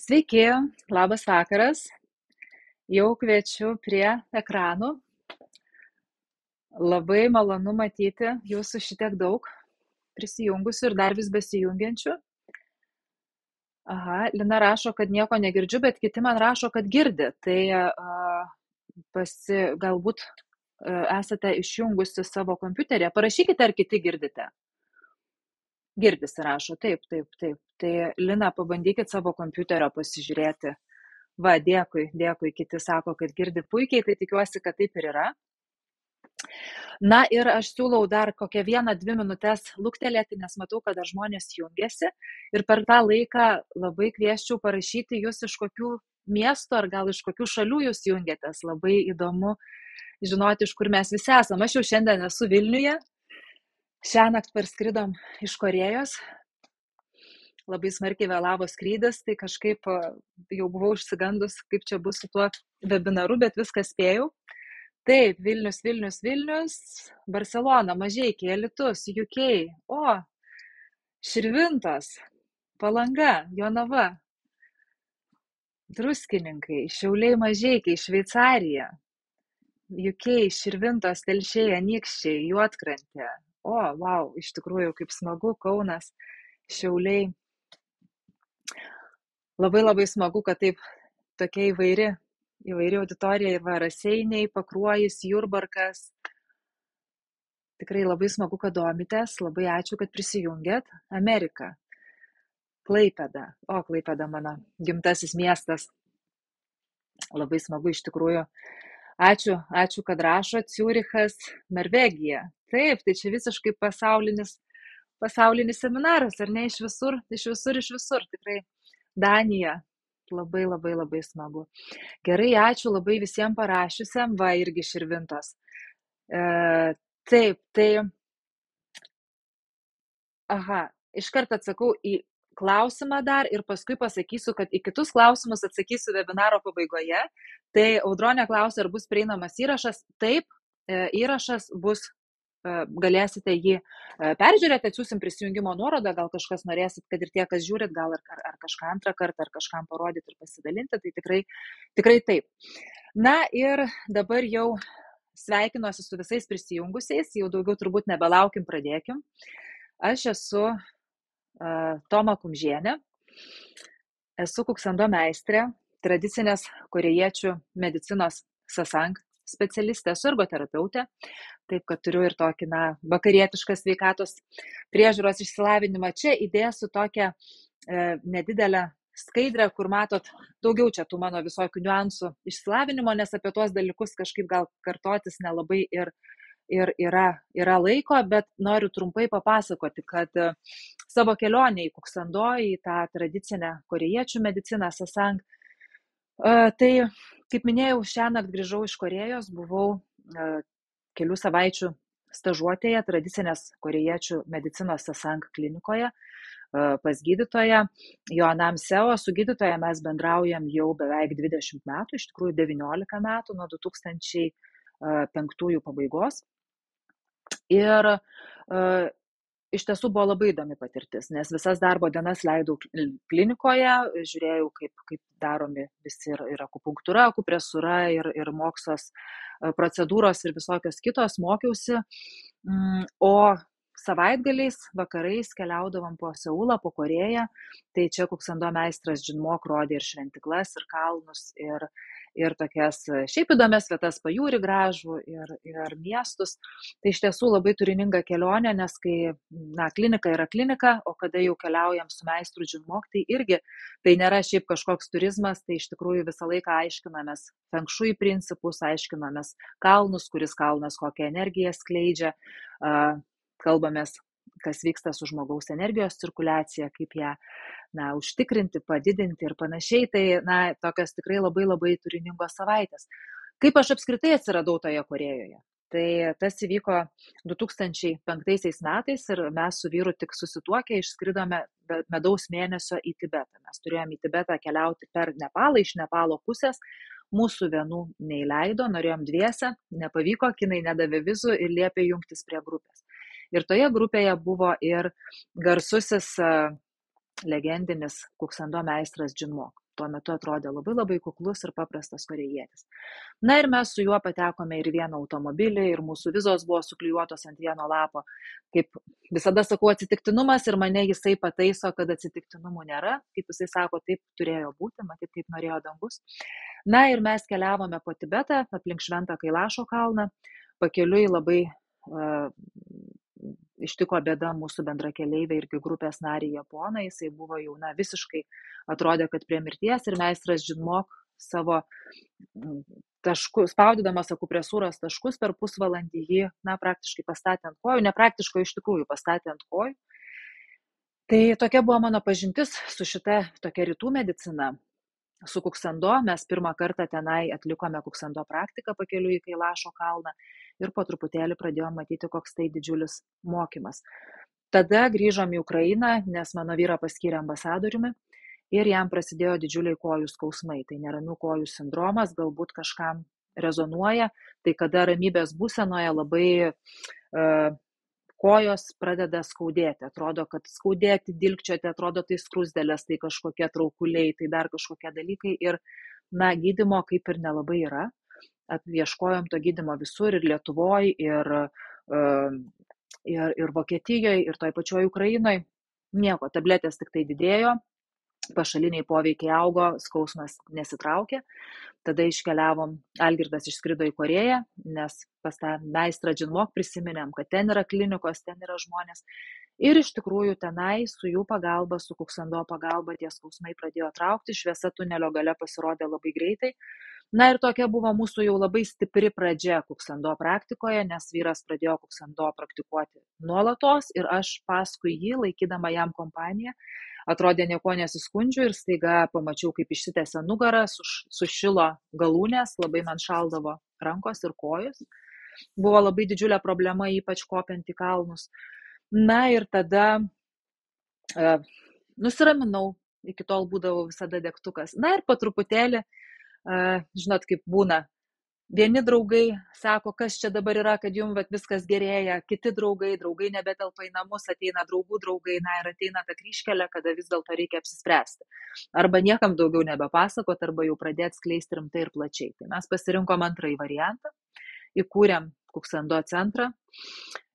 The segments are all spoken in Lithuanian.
Sveiki, labas vakaras. Jau kviečiu prie ekranų. Labai malonu matyti jūsų šitiek daug prisijungusių ir dar vis besijungiančių. Aha, Lina rašo, kad nieko negirdžiu, bet kiti man rašo, kad girdi. Tai galbūt esate išjungusi savo kompiuterį. Parašykite, ar kiti girdite. Girdisi rašo, taip. Tai Lina, pabandykit savo kompiuterio pasižiūrėti. Va, dėkui, kiti sako, kad girdi puikiai, tai tikiuosi, kad taip ir yra. Na ir aš siūlau dar kokią 1-2 minutės luktelėti, nes matau, kad dar žmonės jungiasi ir per tą laiką labai kvieščiau parašyti jūs iš kokių miestų ar gal iš kokių šalių jūs jungiatės. Labai įdomu žinoti, iš kur mes visi esame. Aš jau šiandien esu Vilniuje, šiąnakt parskridom iš Korėjos. Labai smarkiai vėlavo skrydis, tai kažkaip jau buvau išsigandus, kaip čia bus su tuo webinaru, bet viską spėjau. Taip, Vilnius, Barcelona, Mažeikiai, Alytus, UK, Širvintos, Palanga, Jonava, Druskininkai, Šiauliai, Mažeikiai, Šveicarija, UK, Širvintos, Telšiai, Anykščiai, Juodkrantė. Wow, iš tikrųjų, kaip smagu, Kaunas, Šiauliai. Labai smagu, kad taip tokia įvairi auditorija ir Raseiniai, Pakruojis, Jurbarkas. Tikrai labai smagu, kad domitės, labai ačiū, kad prisijungėt. Amerika, Klaipėda, Klaipėda mano gimtasis miestas. Labai smagu iš tikrųjų. Ačiū, kad rašot. Ciurichas, Norvegija. Taip, tai čia visiškai pasaulinis seminaras, ar ne, iš visur, tikrai. Danija, labai smagu. Gerai, ačiū labai visiems parašiusiam, va irgi Širvintos. Taip, tai, iškart atsakau į klausimą dar ir paskui pasakysiu, kad į kitus klausimus atsakysiu webinaro pabaigoje. Tai Audronė klausia, ar bus prieinamas įrašas. Taip, įrašas bus. Galėsite jį peržiūrėti, atsiųsim prisijungimo nuorodą, gal kažkas norėsit, kad ir tie, kas žiūrit, gal ar kažką antrą kartą, ar kažkam parodyti ir pasidalinti, tai tikrai taip. Na ir dabar jau sveikinuosi su visais prisijungusiais, jau daugiau turbūt nebelaukim, pradėkim. Aš esu Toma Kumžienė, esu kuksando meistrė, tradicinės korėjiečių medicinos sasang specialistė, esu ergoterapeutė, taip kad turiu ir tokį, vakarietišką sveikatos priežiūros išsilavinimą. Čia įdėsiu tokią nedidelę skaidrę, kur matot daugiau čia tų mano visokių niuansų išsilavinimo, nes apie tuos dalykus kažkaip gal kartotis nelabai ir yra laiko, bet noriu trumpai papasakoti, kad savo kelionę į kuksando, į tą tradicinę korėjiečių mediciną sasang, tai, kaip minėjau, šiąnakt grįžau iš Korėjos, buvau kelių savaičių stažuotėje tradicinės korėjiečių medicinos sasang klinikoje pas gydytoją Joanam Seo. Su gydytoja mes bendraujam jau beveik 20 metų, iš tikrųjų 19 metų, nuo 2005 pabaigos. Ir iš tiesų buvo labai įdomi patirtis, nes visas darbo dienas leidau klinikoje, žiūrėjau, kaip daromi visi ir akupunktūra, akupresūra, ir mokslas, procedūros ir visokios kitos, mokiausi. O savaitgaliais, vakarais keliaudavom po Seulą, po Korėją, tai čia kuksando meistras Džinmok rodė ir šventiklas, ir kalnus, ir tokias šiaip įdomias vietas, pajūrį gražų, ir miestus. Tai iš tiesų labai turininga kelionė, nes kai, klinika yra klinika, o kada jau keliaujam su meistru Džinmok, tai irgi tai nėra šiaip kažkoks turizmas, tai iš tikrųjų visą laiką aiškinamės feng shui principus, aiškinamės kalnus, kuris kalnas kokią energiją skleidžia, kalbamės, kas vyksta su žmogaus energijos cirkuliacija, kaip ją užtikrinti, padidinti ir panašiai. Tai tokios tikrai labai turiningos savaitės. Kaip aš apskritai atsiradau toje Korėjoje? Tai tas įvyko 2005 metais ir mes su vyru tik susituokę išskridome medaus mėnesio į Tibetą. Mes turėjome į Tibetą keliauti per Nepalą, iš Nepalo pusės. Mūsų vienų neįleido, norėjom dviese, nepavyko, kinai nedavė vizų ir liepė jungtis prie grupės. Ir toje grupėje buvo ir garsusis legendinis kuksando meistras Džinmok. tuo metu atrodė labai labai kuklus ir paprastas korėjietis. Na ir mes su juo patekome ir vieną automobilį, ir mūsų vizos buvo suklijuotos ant vieno lapo. Kaip visada sakau, atsitiktinumas ir mane jisai pataiso, kad atsitiktinumų nėra. Kaip jisai sako, taip turėjo būti, matyt, kaip norėjo dangus. Na ir mes keliavome po Tibetą, aplink Šventą Kailašo kalną. Pakeliui labai ištiko bėda mūsų bendrakeleiviai irgi grupės narį Japoną. Jisai buvo jau visiškai atrodė, kad prie mirties ir meistras Džinmok savo taškus, spaudydamas akupresūros taškus per pusvalandį jį praktiškai pastatė ant kojų, nepraktiškai iš tikrųjų pastatė ant kojų. Tai tokia buvo mano pažintis su šita tokia rytų medicina. Su kuksando mes pirmą kartą tenai atlikome kuksando praktiką pakeliui į Kailašo kalną ir po truputėlį pradėjome matyti, koks tai didžiulis mokymas. Tada grįžom į Ukrainą, nes mano vyrą paskyrė ambasadoriumi ir jam prasidėjo didžiuliai kojų skausmai. Tai neramių kojų sindromas, galbūt kažkam rezonuoja, tai kada ramybės būsenoje labai kojos pradeda skaudėti, atrodo, kad skaudėti, dilgčioti, atrodo tai skrusdelės, tai kažkokie traukuliai, tai dar kažkokie dalykai ir, gydymo kaip ir nelabai yra. Ieškojom to gydymo visur ir Lietuvoje, ir Vokietijoje, ir toj pačioj Ukrainoje. Nieko, tabletės tik tai didėjo, pašaliniai poveikiai augo, skausmas nesitraukė. Tada iškeliavom, Algirdas išskrido į Korėją, nes pas tą meistrą Džinmok prisiminėm, kad ten yra klinikos, ten yra žmonės. Ir iš tikrųjų tenai su jų pagalba, su kuksando pagalba tie skausmai pradėjo traukti, šviesa tunelio gale pasirodė labai greitai. Na ir tokia buvo mūsų jau labai stipri pradžia kuksando praktikoje, nes vyras pradėjo kuksando praktikuoti nuolatos ir aš paskui jį, laikydama jam kompaniją, atrodė nieko nesiskundžiu ir staiga pamačiau, kaip išsitęsė nugarą, sušilo galūnės, labai man šaldavo rankos ir kojos. Buvo labai didžiulė problema, ypač kopiant į kalnus. Na ir tada nusiraminau, iki tol būdavo visada degtukas. Na ir po truputėlį, žinot, kaip būna. Vieni draugai sako, kas čia dabar yra, kad jums viskas gerėja, kiti draugai nebetelpa į namus, ateina draugų draugai, ir ateina ta kryžkelė, kada vis dėlto reikia apsispręsti. Arba niekam daugiau nebepasakot, arba jau pradėti skleisti rimtai ir plačiai. Tai mes pasirinkom antrąjį variantą, įkūrėm kuksando centrą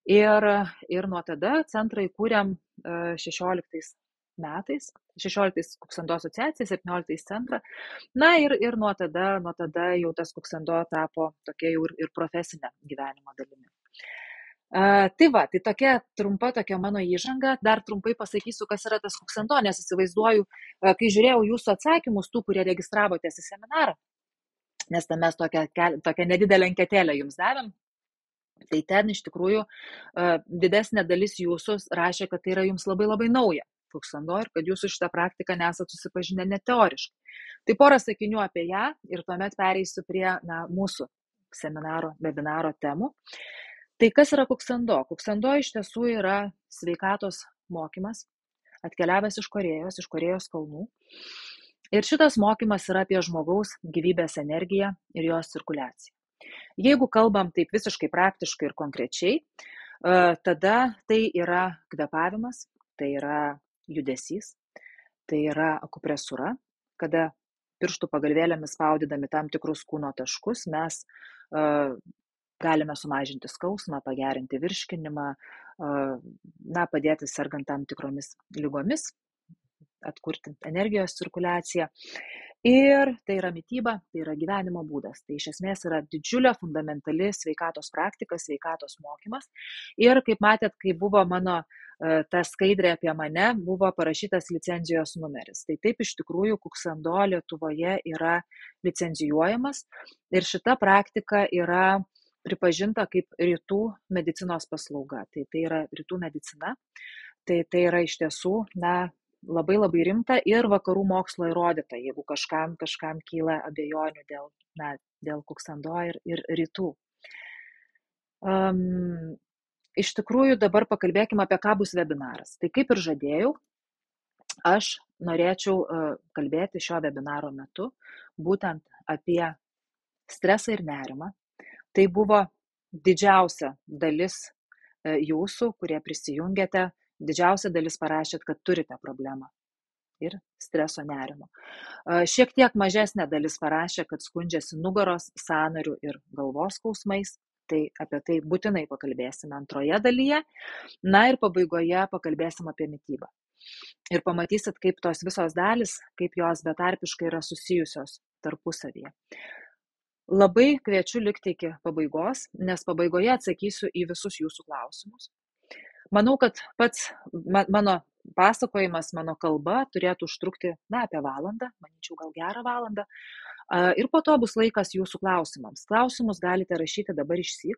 ir nuo tada centrą įkūrėm 16 metais, 16 kuksando asociacija, 17 centrą. Na ir nuo tada jau tas kuksando tapo tokia jau ir profesinė gyvenimo dalimi. Tai tokia trumpa mano įžanga. Dar trumpai pasakysiu, kas yra tas kuksando, nes įsivaizduoju, kai žiūrėjau jūsų atsakymus, tų, kurie registravotės į seminarą, nes ten mes tokią nedidelę anketėlę jums davėm, tai ten iš tikrųjų didesnė dalis jūsų rašė, kad tai yra jums labai labai nauja kuksando ir kad jūs su šitą praktiką nesat susipažinę net teoriškai. Tai porą sakinių apie ją ir tuomet pereisiu prie mūsų seminaro, webinaro temų. Tai kas yra kuksando? Kuksando iš tiesų yra sveikatos mokymas, atkeliavęs iš Korėjos kalnų. Ir šitas mokymas yra apie žmogaus gyvybės energiją ir jos cirkuliaciją. Jeigu kalbam taip visiškai praktiškai ir konkrečiai, tada tai yra kvėpavimas, tai yra judesys, tai yra akupresūra, kada pirštų pagalvėlėmis spaudydami tam tikrus kūno taškus mes galime sumažinti skausmą, pagerinti virškinimą, padėti sergant tam tikromis ligomis, atkurti energijos cirkuliaciją. Ir tai yra mityba, tai yra gyvenimo būdas. Tai iš esmės yra didžiulė fundamentali sveikatos praktika, sveikatos mokymas. Ir kaip matėt, kai buvo mano ta skaidrė apie mane, buvo parašytas licenzijos numeris. Tai taip iš tikrųjų kuksando Lietuvoje yra licenzijuojamas ir šita praktika yra pripažinta kaip rytų medicinos paslauga. Tai yra rytų medicina. Tai yra iš tiesų, labai labai rimta ir vakarų mokslo įrodyta, jeigu kažkam kyla abejonių dėl kuksando ir rytų. Iš tikrųjų dabar pakalbėkime apie ką bus webinaras. Tai kaip ir žadėjau, aš norėčiau kalbėti šio webinaro metu būtent apie stresą ir nerimą. Tai buvo didžiausia dalis jūsų, kurie prisijungėte. Didžiausia dalis parašėt, kad turite problemą ir streso nerimo. Šiek tiek mažesnė dalis parašė, kad skundžiasi nugaros, sąnarių ir galvos skausmais. Tai apie tai būtinai pakalbėsime antroje dalyje. Na ir pabaigoje pakalbėsim apie mitybą. Ir pamatysit, kaip tos visos dalis, kaip jos betarpiškai yra susijusios tarpusavyje. Labai kviečiu likti iki pabaigos, nes pabaigoje atsakysiu į visus jūsų klausimus. Manau, kad pats mano pasakojimas, mano kalba turėtų užtrukti, apie valandą, manyčiau, gal gerą valandą. Ir po to bus laikas jūsų klausimams. Klausimus galite rašyti dabar išsyk.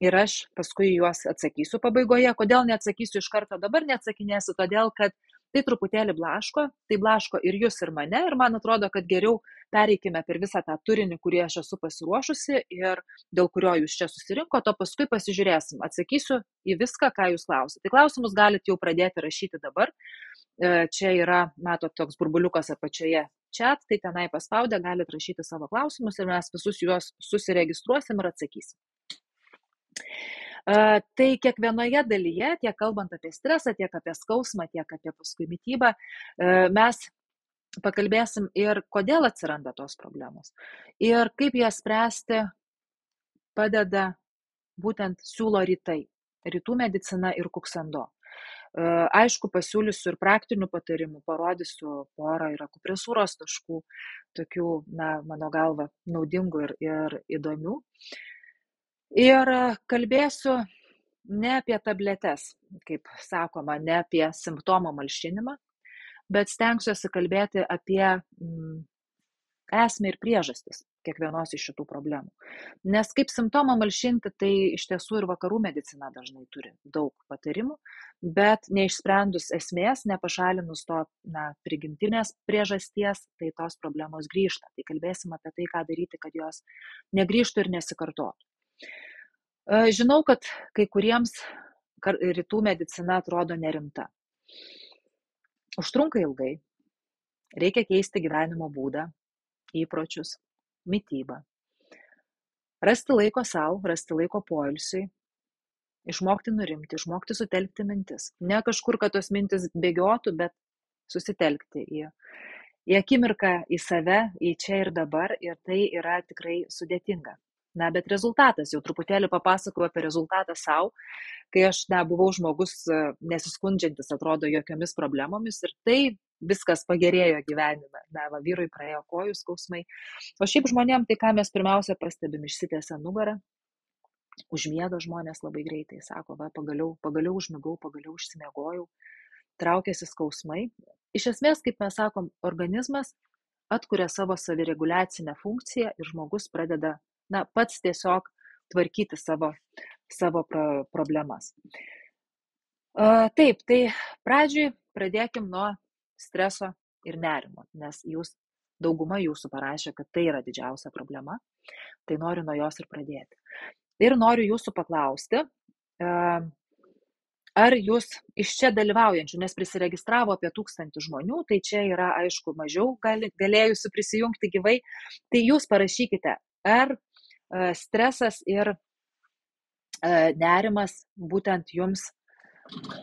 Ir aš paskui juos atsakysiu pabaigoje. Kodėl neatsakysiu iš karto dabar, neatsakinėsiu, todėl kad tai truputėlį blaško, tai blaško ir jūs, ir mane. Ir man atrodo, kad geriau pereikime per visą tą turinį, kurį aš esu pasiruošusi ir dėl kurio jūs čia susirinkote, o paskui pasižiūrėsim. Atsakysiu į viską, ką jūs klausite. Tai klausimus galite jau pradėti rašyti dabar. Čia yra, matot, toks burbuliukas apačioje chat, tai tenai paspaudę galite rašyti savo klausimus ir mes visus juos susiregistruosim ir atsakysim. Tai kiekvienoje dalyje, tiek kalbant apie stresą, tiek apie skausmą, tiek apie paskui mitybą, mes pakalbėsim ir kodėl atsiranda tos problemos. Ir kaip jas spręsti padeda būtent siūlo rytai, rytų medicina ir kuksando. Aišku, pasiūlysiu ir praktinių patarimų, parodysiu porą ir akupresūros taškų, tokių, mano galva, naudingų ir įdomių. Ir kalbėsiu ne apie tabletes, kaip sakoma, ne apie simptomo malšinimą, bet stengsiuosi kalbėti apie esmę ir priežastis kiekvienos iš šitų problemų. Nes kaip simptomą malšinti, tai iš tiesų ir vakarų medicina dažnai turi daug patarimų, bet neišsprendus esmės, nepašalinus to prigimtinės priežasties, tai tos problemos grįžta. Tai kalbėsim apie tai, ką daryti, kad jos negrįžtų ir nesikartotų. Žinau, kad kai kuriems rytų medicina atrodo nerimta. Užtrunka ilgai, reikia keisti gyvenimo būdą, įpročius, mitybą. Rasti laiko savo, rasti laiko poilsiui, išmokti nurimti, išmokti sutelkti mintis. Ne kažkur, kad tos mintis bėgiotų, bet susitelkti į akimirką, į save, į čia ir dabar, ir tai yra tikrai sudėtinga. Bet rezultatas, jau truputėlį papasakau apie rezultatą savo, kai aš buvau žmogus nesiskundžiantis, atrodo, jokiomis problemomis ir tai viskas pagerėjo gyvenime. Vyrui praėjo kojų skausmai. O šiaip žmonėm, tai ką mes pirmiausia pastebim, išsitęsia nugarą, užmiega žmonės labai greitai, sako, pagaliau užmigau, pagaliau užsimiegojau, traukiasi skausmai. Iš esmės, kaip mes sakom, organizmas atkuria savo savireguliacinę funkciją ir žmogus pradeda pats tiesiog tvarkyti savo problemas. Taip, tai pradžiui pradėkim nuo streso ir nerimo, nes dauguma jūsų parašė, kad tai yra didžiausia problema, tai noriu nuo jos ir pradėti. Ir noriu jūsų paklausti, ar jūs iš čia dalyvaujančių, nes prisiregistravo apie 1000 žmonių, tai čia yra, aišku, mažiau galėjusių prisijungti gyvai, tai jūs parašykite, ar stresas ir nerimas būtent jums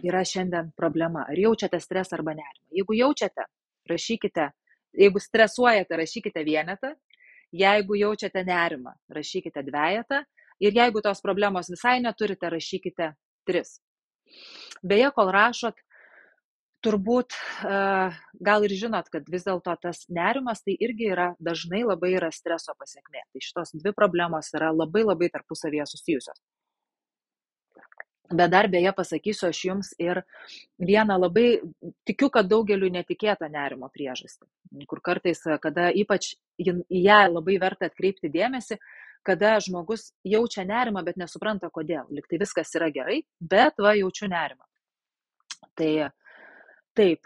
yra šiandien problema. Ar jaučiate stresą arba nerimą? Jeigu jaučiate, rašykite, jeigu stresuojate, rašykite vienetą, jeigu jaučiate nerimą, rašykite dvejetą ir jeigu tos problemos visai neturite, rašykite 3. Beje, kol rašot, turbūt gal ir žinot, kad vis dėlto tas nerimas tai irgi dažnai labai yra streso pasekmė. Tai šitos 2 problemos yra labai labai tarpusavyje susijusios. Bet dar beje pasakysiu aš jums ir vieną labai, tikiu, kad daugeliu netikėtą nerimo priežastį, kur kartais, kada ypač į ją labai verta atkreipti dėmesį, kada žmogus jaučia nerimą, bet nesupranta kodėl. Lyg tai viskas yra gerai, bet jaučiu nerimą. Tai taip,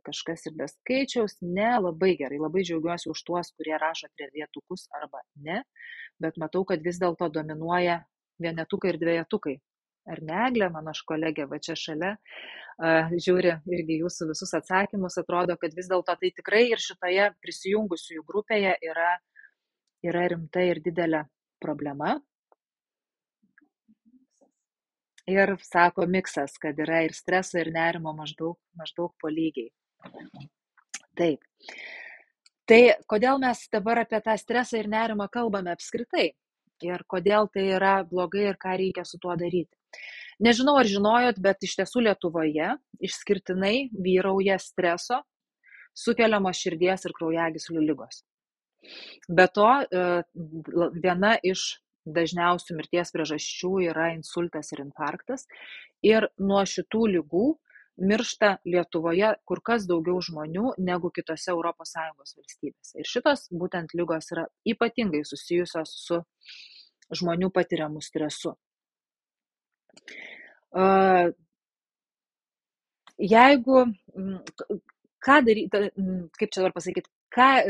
kažkas ir be skaičiaus, ne, labai gerai, labai džiaugiuosi už tuos, kurie rašo trejetukus arba ne, bet matau, kad vis dėlto dominuoja vienetukai ir dvejetukai. Ar ne, Eglė, mano kolegė va čia šalia, žiūri irgi jūsų visus atsakymus, atrodo, kad vis dėlto tai tikrai ir šitoje prisijungusiųjų grupėje yra rimta ir didelė problema. Ir sako miksas, kad yra ir streso, ir nerimo maždaug po lygiai. Taip. Tai kodėl mes dabar apie tą stresą ir nerimą kalbame apskritai? Ir kodėl tai yra blogai ir ką reikia su tuo daryti? Nežinau, ar žinojot, bet iš tiesų Lietuvoje išskirtinai vyrauja streso sukeliamos širdies ir kraujagyslių ligos. Be to, viena iš dažniausių mirties priežasčių yra insultas ir infarktas. Ir nuo šitų ligų miršta Lietuvoje kur kas daugiau žmonių negu kitose ES valstybėse. Ir šitos būtent ligos yra ypatingai susijusios su žmonių patiriamu stresu. Jeigu, ką daryti, kaip čia dabar pasakyti,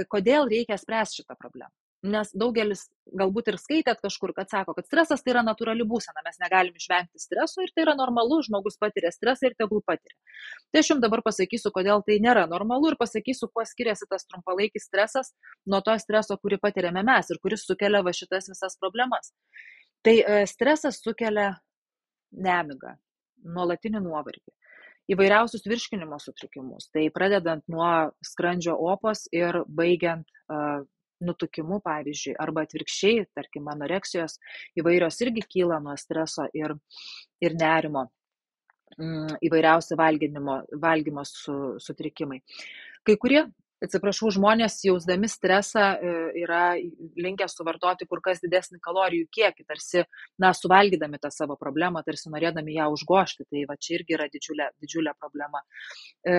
kodėl reikia spręsti šitą problemą? Nes daugelis galbūt ir skaitėt kažkur, kad sako, kad stresas tai yra natūrali būsena, mes negalim išvengti streso ir tai yra normalu, žmogus patiria stresą ir tegul patiria. Tai aš jums dabar pasakysiu, kodėl tai nėra normalu ir pasakysiu, kuo skiriasi tas trumpalaikis stresas nuo to streso, kurį patiriame mes ir kuris sukelia va šitas visas problemas. Tai stresas sukelia nemigą, nuolatinį nuovargį, įvairiausius virškinimo sutrikimus, tai pradedant nuo skrandžio opos ir baigiant nutukimu, pavyzdžiui, arba atvirkščiai, tarkim, anoreksijos įvairios irgi kyla nuo streso ir nerimo, įvairiausi valgymo sutrikimai. Kai kurie, atsiprašau, žmonės jausdami stresą yra linkę suvartoti kur kas didesnį kalorijų kiekį, tarsi, suvalgydami tą savo problemą, tarsi norėdami ją užgožti, tai va čia irgi yra didžiulė problema.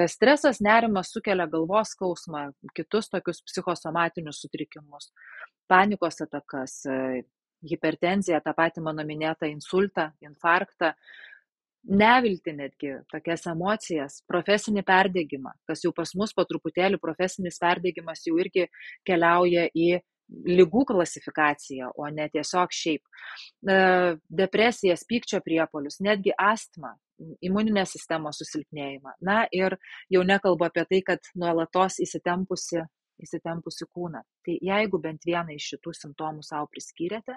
Stresas, nerimas sukelia galvos skausmą, kitus tokius psichosomatinius sutrikimus, panikos atakas, hipertenziją, tą patį mano minėtą insultą, infarktą, neviltį netgi, tokias emocijas, profesinį perdegimą, kas jau pas mus po truputėlį profesinis perdegimas jau irgi keliauja į ligų klasifikaciją, o ne tiesiog šiaip. Depresijas, pykčio priepuolius, netgi astmą, imuninės sistemos susilpnėjimą. Na ir jau nekalbu apie tai, kad nuolatos įsitempusi kūną. Tai jeigu bent vieną iš šitų simptomų savo priskyrėte,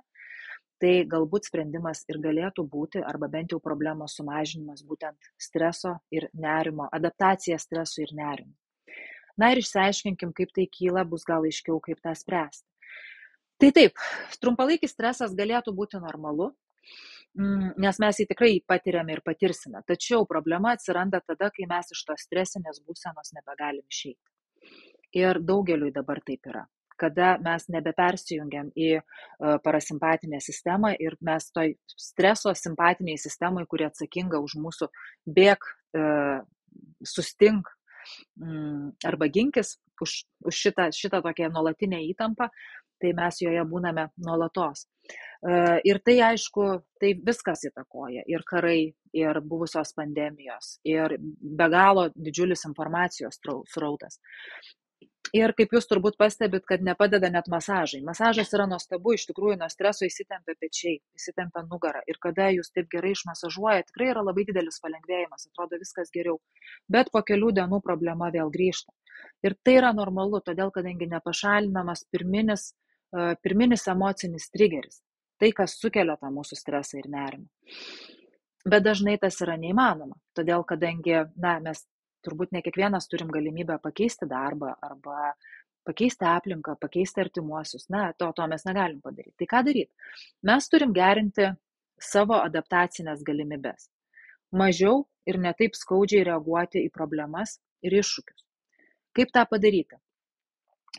tai galbūt sprendimas ir galėtų būti, arba bent jau problemos sumažinimas būtent streso ir nerimo, adaptacija stresui ir nerimui. Na ir išsiaiškinkim, kaip tai kyla, bus gal aiškiau, kaip tą spręsti. Tai taip, trumpalaikis stresas galėtų būti normalu, nes mes jį tikrai patiriame ir patirsime. Tačiau problema atsiranda tada, kai mes iš tos stresinės būsenos nebegalim išeiti. Ir daugeliui dabar taip yra, kada mes nebepersijungiam į parasimpatinę sistemą ir mes toj streso simpatiniai sistemai, kuri atsakinga už mūsų bėk, sustink arba ginkis, už šitą tokią nuolatinę įtampą, tai mes joje būname nuolatos. Ir tai aišku, tai viskas įtakoja, ir karai, ir buvusios pandemijos, ir be galo didžiulis informacijos srautas. Ir kaip jūs turbūt pastebit, kad nepadeda net masažai. Masažas yra nuostabu, iš tikrųjų nuo streso įsitempia pečiai, įsitempia nugarą. Ir kada jūs taip gerai išmasažuoja, tikrai yra labai didelis palengvėjimas, atrodo viskas geriau. Bet po kelių dienų problema vėl grįžta. Ir tai yra normalu, todėl kadangi nepašalinamas pirminis emocinis trigeris. Tai, kas sukelia tą mūsų stresą ir nerimą. Bet dažnai tas yra neįmanoma, todėl kadangi, mes turbūt ne kiekvienas turim galimybę pakeisti darbą arba pakeisti aplinką, pakeisti artimuosius. To mes negalim padaryti. Tai ką daryti? Mes turim gerinti savo adaptacinės galimybės. Mažiau ir netaip skaudžiai reaguoti į problemas ir iššūkius. Kaip tą padaryti?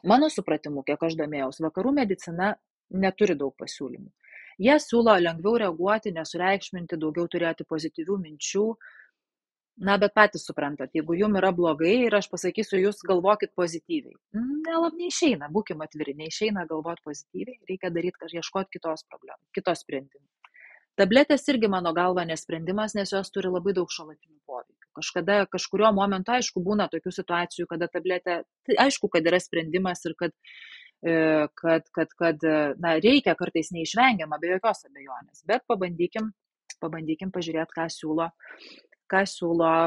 Mano supratimu, kiek aš domėjaus, vakarų medicina neturi daug pasiūlymų. Jie siūlo lengviau reaguoti, nesureikšminti, daugiau turėti pozityvių minčių. Bet patys suprantat, jeigu jums yra blogai ir aš pasakysiu, jūs galvokit pozityviai. Neišeina, būkim atviri, neišeina galvoti pozityviai, reikia daryti, ieškoti kitos problemos, kitos sprendimų. Tabletės irgi mano galva nesprendimas, nes jos turi labai daug šalutinių poveikių. Kažkurio momento, aišku, būna tokių situacijų, kada tabletė, aišku, kad yra sprendimas ir kad reikia kartais neišvengiama, be jokios abejonės, bet pabandykim pažiūrėti, ką siūlo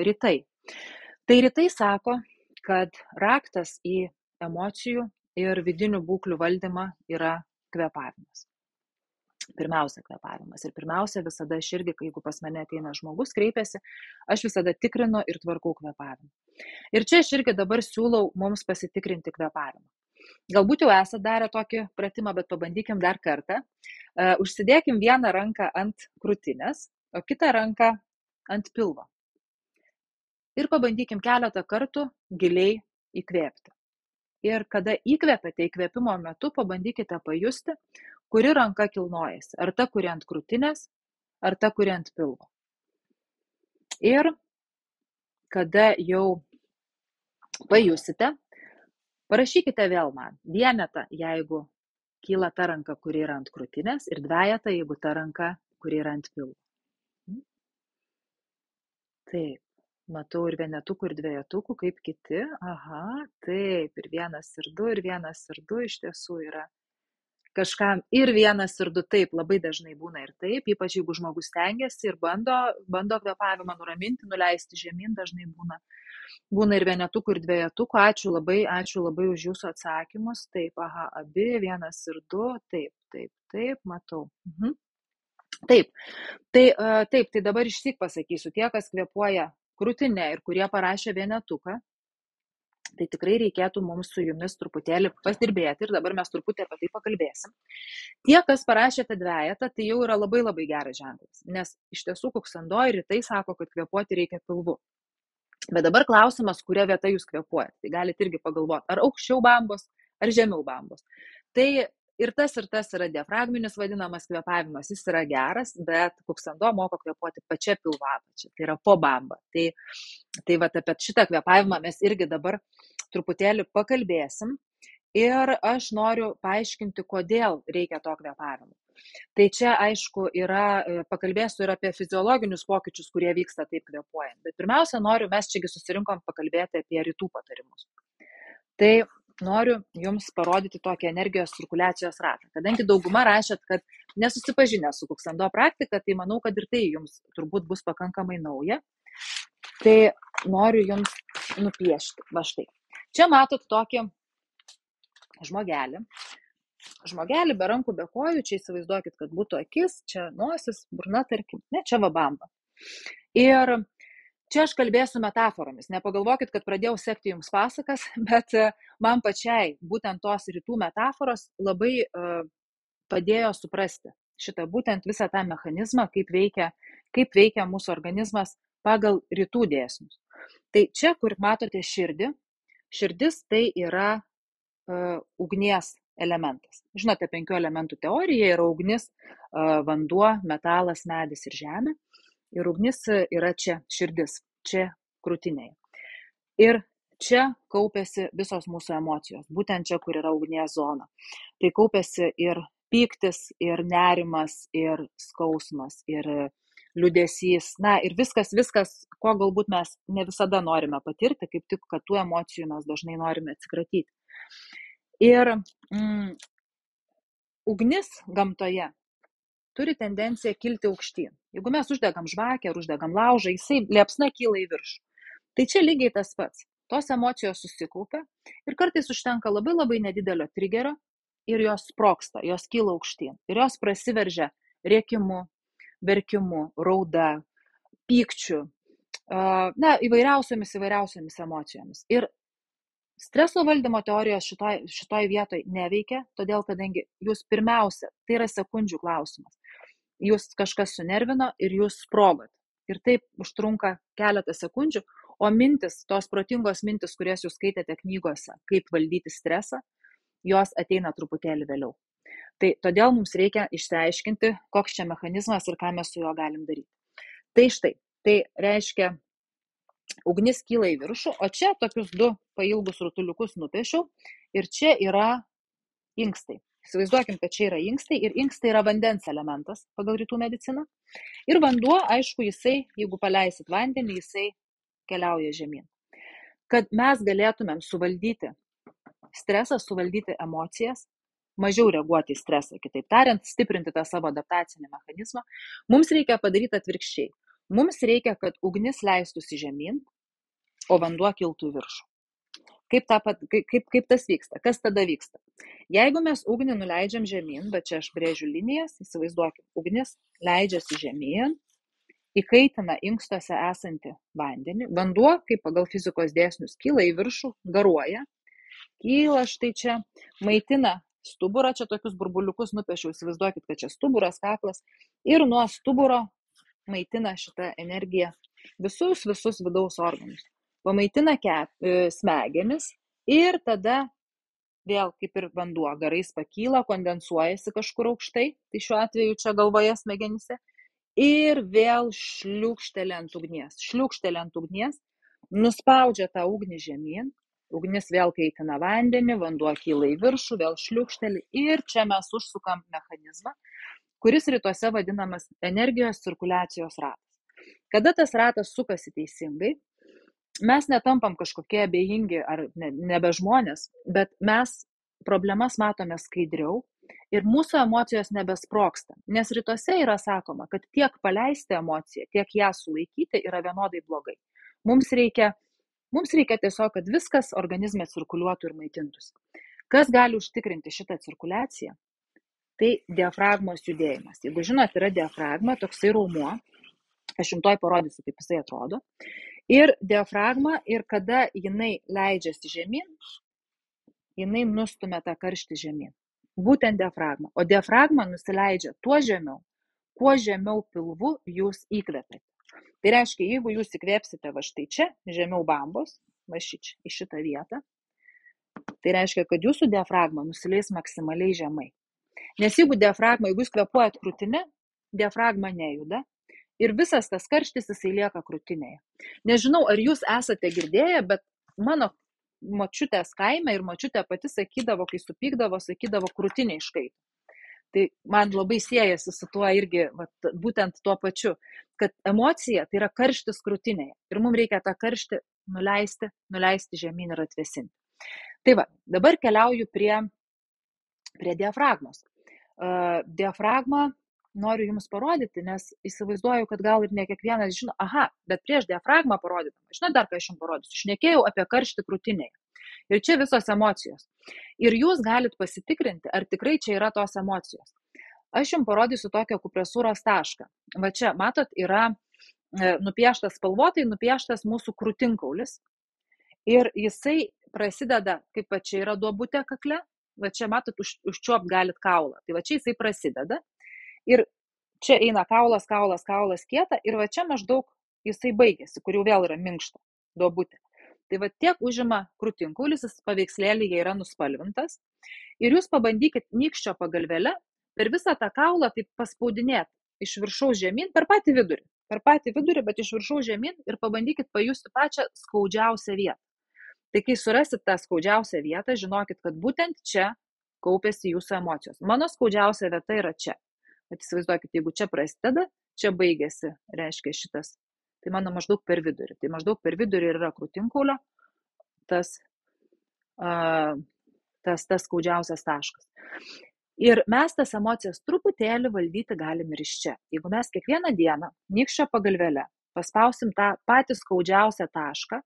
rytai. Tai rytai sako, kad raktas į emocijų ir vidinių būklių valdymą yra kvėpavimas. Pirmiausia kvėpavimas. Ir pirmiausia visada aš irgi, jeigu pas mane ateina žmogus, kreipiasi, aš visada tikrinu ir tvarkau kvėpavimą. Ir čia aš irgi dabar siūlau mums pasitikrinti kvėpavimą. Galbūt jau esate darę tokį pratimą, bet pabandykim dar kartą. Užsidėkim vieną ranką ant krūtinės, o kitą ranką ant pilvo. Ir pabandykim keletą kartų giliai įkvėpti. Ir kada įkvėpiate, įkvėpimo metu pabandykite pajusti, kuri ranka kilnojasi. Ar ta, kuri ant krūtinės, ar ta, kuri ant pilvo. Ir kada jau pajusite, parašykite vėl man vienetą, jeigu kyla ta ranka, kuri yra ant krūtinės, ir dvejetą, jeigu ta ranka, kuri yra ant pilvo. Taip, matau ir vienetukų, ir dvejetukų, kaip kiti. Aha, taip, ir vienas, ir du, iš tiesų yra. Kažkam ir vienas, ir du, taip, labai dažnai būna ir taip, ypač jeigu žmogus stengiasi ir bando kvėpavimą nuraminti, nuleisti žemyn, dažnai būna ir vienetukų, ir dvejetukų. Ačiū labai už jūsų atsakymus. Taip, aha, abi, vienas ir du, taip, matau. Taip, tai dabar išsyk pasakysiu, tie, kas kvėpuoja krūtinę ir kurie parašė vienetuką, tai tikrai reikėtų mums su jumis truputėlį padirbėti ir dabar mes truputį apie tai pakalbėsim. Tie, kas parašėte dvejetą, tai jau yra labai labai geras ženklas, nes iš tiesų Kuksando ir Rytai sako, kad kvėpuoti reikia pilvu. Bet dabar klausimas, kuria vieta jūs kvėpuojate. Tai galite irgi pagalvoti, ar aukščiau bambos, ar žemiau bambos. Tai ir tas yra diafragminis vadinamas kvėpavimas, jis yra geras, bet Kuksando moko kvėpuoti pačia pilvo apačia, tai yra po bamba. Tai vat apie šitą kvėpavimą mes irgi dabar truputėlį pakalbėsim ir aš noriu paaiškinti, kodėl reikia to kvėpavimo. Tai čia, aišku, pakalbėsiu ir apie fiziologinius pokyčius, kurie vyksta taip kvėpuojant. Bet pirmiausia, mes čiagi susirinkom pakalbėti apie rytų patarimus. Tai noriu jums parodyti tokį energijos cirkuliacijos ratą. Kadangi dauguma rašėt, kad nesusipažinę su Kuksando praktika, tai manau, kad ir tai jums turbūt bus pakankamai nauja. Tai noriu jums nupiešti. Va štai. Čia matot tokį žmogelį. Žmogelį be rankų, be kojų. Čia įsivaizduokit, kad būtų akis, čia nosis, burna, tarkim. Ne, čia va bamba. Ir čia aš kalbėsiu metaforomis. Nepagalvokit, kad pradėjau sekti jums pasakas, bet man pačiai būtent tos rytų metaforos labai padėjo suprasti šitą būtent visą tą mechanizmą, kaip veikia mūsų organizmas pagal rytų dėsnius. Tai čia, kur matote širdis tai yra ugnies elementas. Žinote, 5 elementų teorija yra ugnis, vanduo, metalas, medis ir žemė. Ir ugnis yra čia širdis, čia krūtinėje. Ir čia kaupiasi visos mūsų emocijos, būtent čia, kur yra ugnies zona. Tai kaupiasi ir pyktis, ir nerimas, ir skausmas, ir liūdesys. Na, ir viskas, ko galbūt mes ne visada norime patirti, kaip tik, kad tų emocijų mes dažnai norime atsikratyti. Ir ugnis gamtoje turi tendenciją kilti aukštyn. Jeigu mes uždegam žvakę ar uždegam laužą, jisai liepsna kyla į viršų. Tai čia lygiai tas pats. Tos emocijos susikaupia ir kartais užtenka labai labai nedidelio trigerio ir jos sprogsta, jos kyla aukštyn. Ir jos prasiveržia rėkimu, verkimu, rauda, pykčiu, įvairiausiomis emocijomis. Ir streso valdymo teorijos šitoj vietoj neveikia, todėl kadangi jūs pirmiausia, tai yra sekundžių klausimas. Jūs kažkas sunervino ir jūs sprogot. Ir taip užtrunka keletą sekundžių, o tos protingos mintis, kurias jūs skaitėte knygose, kaip valdyti stresą, jos ateina truputėlį vėliau. Tai todėl mums reikia išsiaiškinti, koks čia mechanizmas ir ką mes su juo galim daryti. Tai štai, tai reiškia, ugnis kyla į viršų, o čia tokius 2 pailgus rutuliukus nupiešiau ir čia yra inkstai. Įsivaizduokim, kad čia yra inkstai ir inkstai yra vandens elementas pagal rytų mediciną. Ir vanduo, aišku, jisai, jeigu paleisit vandenį, jisai keliauja žemyn. Kad mes galėtumėm suvaldyti stresą, suvaldyti emocijas, mažiau reaguoti į stresą, kitaip tariant, stiprinti tą savo adaptacinį mechanizmą, mums reikia padaryti atvirkščiai. Mums reikia, kad ugnis leistųsi žemyn, o vanduo kiltų į viršų. Kaip tas vyksta? Kas tada vyksta? Jeigu mes ugnį nuleidžiam žemyn, bet čia aš brėžiu linijas, įsivaizduokim, ugnis leidžiasi žemyn, įkaitina inkstuose esantį vandenį, vanduo, kaip pagal fizikos dėsnius, kyla į viršų, garuoja, kyla štai čia, maitina stuburą, čia tokius burbuliukus nupiešiau, įsivaizduokit, kad čia stuburas, kaklas, ir nuo stuburo maitina šitą energiją visus vidaus organus. Pamaitina smegenis ir tada vėl kaip ir vanduo garais pakyla, kondensuojasi kažkur aukštai, tai šiuo atveju čia galvoje smegenyse, ir vėl šliūkšteli ant ugnies, nuspaudžia tą ugnį žemyn, ugnis vėl kaitina vandenį, vanduo kyla į viršų, vėl šliūkšteli ir čia mes užsukam mechanizmą, kuris rytuose vadinamas energijos cirkuliacijos ratas. Kada tas ratas sukasi teisingai, mes netampam kažkokie abejingi ar nebe žmonės, bet mes problemas matome skaidriau ir mūsų emocijos nebesprogsta. Nes rytuose yra sakoma, kad tiek paleisti emociją, tiek ją sulaikyti yra vienodai blogai. Mums reikia tiesiog, kad viskas organizme cirkuliuotų ir maitintųsi. Kas gali užtikrinti šitą cirkuliaciją? Tai diafragmos judėjimas. Jeigu žinot, yra diafragma, toksai raumuo, aš jums toj parodysiu, kaip jisai atrodo. Ir diafragma, ir kada jinai leidžiasi žemyn, jinai nustumia tą karštį žemyn. Būtent diafragma. O diafragma nusileidžia tuo žemiau, kuo žemiau pilvu jūs įkvepiate. Tai reiškia, jeigu jūs įkvėpsite va štai čia, žemiau bambos, va šičia, į šitą vietą, tai reiškia, kad jūsų diafragma nusileis maksimaliai žemai. Nes jeigu jūs kvėpuojat krūtinę, diafragma nejuda ir visas tas karštis jisai lieka krūtinėje. Nežinau, ar jūs esate girdėję, bet mano močiutės kaime ir močiutė pati sakydavo, kai supykdavo, sakydavo krūtinė iškaito. Tai man labai siejasi su tuo irgi, būtent tuo pačiu, kad emocija tai yra karštis krūtinėje ir mums reikia tą karštį nuleisti žemyn ir atvėsinti. Tai va, dabar keliauju prie diafragmos. Diafragmą noriu jums parodyti, nes įsivaizduoju, kad gal ir ne kiekvienas žino, bet prieš diafragmą parodydama, žinot dar ką aš jums parodysiu, šnekėjau apie karštį krūtinėje. Ir čia visos emocijos. Ir jūs galit pasitikrinti, ar tikrai čia yra tos emocijos. Aš jums parodysiu tokią akupresūros tašką. Va čia, matot, yra nupieštas spalvotai, nupieštas mūsų krūtinkaulis. Ir jisai prasideda, kaip va čia yra duobutė kakle, va čia, matot, užčiuopt galit kaulą. Tai va čia jisai prasideda. Ir čia eina kaulas kieta ir va čia maždaug jisai baigėsi, kur jau vėl yra minkšta duobutė. Tai va tiek užima krūtinkaulis, jis paveikslėlyje yra nuspalvintas. Ir jūs pabandykit nykščio pagalvėle per visą tą kaulą taip paspaudinėti iš viršaus žemyn, per patį vidurį, bet iš viršaus žemyn ir pabandykit pajusti pačią skaudžiausią vietą. Tai kai surasit tą skaudžiausią vietą, žinokit, kad būtent čia kaupiasi jūsų emocijos. Mano skaudžiausia vieta yra čia. Bet įsivaizduokit, jeigu čia prasideda, čia baigėsi, reiškia šitas. Tai mano maždaug per vidurį. Tai maždaug per vidurį yra krūtinkaulio tas skaudžiausias taškas. Ir mes tas emocijas truputėlį valdyti galim ir iš čia. Jeigu mes kiekvieną dieną nykščio pagalvėle paspausim tą patį skaudžiausią tašką,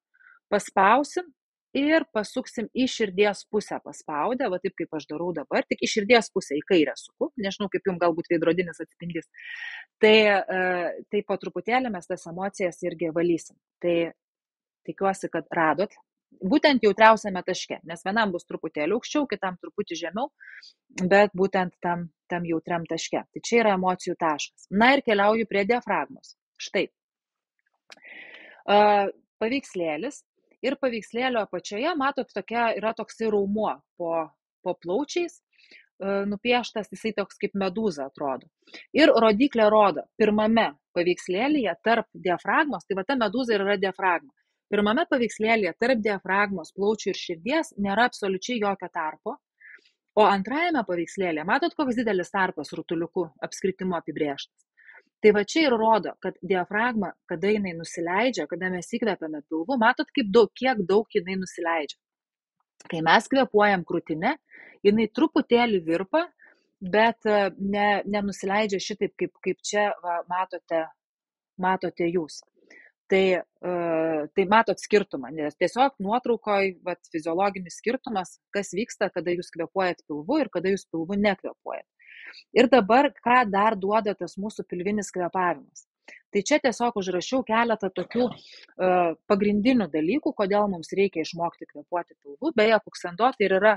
paspausim ir pasuksim į širdies pusę paspaudę, va taip kaip aš darau dabar, tik į širdies pusę, į kairę suku, nežinau kaip jums galbūt veidrodinis atspindys. Tai po truputėlį mes tas emocijas irgi valysim. Tai tikiuosi, kad radot. Būtent jautriausiame taške, nes vienam bus truputėlį aukščiau, kitam truputį žemiau, bet būtent tam jautriam taške. Tai čia yra emocijų taškas. Na ir keliauju prie diafragmos. Štai. Paveikslėlis. Ir paveikslėlio apačioje, matot, yra toksai raumuo po plaučiais, nupieštas, jisai toks kaip medūza atrodo. Ir rodiklė rodo, pirmame paveikslėlyje tarp diafragmos, tai va ta medūza yra diafragma. Pirmame paveikslėlyje tarp diafragmos, plaučių ir širdies nėra absoliučiai jokio tarpo, o antrajame paveikslėlyje, matot, koks didelis tarpas rutuliukų apskritimu apibrėžtas. Tai va čia ir rodo, kad diafragma, kada jinai nusileidžia, kada mes įkvepiame pilvu, matot, kiek daug jinai nusileidžia. Kai mes kvėpuojam krūtinę, jinai truputėlį virpa, bet nenusileidžia šitaip, kaip čia va, matote jūs. Tai tai matot skirtumą, nes tiesiog nuotraukoje fiziologinis skirtumas, kas vyksta, kada jūs kvėpuojat pilvu ir kada jūs pilvu nekvėpuojat. Ir dabar, ką dar duoda tas mūsų pilvinis kvėpavimas. Tai čia tiesiog užrašiau keletą tokių pagrindinių dalykų, kodėl mums reikia išmokti kvėpuoti pilvu. Beje, Kuksando tai ir yra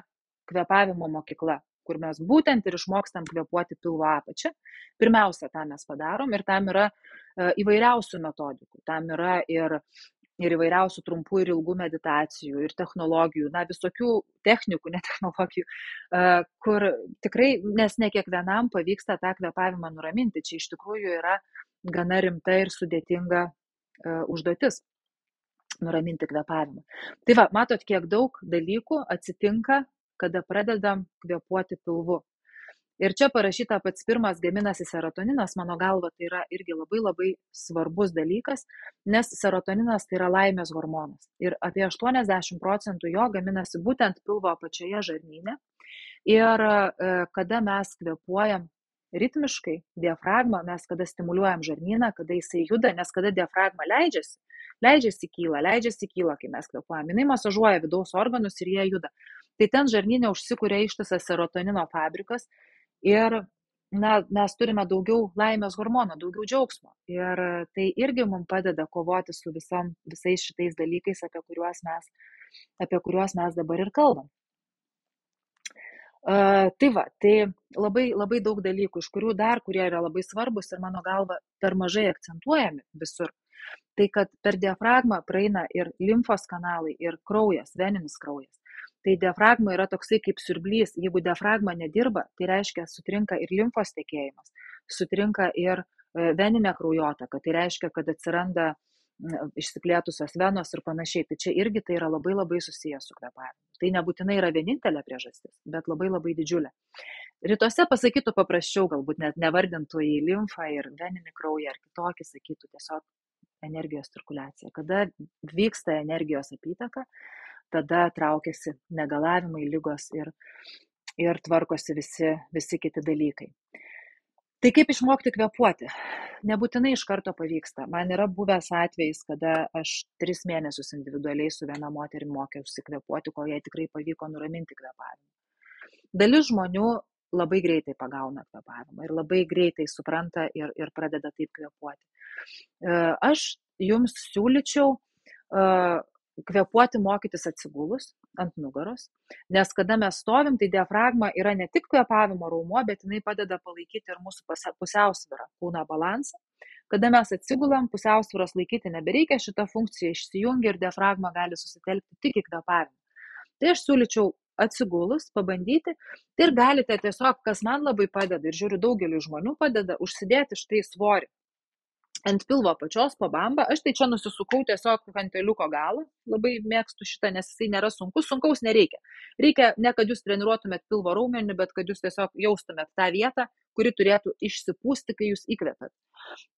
kvėpavimo mokykla, kur mes būtent ir išmokstam kvėpuoti pilvo apačią. Pirmiausia, tą mes padarom ir tam yra įvairiausių metodikų. Tam yra ir įvairiausių trumpų ir ilgų meditacijų, ir technologijų, visokių technikų, ne technologijų, kur tikrai, nes ne kiekvienam pavyksta tą kvėpavimą nuraminti. Čia iš tikrųjų yra gana rimta ir sudėtinga užduotis nuraminti kvėpavimą. Tai va, matot, kiek daug dalykų atsitinka, kada pradedam kvėpuoti pilvu. Ir čia parašyta pats pirmas gaminasi serotoninas, mano galva tai yra irgi labai labai svarbus dalykas, nes serotoninas tai yra laimės hormonas. Ir apie 80% jo gaminasi būtent pilvo apačioje žarnyne. Ir kada mes kvėpuojam ritmiškai, diafragma, mes kada stimuliuojam žarnyną, kada jisai juda, nes kada diafragma leidžiasi kyla, kai mes kvėpuojam, jinai masažuoja vidaus organus ir jie juda. Tai ten žarnyne užsikuria ištisas serotonino fabrikas ir mes turime daugiau laimės hormono, daugiau džiaugsmo. Ir tai irgi mums padeda kovoti su visais šitais dalykais, apie kuriuos mes dabar ir kalbam. Tai va, tai labai, labai daug dalykų, iš kurių kurie yra labai svarbus ir mano galva per mažai akcentuojami visur. Tai kad per diafragmą praeina ir limfos kanalai, ir kraujas, veninis kraujas. Tai diafragma yra toksai kaip siurblys. Jeigu diafragma nedirba, tai reiškia sutrinka ir limfos tekėjimas, sutrinka ir veninė kraujotaka, tai reiškia, kad atsiranda išsiplėtusios venos ir panašiai. Tai čia irgi tai yra labai labai susijęs su kvėpavimu. Tai nebūtinai yra vienintelė priežastis, bet labai labai didžiulė. Rytuose pasakytų paprasčiau, galbūt net nevardintų į limfą ir veninį kraują ar kitokį, sakytų tiesiog energijos cirkuliacija. Kada vyksta energijos apytaka, tada traukiasi negalavimai, lygos ir tvarkosi visi kiti dalykai. Tai kaip išmokti kvėpuoti? Nebūtinai iš karto pavyksta. Man yra buvęs atvejis, kada aš 3 mėnesius individualiai su viena moterim mokiausi kvėpuoti, kol jai tikrai pavyko nuraminti kvėpavimą. Dalis žmonių labai greitai pagauna kvėpavimą ir labai greitai supranta ir pradeda taip kvėpuoti. Aš jums siūlyčiau kvėpuoti mokytis atsigulus ant nugaros, nes kada mes stovim, tai diafragma yra ne tik kvėpavimo raumuo, bet jinai padeda palaikyti ir mūsų pusiausvyrą, kūno balansą. Kada mes atsigulam, pusiausvyros laikyti nebereikia, šita funkcija išsijungia ir diafragma gali susitelkti tik į kvėpavimą. Tai aš siūlyčiau atsigulus, pabandyti ir galite tiesiog, kas man labai padeda ir žiūriu daugeliu žmonių padeda, užsidėti štai svorį ant pilvo pačios po bambą. Aš tai čia nusisukau tiesiog kanteliuko galą, labai mėgstu šitą, nes jisai nėra sunkus, sunkaus nereikia. Reikia ne, kad jūs treniruotumėt pilvo raumenį, bet kad jūs tiesiog jaustumėt tą vietą, kuri turėtų išsipūsti, kai jūs įkvepiat.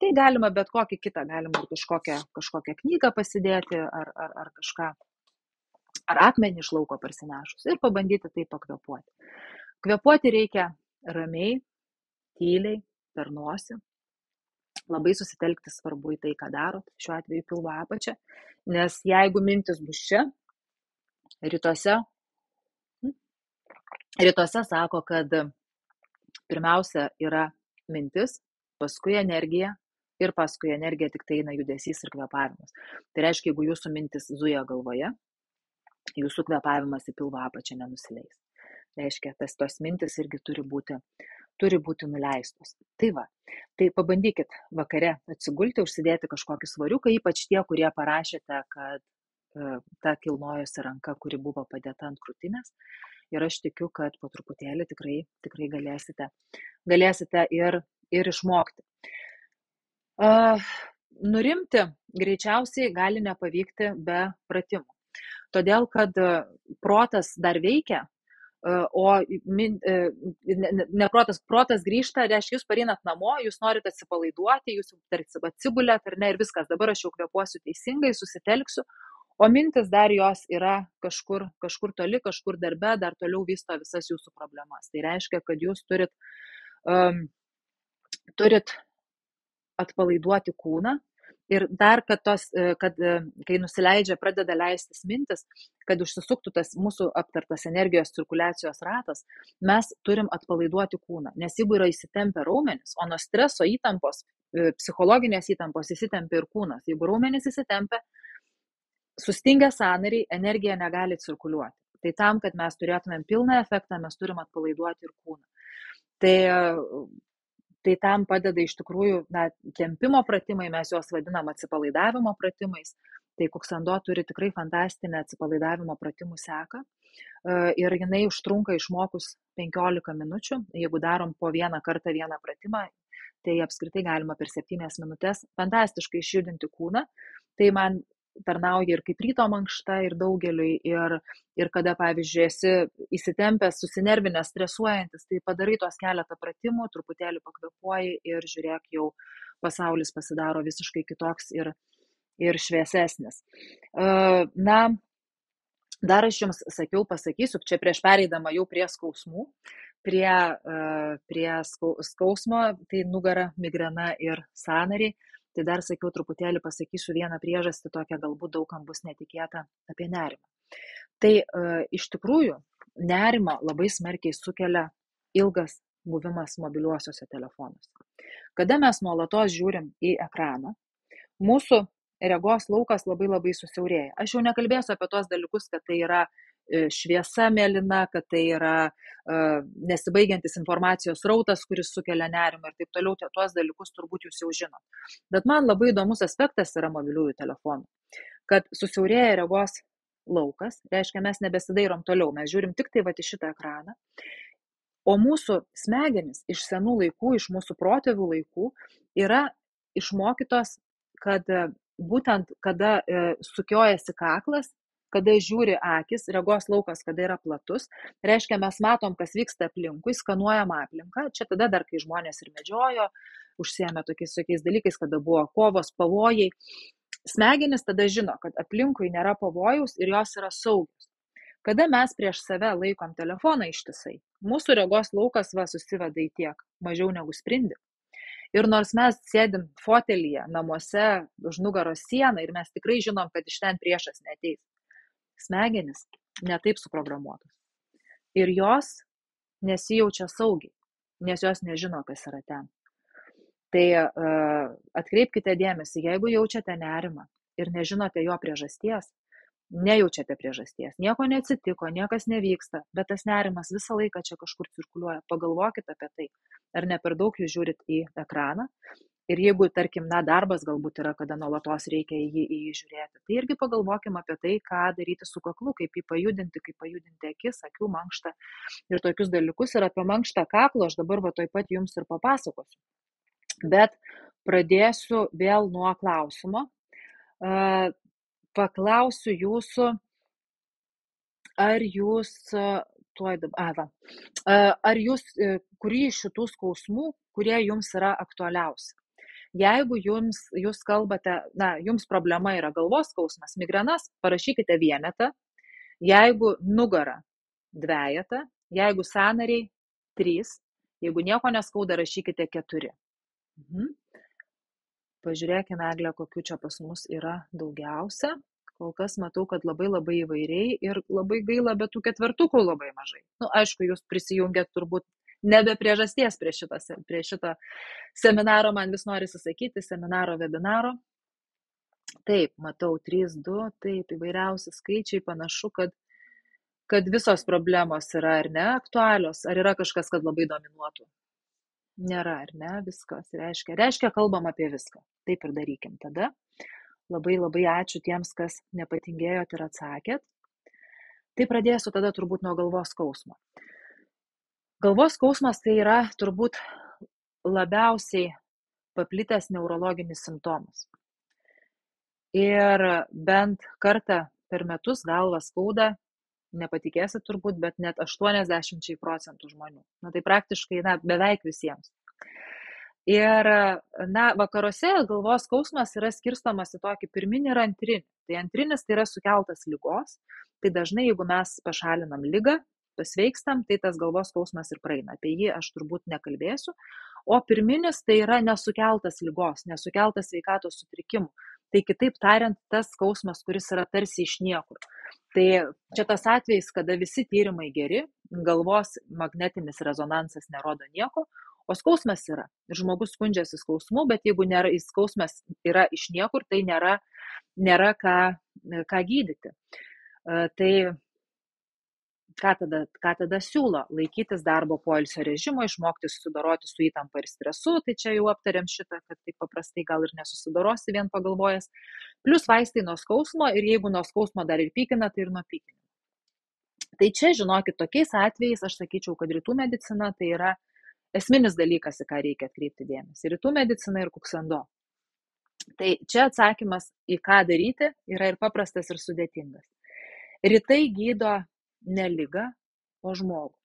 Tai galima bet kokį kitą, galima kažkokią knygą pasidėti ar kažką, ar akmenį iš lauko parsinešus ir pabandyti tai pakvėpuoti. Kvėpuoti reikia ramiai, tyliai, per nosį. Labai susitelkti svarbu į tai, ką darot, šiuo atveju pilvo apačią, nes jeigu mintis bus čia, rytuose sako, kad pirmiausia yra mintis, paskui energija ir paskui energija tik tai eina judesys ir kvėpavimas. Tai reiškia, jeigu jūsų mintis zuja galvoje, jūsų kvėpavimas į pilvo apačią nenusileis. Reiškia, tos mintis irgi turi būti nuleistos. Tai va, tai pabandykit vakare atsigulti, užsidėti kažkokį svariuką, ypač tie, kurie parašėte, kad ta kilnojosi ranka, kuri buvo padėta ant krūtinės. Ir aš tikiu, kad po truputėlį tikrai galėsite ir išmokti. Nurimti greičiausiai gali nepavykti be pratimų. Todėl, kad protas dar veikia, o protas grįžta, reiškia, jūs pareinat namo, jūs norite atsipalaiduoti, jūs tarsi atsigulėt ar ne ir viskas, dabar aš jau kvėpuosiu teisingai, susitelksiu, o mintis dar jos yra kažkur toli, kažkur darbe, dar toliau vysto visas jūsų problemas. Tai reiškia, kad jūs turit atpalaiduoti kūną Ir dar, kad kai nusileidžia, pradeda leistis mintis, kad užsisuktų tas mūsų aptartas energijos cirkuliacijos ratas, mes turim atpalaiduoti kūną. Nes jeigu yra įsitempę raumenys, o nuo streso įtampos, psichologinės įtampos įsitempia ir kūnas. Jeigu raumenys įsitempia, sustingę sąnariai, energija negali cirkuliuoti. Tai tam, kad mes turėtumėm pilną efektą, mes turim atpalaiduoti ir kūną. Tai tam padeda iš tikrųjų tempimo pratimai, mes juos vadinam atsipalaidavimo pratimais. Tai Kuksando turi tikrai fantastinę atsipalaidavimo pratimų seką. Ir jinai užtrunka išmokus 15 minučių. Jeigu darom po vieną kartą vieną pratimą, tai apskritai galima per 7 minutės fantastiškai išjudinti kūną. Tai man tarnauja ir kaip ryto mankšta ir daugeliui, ir kada, pavyzdžiui, esi įsitempęs, susinervinęs, stresuojantis, tai padarai tos keletą pratimų, truputėlį pakvėpuoji ir žiūrėk, jau pasaulis pasidaro visiškai kitoks ir šviesesnis. Dar aš jums pasakysiu, čia prieš pereidama jau prie skausmų, prie skausmo, tai nugara, migrena ir sąnariai. Tai dar truputėlį pasakysiu vieną priežastį, tokią galbūt daugam bus netikėta, apie nerimą. Tai iš tikrųjų nerimą labai smarkiai sukelia ilgas buvimas mobiliuosiuose telefonuose. Kada mes nuolatos žiūrim į ekraną, mūsų regos laukas labai susiaurėja. Aš jau nekalbėsiu apie tos dalykus, kad tai yra šviesa mėlyna, kad tai yra nesibaigiantis informacijos rautas, kuris sukelia nerimą ir taip toliau, tuos dalykus turbūt jūs jau žinot. Bet man labai įdomus aspektas yra mobiliųjų telefonų, kad susiaurėja regos laukas, reiškia mes nebesidairom toliau, mes žiūrim tik tai į šitą ekraną, o mūsų smegenys iš senų laikų, iš mūsų protėvių laikų yra išmokytos, kad būtent kada sukiojasi kaklas, kada žiūri akis, regos laukas, kada yra platus, reiškia mes matom, kas vyksta aplinkui, skanuojam aplinką. Čia tada dar, kai žmonės ir medžiojo, užsiėmė tokiais dalykais, kada buvo kovos, pavojai. Smegenys tada žino, kad aplinkui nėra pavojaus ir jos yra saugios. Kada mes prieš save laikom telefoną ištisai, mūsų regos laukas susiveda į tiek, mažiau negu sprindi. Ir nors mes sėdim fotelyje, namuose, už nugaros sieną ir mes tikrai žinom, kad iš ten priešas neateis, smegenys netaip suprogramuotos. Ir jos nesijaučia saugiai, nes jos nežino, kas yra ten. Tai atkreipkite dėmesį, jeigu jaučiate nerimą ir nežinote jo priežasties, nejaučiate priežasties, nieko neatsitiko, niekas nevyksta, bet tas nerimas visą laiką čia kažkur cirkuliuoja. Pagalvokit apie tai, ar ne per daug jūs žiūrit į ekraną. Ir jeigu, tarkim, darbas galbūt yra, kada nuolatos reikia į jį žiūrėti, tai irgi pagalvokim apie tai, ką daryti su kaklu, kaip jį pajudinti akis, akių mankštą ir tokius dalykus. Ir apie mankštą kaklo aš dabar tuoj pat jums ir papasakosiu. Bet pradėsiu vėl nuo klausimo. Paklausiu jūsų, ar jūs, kurį iš šitų skausmų, kurie jums yra aktualiausi. Jeigu jūs kalbate, jums problema yra galvos skausmas, migrenas, parašykite vienetą, jeigu nugara 2, jeigu sąnariai 3, jeigu nieko neskauda, rašykite 4. Pažiūrėkime, Eglė, kokių čia pas mus yra daugiausia. Kol kas matau, kad labai įvairiai ir labai gaila, bet tų 4 labai mažai. Aišku, jūs prisijungėt turbūt nebe priežasties prie šito seminaro, man vis norisi sakyti, seminaro, webinaro. Taip, matau 3, 2, taip, įvairiausi skaičiai, panašu, kad visos problemos yra, ar ne, aktualios, ar yra kažkas, kad labai dominuotų. Nėra, ar ne, viskas reiškia, kalbam apie viską. Taip ir darykim tada. Labai ačiū tiems, kas nepatingėjot ir atsakėt. Tai pradėsiu tada turbūt nuo galvos skausmo. Galvos skausmas tai yra turbūt labiausiai paplitęs neurologinis simptomas. Ir bent kartą per metus galvą skauda, nepatikėsit turbūt, bet net 80% žmonių. Tai praktiškai, beveik visiems. Ir, vakaruose galvos skausmas yra skirstomas į tokį pirminį ir antrinį. Tai antrinis tai yra sukeltas ligos. Tai dažnai, jeigu mes pašalinam ligą, pasveikstam, tai tas galvos skausmas ir praeina. Apie jį aš turbūt nekalbėsiu. O pirminis tai yra nesukeltas ligos, nesukeltas sveikatos sutrikimų. Tai kitaip tariant, tas skausmas, kuris yra tarsi iš niekur. Tai čia tas atvejis, kada visi tyrimai geri, galvos magnetinis rezonansas nerodo nieko, o skausmas yra. Ir žmogus skundžiasi skausmu, bet jeigu nėra, skausmas yra iš niekur, tai nėra ką gydyti. Tai ką tada siūlo? Laikytis darbo poilsio režimo, išmokti susidoroti su įtampa ir stresu, tai čia jau aptarėm šitą, kad taip paprastai gal ir nesusidorosi vien pagalvojęs. Plius vaistai nuo skausmo ir jeigu nuo skausmo dar ir pykina, tai ir nuo pykinimo. Tai čia, žinokit, tokiais atvejais aš sakyčiau, kad rytų medicina tai yra esminis dalykas, į ką reikia atkreipti dėmesį. Rytų medicina ir kuksando. Tai čia atsakymas į ką daryti yra ir paprastas, ir sudėtingas. Rytai gydo ne ligą, o žmogų.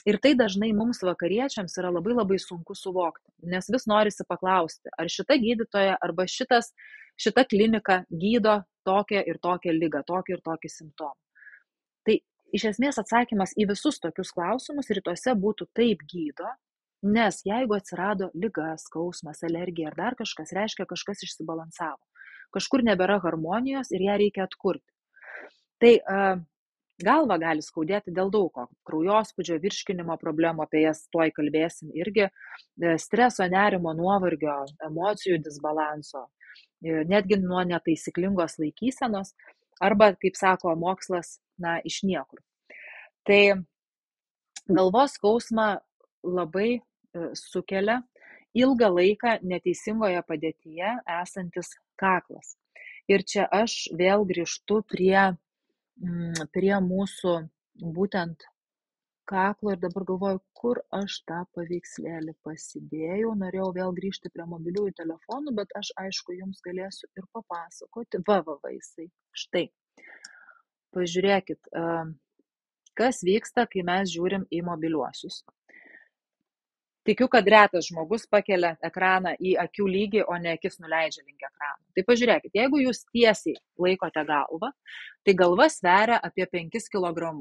Ir tai dažnai mums vakariečiams yra labai labai sunku suvokti, nes vis norisi paklausti, ar šita gydytoja arba šita klinika gydo tokią ir tokią ligą, tokį ir tokį simptomą. Tai iš esmės atsakymas į visus tokius klausimus rytuose būtų taip gydo, nes jeigu atsirado liga, skausmas, alergija ar dar kažkas, reiškia kažkas išsibalansavo. Kažkur nebėra harmonijos ir ją reikia atkurti. Tai galva gali skaudėti dėl daug ko. Kraujospūdžio, virškinimo problemų, apie jas tuoj kalbėsim irgi, streso, nerimo, nuovargio, emocijų disbalanso, netgi nuo netaisyklingos laikysenos, arba, kaip sako mokslas, iš niekur. Tai galvos skausmą labai sukelia ilgą laiką neteisingoje padėtyje esantis kaklas. Ir čia aš vėl grįžtu prie mūsų būtent kaklo ir dabar galvoju, kur aš tą paveikslėlį pasidėjau. Norėjau vėl grįžti prie mobiliųjų telefonų, bet aš aišku jums galėsiu ir papasakoti. Jisai. Štai. Pažiūrėkit, kas vyksta, kai mes žiūrim į mobiliuosius. Tikiu, kad retas žmogus pakelia ekraną į akių lygį, o ne akis nuleidžia link ekrano. Tai pažiūrėkit, jeigu jūs tiesiai laikote galvą, tai galva sveria apie 5 kg.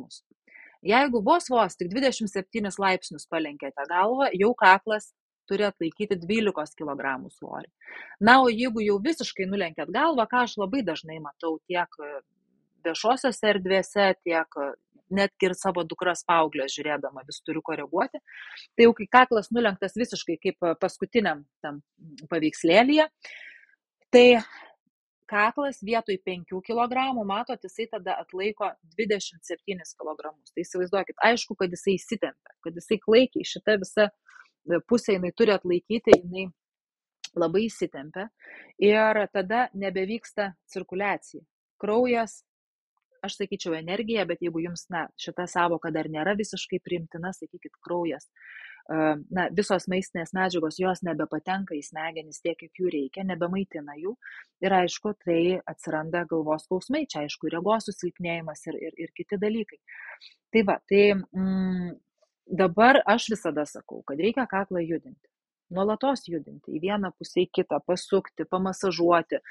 Jeigu vos tik 27 laipsnius palenkėte galvą, jau kaklas turi atlaikyti 12 kg svorį. O jeigu jau visiškai nulenkėt galvą, ką aš labai dažnai matau tiek viešosiose erdvėse, tiek netgi ir savo dukras paauglės žiūrėdama vis turiu koreguoti, tai jau kai kaklas nulenktas visiškai kaip paskutiniam tam paveikslėlyje, tai kaklas vietoj 5 kg, matot, jisai tada atlaiko 27 kg. Tai įsivaizduokit, aišku, kad jisai įsitempia, kad jisai klaikiai, šita visa pusė jinai turi atlaikyti, jinai labai įsitempia ir tada nebevyksta cirkuliacija. Kraujas, aš sakyčiau energija, bet jeigu jums šita savoka dar nėra visiškai priimtina, sakykit kraujas, visos maistinės medžiagos, jos nebepatenka į smegenis tiek, kiek jų reikia, nebemaitina jų ir aišku, tai atsiranda galvos skausmai, čia aišku regos susilpnėjimas ir kiti dalykai. Tai dabar aš visada sakau, kad reikia kaklą judinti, nuolatos judinti, į vieną pusę, į kitą, pasukti, pamasažuoti,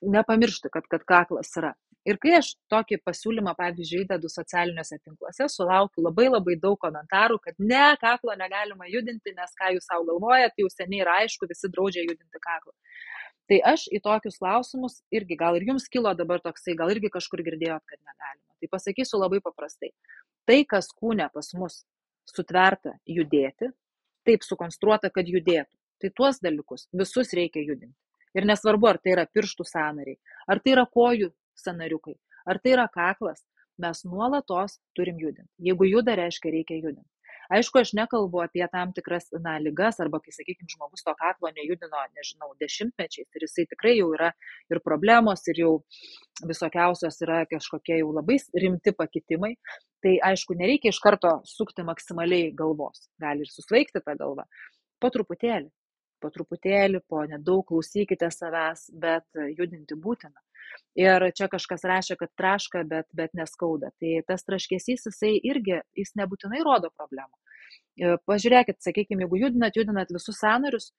nepamiršti, kad kaklas yra. Ir kai aš tokį pasiūlymą, pavyzdžiui, įdedu socialiniuose tinkluose, sulaukiu labai labai daug komentarų, kad ne, kaklo negalima judinti, nes ką jūs savo galvojat, jau seniai yra aišku, visi draudžia judinti kaklą. Tai aš į tokius klausimus irgi, gal ir jums kilo dabar toksai, gal irgi kažkur girdėjot, kad negalima. Tai pasakysiu labai paprastai. Tai, kas kūne pas mus sutverta judėti, taip sukonstruota, kad judėtų. Tai tuos dalykus visus reikia judinti. Ir nesvarbu, ar tai yra pirštų sąnariai, ar tai yra kojų sąnariukai, ar tai yra kaklas, mes nuolatos turim judinti. Jeigu juda, reiškia reikia judinti. Aišku, aš nekalbu apie tam tikras ligas, arba kai, sakykime, žmogus to kaklo nejudino, nežinau, dešimtmečiais, ir jisai tikrai jau yra ir problemos, ir jau visokiausios yra kažkokie jau labai rimti pakitimai. Tai aišku, nereikia iš karto sukti maksimaliai galvos. Gali ir susveikti tą galvą. Po truputėlį, po nedaug klausykite savęs, bet judinti būtina. Ir čia kažkas rašė, kad traška, bet neskauda. Tai tas traškesys, jis nebūtinai rodo problemą. Pažiūrėkit, sakykime, jeigu judinat visus sąnarius,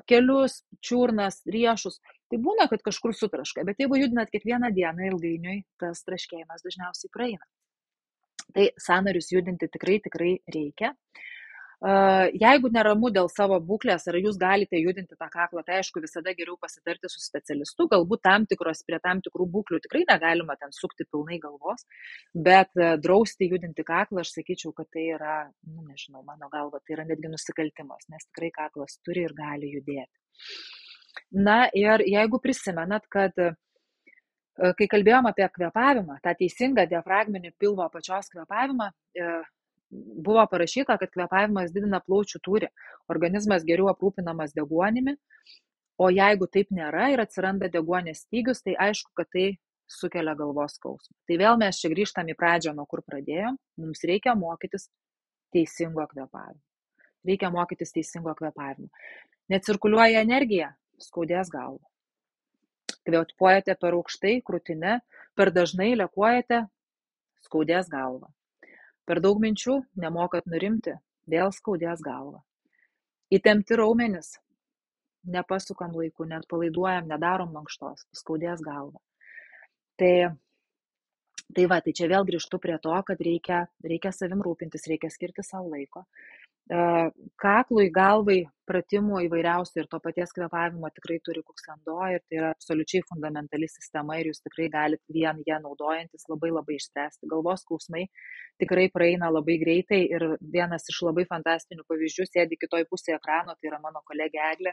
kelius, čiurnas, riešus, tai būna, kad kažkur sutraška. Bet jeigu judinat kiekvieną dieną, ilgainiui tas traškėjimas dažniausiai praeina. Tai sąnarius judinti tikrai reikia. Jeigu neramu dėl savo būklės, ar jūs galite judinti tą kaklą, tai aišku, visada geriau pasitarti su specialistu, galbūt prie tam tikrų būklių tikrai negalima ten sukti pilnai galvos, bet drausti judinti kaklą, aš sakyčiau, kad tai yra, nežinau, mano galva, tai yra netgi nusikaltimas, nes tikrai kaklas turi ir gali judėti. Na ir jeigu prisimenat, kad kai kalbėjom apie kvėpavimą, tą teisingą diafragminį pilvo apačios kvėpavimą, buvo parašyta, kad kvėpavimas didina plaučių tūrį, organizmas geriau aprūpinamas deguonimi, o jeigu taip nėra ir atsiranda deguonės stygius, tai aišku, kad tai sukelia galvos skausmą. Tai vėl mes čia grįžtam į pradžią, nuo kur pradėjom, mums reikia mokytis teisingo kvėpavimo. Necirkuliuoja energija, skaudės galvą. Kvėpuojate per aukštai, krūtinę, per dažnai lekuojate, skaudės galvą. Per daug minčių, nemokat nurimti, vėl skaudės galvą. Įtempti raumenis, nepasukam laiku, neatpalaiduojam, nedarom mankštos, skaudės galvą. Tai čia vėl grįžtu prie to, kad reikia savim rūpintis, reikia skirti savo laiko. Kaklui, galvai, pratimų įvairiausių ir to paties kvėpavimo tikrai turi kuksando ir tai yra absoliučiai fundamentali sistema ir jūs tikrai galite vien ją naudojantis labai labai išspręsti. Galvos skausmai tikrai praeina labai greitai ir vienas iš labai fantastinių pavyzdžių sėdi kitoj pusėje ekrano, tai yra mano kolegė Eglė,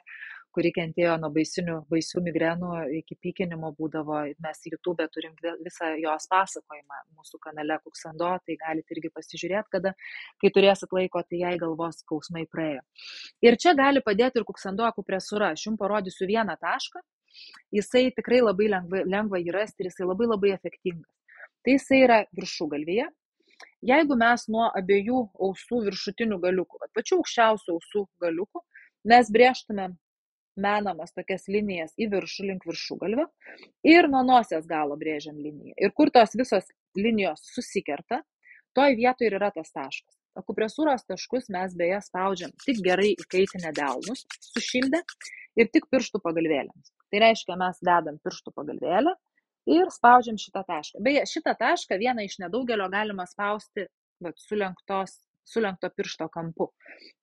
kuri kentėjo nuo baisių migrenų, iki pykinimo būdavo. Mes YouTube turim visą jos pasakojimą mūsų kanale kuksando, tai galite irgi pasižiūrėti, kai turėsit laiko, tai jai galvos skausmai praėjo. Ir čia gali padėti ir kuksando akupresūra. Aš jums parodysiu vieną tašką. Jisai tikrai labai lengva jį rasti ir jisai labai labai efektingas. Tai jisai yra viršugalvyje. Jeigu mes nuo abiejų ausų viršutinių galiukų, pačių aukščiausių ausų galiukų, mes brėžtume menamas tokias linijas į viršų link viršugalvio ir nuo nosies galo brėžiam liniją. Ir kur tos visos linijos susikerta, toj vietoj ir yra tas taškas. Akupresūros taškus mes beje spaudžiam tik gerai įkaitinę delnus, sušildę ir tik pirštų pagalvėlėms. Tai reiškia, mes dedam pirštų pagalvėlę ir spaudžiam šitą tašką. Beje, šitą tašką vieną iš nedaugelio galima spausti sulenkto piršto kampu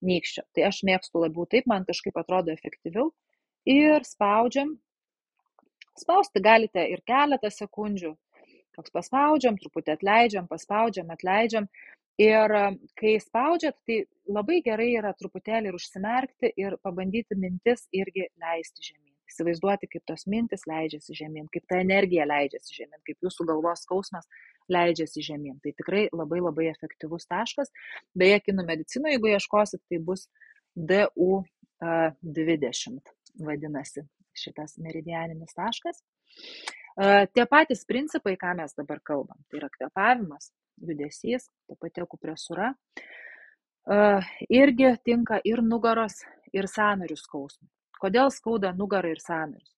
nykščio. Tai aš mėgstu labiau taip, man kažkaip atrodo efektyviau. Ir spaudžiam. Spausti galite ir keletą sekundžių. Toks paspaudžiam, truputį atleidžiam, paspaudžiam, atleidžiam. Ir kai spaudžiat, tai labai gerai yra truputėlį ir užsimerkti ir pabandyti mintis irgi leisti žemyn. Įsivaizduoti, kaip tos mintis leidžiasi žemyn, kaip ta energija leidžiasi žemyn, kaip jūsų galvos skausmas leidžiasi žemyn. Tai tikrai labai labai efektyvus taškas. Beje, kinų medicinoje, jeigu ieškosit, tai bus DU20, vadinasi šitas meridianinis taškas. Tie patys principai, ką mes dabar kalbam, tai yra kvėpavimas, judesys, ta pati akupresūra, irgi tinka ir nugaros, ir sąnarių skausmui. Kodėl skauda nugarą ir sąnarius?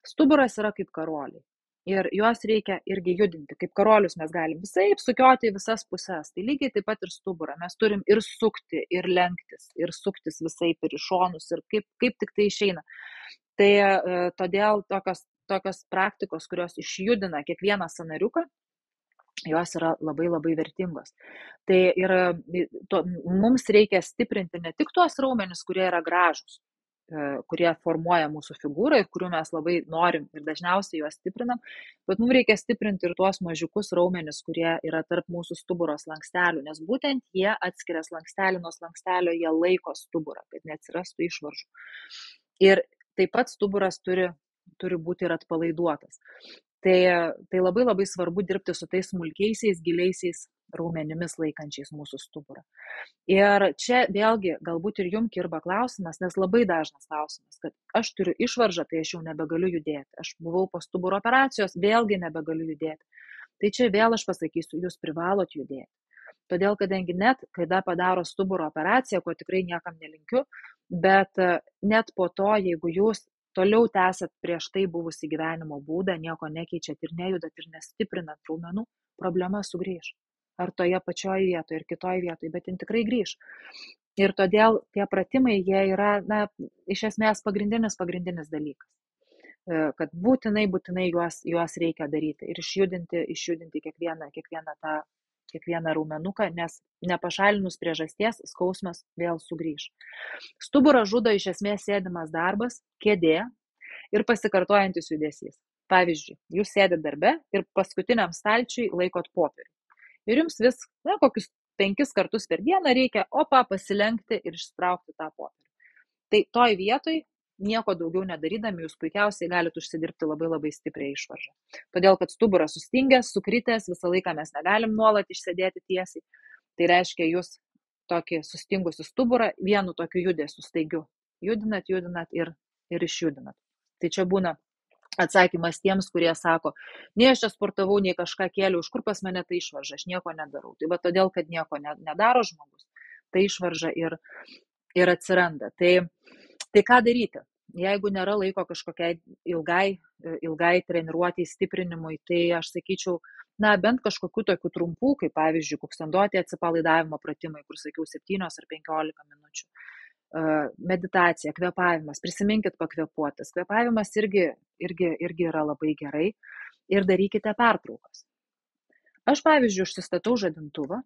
Stuburas yra kaip karoliai ir juos reikia irgi judinti. Kaip karolius mes galim visaip sukioti į visas puses. Tai lygiai taip pat ir stuburą. Mes turim ir sukti, ir lenktis, ir suktis visaip ir į šonus, ir kaip tik tai išeina. Tai todėl tokios praktikos, kurios išjudina kiekvieną sąnariuką, jos yra labai labai vertingos. Tai mums reikia stiprinti ne tik tuos raumenis, kurie yra gražus, kurie formuoja mūsų figūrą ir kurių mes labai norim ir dažniausiai juos stiprinam, bet mums reikia stiprinti ir tuos mažiukus raumenis, kurie yra tarp mūsų stuburo slankstelių, nes būtent jie atskiria slankstelį nuo slankstelio, jie laiko stuburą, kad neatsirastų išvaržų. Ir taip pat stuburas turi būti ir atpalaiduotas. Tai labai labai svarbu dirbti su tais smulkiaisiais, giliaisiais raumenimis laikančiais mūsų stuburą. Ir čia vėlgi galbūt ir jums kirba klausimas, nes labai dažnas klausimas, kad aš turiu išvaržą, tai aš jau nebegaliu judėti. Aš buvau po stuburo operacijos, vėlgi nebegaliu judėti. Tai čia vėl aš pasakysiu, jūs privalot judėti. Todėl, kadangi net, kada padaro stuburo operaciją, ko tikrai niekam nelinkiu, bet net po to, jeigu jūs toliau tęsat prieš tai buvusi gyvenimo būdą, nieko nekeičiat ir nejudat ir nestiprinat raumenų, problema sugrįž. Ar toje pačioje vietoje, ir kitoje vietoje, bet jin tikrai grįž. Ir todėl tie pratimai, jie yra, iš esmės pagrindinis dalykas. Kad būtinai juos reikia daryti ir išjudinti kiekvieną tą kiekvieną raumenuką, nes nepašalinus priežasties skausmas vėl sugrįž. Stuburą žudo iš esmės sėdimas darbas, kėdė ir pasikartojantis judesys. Pavyzdžiui, jūs sėdit darbe ir paskutiniam stalčiui laikot popierių. Ir jums vis, kokius 5 kartus per dieną reikia, pasilenkti ir ištraukti tą popierių. Tai toj vietoj, nieko daugiau nedarydami, jūs puikiausiai galite užsidirbti labai labai stipriai išvaržą. Todėl, kad stuburas sustingęs, sukritęs, visą laiką mes negalim nuolat išsėdėti tiesiai. Tai reiškia, jūs tokį sustingusi stuburą vienu tokiu judesiu staigiu judinat ir išjudinat. Tai čia būna atsakymas tiems, kurie sako, nei aš čia sportavau, nei kažką kėliau, iš kur pas mane tai išvarža, aš nieko nedarau. Tai va todėl, kad nieko nedaro žmogus, tai išvarža ir atsiranda. Tai ką daryti? Jeigu nėra laiko kažkokiai ilgai treniruotei, stiprinimui, tai aš sakyčiau, bent kažkokių tokių trumpų, kaip pavyzdžiui, kuksando atsipalaidavimo pratimai, kur sakiau 7 ar 15 minučių. Meditacija, kvėpavimas, prisiminkit pakvėpuotis. Kvėpavimas irgi yra labai gerai ir darykite pertraukas. Aš, pavyzdžiui, užsistatau žadintuvą.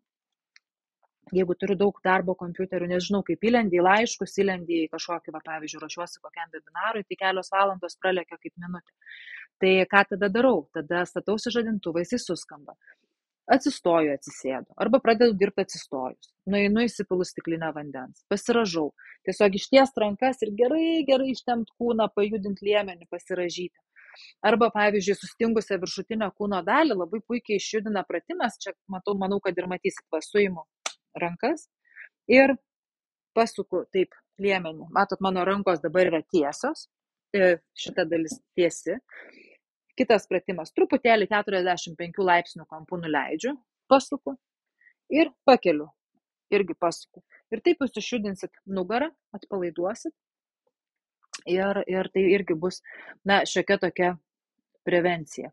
Jeigu turiu daug darbo kompiuterių, nežinau, kaip įlendi į laiškus, įlendi į kažkokį, pavyzdžiui, ruošiuosi kokiam webinarui, tai kelios valandos pralekia kaip minutė. Tai ką tada darau? Tada statausi žadintuvą, jis suskamba. Atsistoju, atsisėdu. Arba pradedu dirbti atsistojus. Nueinu įsipilu stiklinę vandens. Pasiražau. Tiesiog ištiest rankas ir gerai ištempt kūną, pajudinti liemenį, pasiražyti. Arba, pavyzdžiui, sustingusią viršutinę kūno dalį labai puikiai išjudina pratimas. Čia manau, kad ir matysit, suimu rankas ir pasuku taip liemenį. Matot, mano rankos dabar yra tiesios. Šita dalis tiesi. Kitas pratimas, truputėlį 45 laipsnių kampų nuleidžiu, pasuku ir pakeliu, irgi pasuku. Ir taip jūs išjudinsit nugarą, atpalaiduosit ir tai irgi bus, šiokia tokia prevencija.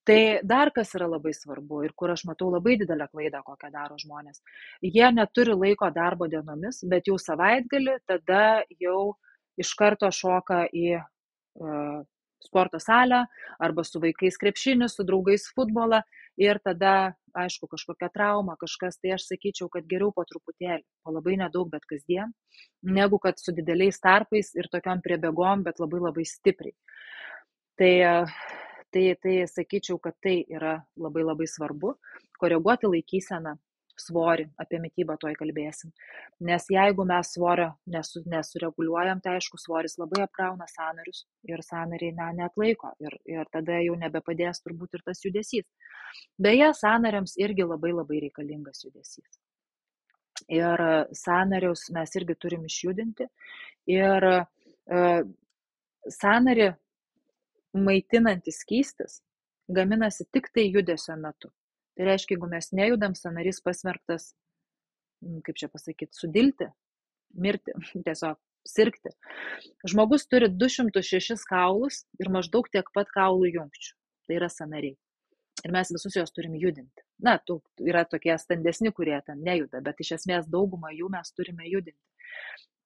Tai dar kas yra labai svarbu ir kur aš matau labai didelę klaidą, kokią daro žmonės. Jie neturi laiko darbo dienomis, bet jau savaitgalį tada jau iš karto šoka į sporto salę arba su vaikais krepšinį, su draugais futbolą ir tada, aišku, kažkokia trauma, kažkas, tai aš sakyčiau, kad geriau po truputėlį, po labai nedaug, bet kasdien, negu kad su dideliais tarpais ir tokiam priebėgom, bet labai labai stipriai. Tai sakyčiau, kad tai yra labai labai svarbu, koreguoti laikyseną, svorį, apie mitybą toj kalbėsim. Nes jeigu mes svorio nesureguliuojam, tai aišku, svoris labai apkrauna sąnarius ir sąnariai neatlaiko ir tada jau nebepadės turbūt ir tas judesys. Beje, sąnariams irgi labai labai reikalingas judesys. Ir sąnarius mes irgi turim išjudinti ir sąnarį maitinantis skystis gaminasi tik tai judesio metu. Tai reiškia, jeigu mes nejudam, sąnarys pasmerktas, kaip čia pasakyti, sudilti, mirti, tiesiog sirgti. Žmogus turi 206 kaulus ir maždaug tiek pat kaulų jungčių. Tai yra sąnariai. Ir mes visus juos turim judinti. Yra tokie standesni, kurie ten nejuda, bet iš esmės daugumą jų mes turime judinti.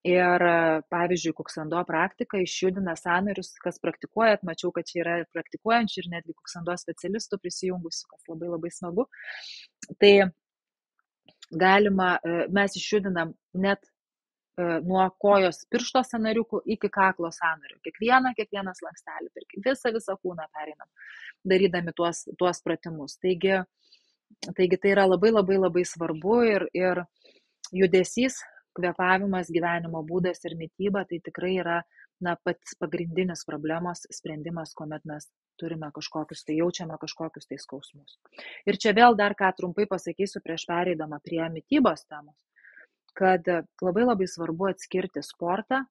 Ir pavyzdžiui, kuksando praktika išjudina sąnarius, kas praktikuojat, mačiau, kad čia yra praktikuojančių ir netgi kuksando specialistų prisijungusių, kas labai labai smagu. Tai galima, mes išjudinam net nuo kojos piršto sąnariukų iki kaklo sąnarių. Kiekvieną slankstelį, visą kūną pereinam, darydami tuos pratimus. Taigi tai yra labai labai labai svarbu ir judesys, kvėpavimas, gyvenimo būdas ir mityba, tai tikrai yra pats pagrindinis problemos sprendimas, kuomet mes turime jaučiame kažkokius tai skausmus. Ir čia vėl dar ką trumpai pasakysiu prieš pereidama prie mitybos temos, kad labai labai svarbu atskirti sportą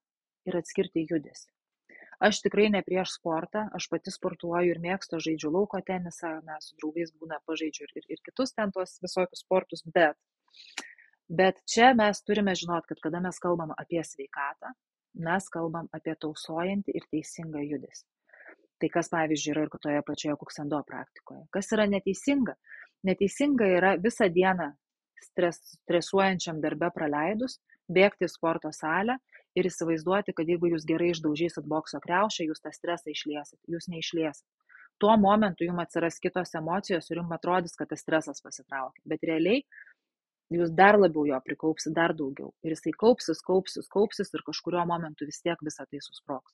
ir atskirti judesį. Aš tikrai ne prieš sportą, aš pati sportuoju ir mėgstu, žaidžiu lauko tenisą, su draugais būna pažaidžiu ir kitus ten tuos visokius sportus, bet čia mes turime žinoti, kad kada mes kalbam apie sveikatą, mes kalbam apie tausojantį ir teisingą judesį. Tai kas, pavyzdžiui, yra ir toje pačioje kuksando praktikoje. Kas yra neteisinga? Neteisinga yra visą dieną stresuojančiam darbe praleidus, bėgti į sporto salę ir įsivaizduoti, kad jeigu jūs gerai išdaužysit bokso kriaušę, jūs tą stresą išliesit. Jūs neišliesit. tuo momentu jums atsiras kitos emocijos ir jums atrodys, kad tas stresas pasitraukia. Bet realiai jūs dar labiau jo prikaupsit, dar daugiau. Ir jisai kaupsis ir kažkurio momentu vis tiek visą tai susprogs.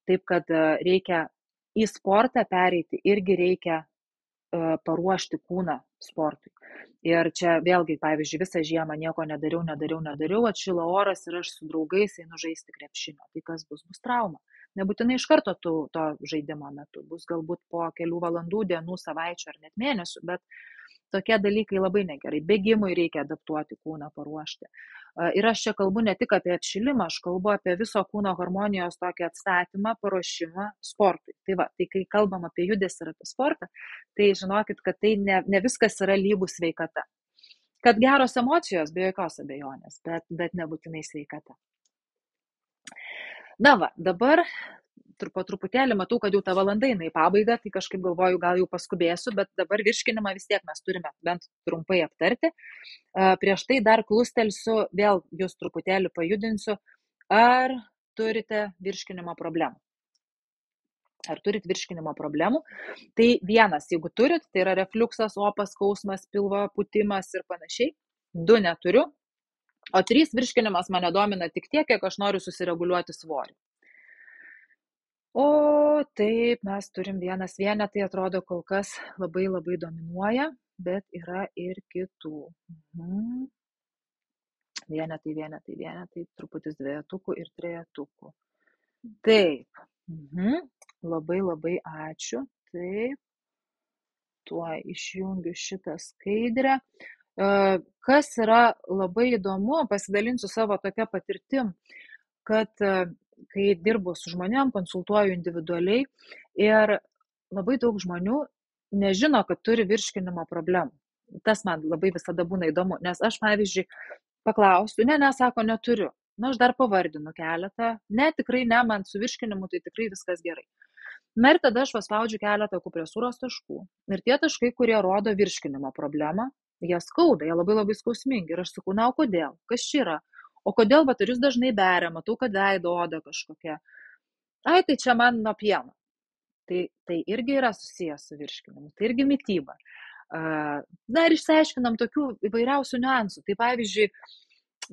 Taip, kad reikia į sportą pereiti, irgi reikia paruošti kūną sportui. Ir čia vėlgi, pavyzdžiui, visą žiemą nieko nedariau, atšilo oras ir aš su draugais einu žaisti krepšinio. Tai kas bus? Bus trauma. Nebūtinai iš karto to žaidimo metu. Bus galbūt po kelių valandų, dienų, savaičių ar net mėnesių, bet tokie dalykai labai negerai. Bėgimui reikia adaptuoti kūną, paruošti. Ir aš čia kalbu ne tik apie atšilimą, aš kalbu apie viso kūno harmonijos tokį atstatymą, paruošimą sportui. Tai va, tai kai kalbam apie judesį ir apie sportą, tai žinokit, kad tai ne viskas yra lygų sveikata. Kad geros emocijos, be jokios abejonės, bet nebūtinai sveikata. Na va, dabar po truputėlį matau, kad jau ta valanda eina į pabaigą, tai kažkaip galvoju, gal jau paskubėsiu, bet dabar virškinimą vis tiek mes turime bent trumpai aptarti. Prieš tai dar klustelsiu, vėl jūs truputėlį pajudinsiu, ar turite virškinimo problemų. Ar turit virškinimo problemų? Tai vienas, jeigu turit, tai yra refliuksas, opas, skausmas, pilvo pūtimas ir panašiai. 2 neturiu, o 3 virškinimas mane domina tik tiek, kiek aš noriu susireguliuoti svorį. O taip, mes turim vienas vienetai, atrodo kol kas labai labai dominuoja, bet yra ir kitų. Vienetai, truputis dvejetukų ir trejetukų. Taip, labai labai ačiū. Taip, tuo išjungiu šitą skaidrę. Kas yra labai įdomu, pasidalinsiu savo tokia patirtim, kad kai dirbu su žmonėm, konsultuoju individualiai ir labai daug žmonių nežino, kad turi virškinimo problemų. Tas man labai visada būna įdomu, nes aš, pavyzdžiui, paklausiu, sako, neturiu. Aš dar pavardinu keletą, tikrai ne, man su virškinimu tai tikrai viskas gerai. Na ir tada aš paspaudžiu keletą akupresūros taškų. Ir tie taškai, kurie rodo virškinimo problemą, jie skauda, jie labai labai skausmingi. Ir aš sakau, o kodėl? Kas čia yra? O kodėl, ar jūs dažnai beria, matau, kad veido oda kažkokia. Tai čia man nuo pieno. Tai irgi yra susijęs su virškinimu, tai irgi mityba. Na ir išsiaiškinam tokių įvairiausių niuansų. Tai pavyzdžiui,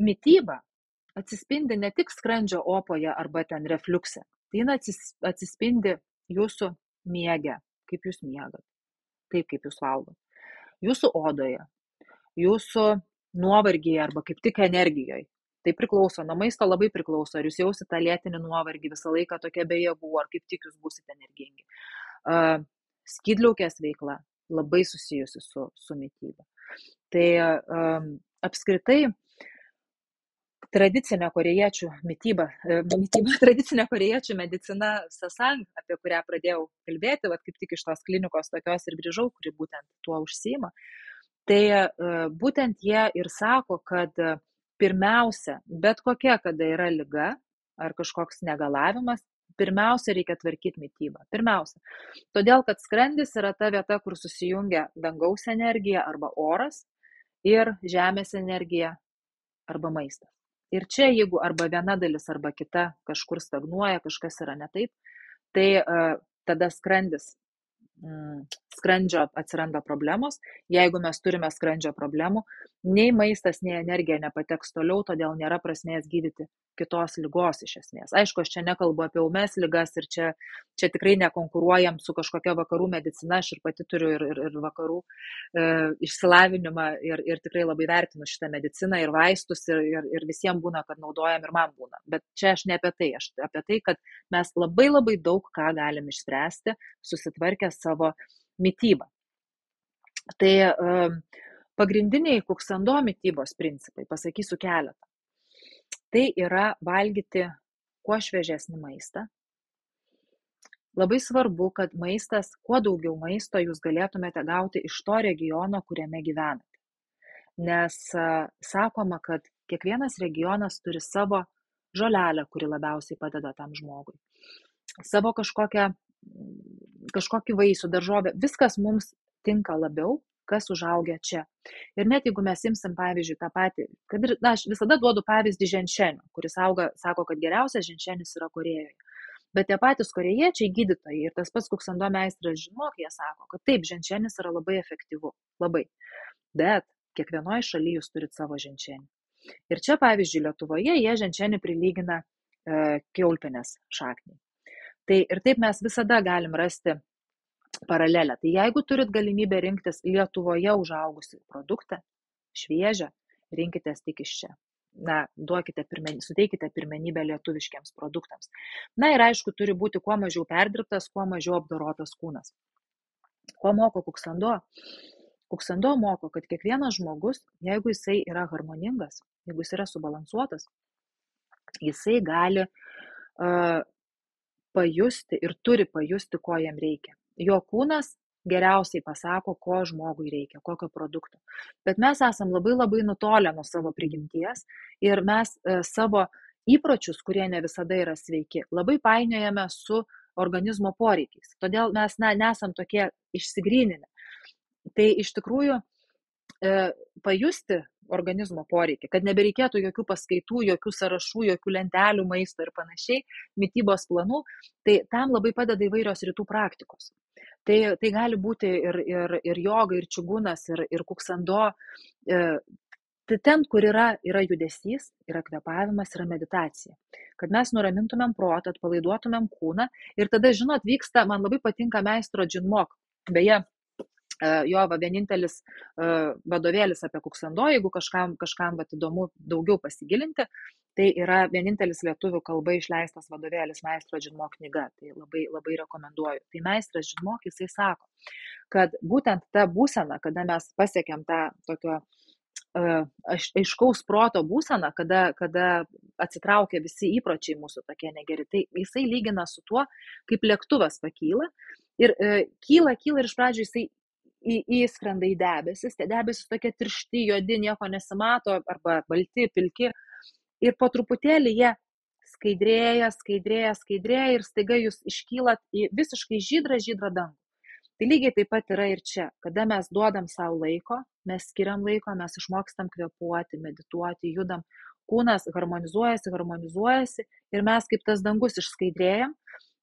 mityba atsispindi ne tik skrandžio opoje arba ten refliukse. Tai atsispindi jūsų miege, kaip jūs miegat, taip kaip jūs valgot, jūsų odoje, jūsų nuovargyje arba kaip tik energijoje. Tai priklauso, nuo maisto labai priklauso, ar jūs jausit tą lėtinį nuovargį visą laiką tokia be jėgų, ar kaip tik jūs būsite energingi. Skydliaukės veikla labai susijusi su mityba. Tai apskritai tradicinė korėjiečių tradicinė korėjiečių medicina Sasang, apie kurią pradėjau kalbėti, kaip tik iš tos klinikos tokios ir grįžau, kuri būtent tuo užsiima. Tai būtent jie ir sako, kad pirmiausia, bet kokia, kada yra liga ar kažkoks negalavimas, pirmiausia reikia tvarkyti mitybą. Pirmiausia. Todėl, kad skrandis yra ta vieta, kur susijungia dangaus energija arba oras ir žemės energija arba maistas. Ir čia, jeigu arba viena dalis arba kita kažkur stagnuoja, kažkas yra ne taip, tai tada skrandžio atsiranda problemos. Jeigu mes turime skrandžio problemų, nei maistas, nei energija nepateks toliau, todėl nėra prasmės gydyti kitos ligos iš esmės. Aišku, aš čia nekalbu apie ūmes ligas ir čia tikrai nekonkuruojam su kažkokia vakarų medicina, aš ir pati turiu ir vakarų išsilavinimą ir tikrai labai vertinu šitą mediciną ir vaistus ir visiems būna, kad naudojam ir man būna. Bet čia aš ne apie tai, aš apie tai, kad mes labai labai daug ką galim išspręsti, susitvarkę savo mitybą. Tai pagrindiniai kuksando mitybos principai, pasakysiu keletą. Tai yra valgyti kuo šviežesnį maistą. Labai svarbu, kad maistas, kuo daugiau maisto jūs galėtumėte gauti iš to regiono, kuriame gyvenate. Nes sakoma, kad kiekvienas regionas turi savo žolelę, kuri labiausiai padeda tam žmogui. Savo kažkokį vaisių, daržovę. Viskas mums tinka labiau, kas užaugia čia. Ir net jeigu mes imsim, pavyzdžiui, tą patį, aš visada duodu pavyzdį ženšenio, kuris auga, sako, kad geriausias ženšenis yra Korėjoje. Bet tie patys korėjiečiai gydytojai ir tas pats kuksando meistras Žinmok, jie sako, kad taip, ženšenis yra labai efektyvu, labai. Bet kiekvienoje šalyje jūs turit savo ženšenį. Ir čia, pavyzdžiui, Lietuvoje jie ženšenį prilygina kiaulpienės šakniai. Tai ir taip mes visada galim rasti paralelę. Tai jeigu turit galimybę rinktis Lietuvoje užaugusį produktą, šviežią, rinkitės tik iš čia. Na, suteikite pirmenybę lietuviškiams produktams. Na ir aišku, turi būti kuo mažiau perdirbtas, kuo mažiau apdorotas kūnas. Ko moko kuksando? Kuksando moko, kad kiekvienas žmogus, jeigu jisai yra harmoningas, jeigu jis yra subalansuotas, jisai gali pajusti ir turi pajusti, ko jam reikia. Jo kūnas geriausiai pasako, ko žmogui reikia, kokio produkto. Bet mes esam labai labai nutolę nuo savo prigimties ir mes savo įpročius, kurie ne visada yra sveiki, labai painiojame su organizmo poreikiais. Todėl mes nesam tokie išsigryninę. Tai iš tikrųjų pajusti organizmo poreikį, kad nebereikėtų jokių paskaitų, jokių sąrašų, jokių lentelių maisto ir panašiai, mitybos planų, tai tam labai padeda įvairios rytų praktikos. Tai gali būti ir joga, ir čigunas, ir kuksando. Tai ten, kur yra judesys, yra kvėpavimas, yra meditacija. Kad mes nuramintumėm protą, atpalaiduotumėm kūną ir tada, žinot, vyksta, man labai patinka meistro Žinmok. Beje, jo vienintelis vadovėlis apie kuksando, jeigu kažkam įdomu daugiau pasigilinti, tai yra vienintelis lietuvių kalba išleistas vadovėlis meistro Žinmok knyga, tai labai, labai rekomenduoju. Tai meistras Žinmok, jisai sako, kad būtent ta būsena, kada mes pasiekėm tą tokio aiškaus proto būseną, kada atsitraukia visi įpročiai mūsų tokie negeri, tai jisai lygina su tuo, kaip lėktuvas pakyla ir kyla ir iš pradžių jisai įskrenda į debesis, tie debesis tokie tiršti, juodi, nieko nesimato, arba balti, pilki, ir po truputėlį jie skaidrėja ir staiga jūs iškylat į visiškai žydrą dangų. Tai lygiai taip pat yra ir čia, kada mes duodam savo laiko, mes skiriam laiko, mes išmokstam kvėpuoti, medituoti, judam, kūnas harmonizuojasi ir mes kaip tas dangus išskaidrėjam.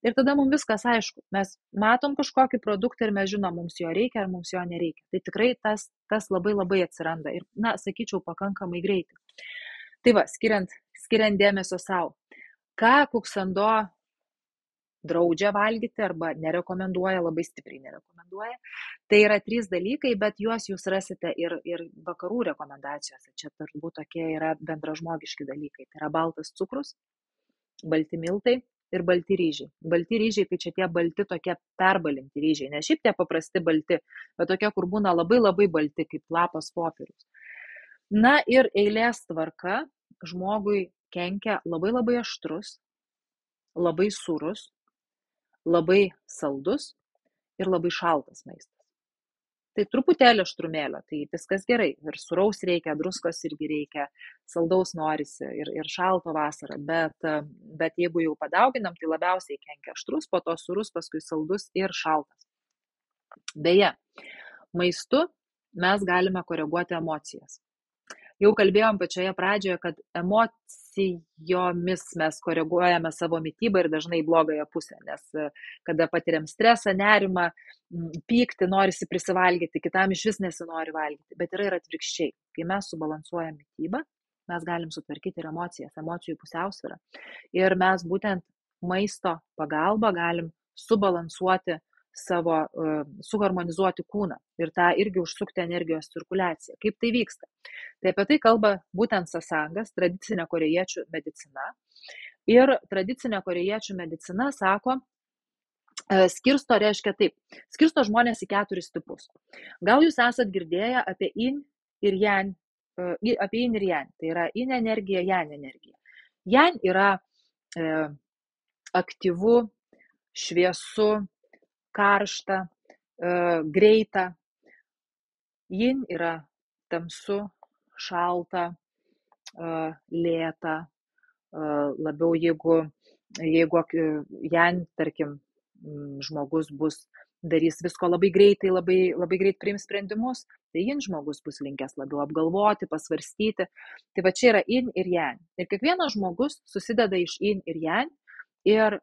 Ir tada mums viskas aišku, mes matom kažkokį produktą ir mes žinom, mums jo reikia ar mums jo nereikia. Tai tikrai tas labai labai atsiranda ir, sakyčiau, pakankamai greitai. Tai va, skiriant dėmesio savo. Ką kuksando draudžia valgyti arba nerekomenduoja, labai stipriai nerekomenduoja. Tai yra 3 dalykai, bet juos jūs rasite ir vakarų rekomendacijose. Čia turbūt tokie yra bendražmogiški dalykai. Tai yra baltas cukrus, balti miltai ir balti ryžiai. Balti ryžiai, tai čia tie balti tokie perbalinti ryžiai. Ne šiaip tie paprasti balti, bet tokie, kur būna labai labai balti, kaip lapas popierius. Na ir eilės tvarka žmogui kenkia labai labai aštrus, labai sūrus, labai saldus ir labai šaltas maistas. Tai truputėlį aštrumėlio, tai viskas gerai. Ir sūraus reikia, druskos irgi reikia, saldaus norisi ir šalto vasarą. Bet jeigu jau padauginam, tai labiausiai kenkia aštrus, po to sūrus, paskui saldus ir šaltas. Beje, maistu mes galime koreguoti emocijas. Jau kalbėjom pačioje pradžioje, kad emocijomis mes koreguojame savo mitybą ir dažnai blogąją pusę, nes kada patiriam stresą, nerimą, pyktį, norisi prisivalgyti, kitam iš vis nesinori valgyti, bet yra ir atvirkščiai. Kai mes subalansuojam mitybą, mes galim sutvarkyti ir emocijas, emocijų pusiausvyrą. Ir mes būtent maisto pagalba galim subalansuoti suharmonizuoti kūną ir tą irgi užsukti energijos cirkuliaciją. Kaip tai vyksta? Tai apie tai kalba būtent sasangas, tradicinė korėjiečių medicina. Ir tradicinė korėjiečių medicina sako, skirsto žmonės į 4 tipus. Gal jūs esat girdėję apie yin ir yang, tai yra yin energija, yang energija. Yang yra aktyvu, šviesu, karšta, greita. Yin yra tamsu, šalta, lėta. Labiau jeigu yang, tarkim, žmogus darys visko labai greitai, labai, labai greit priims sprendimus, tai yin žmogus bus linkęs labiau apgalvoti, pasvarstyti. Tai va čia yra yin ir yang. Ir kiekvienas žmogus susideda iš yin ir yang. Ir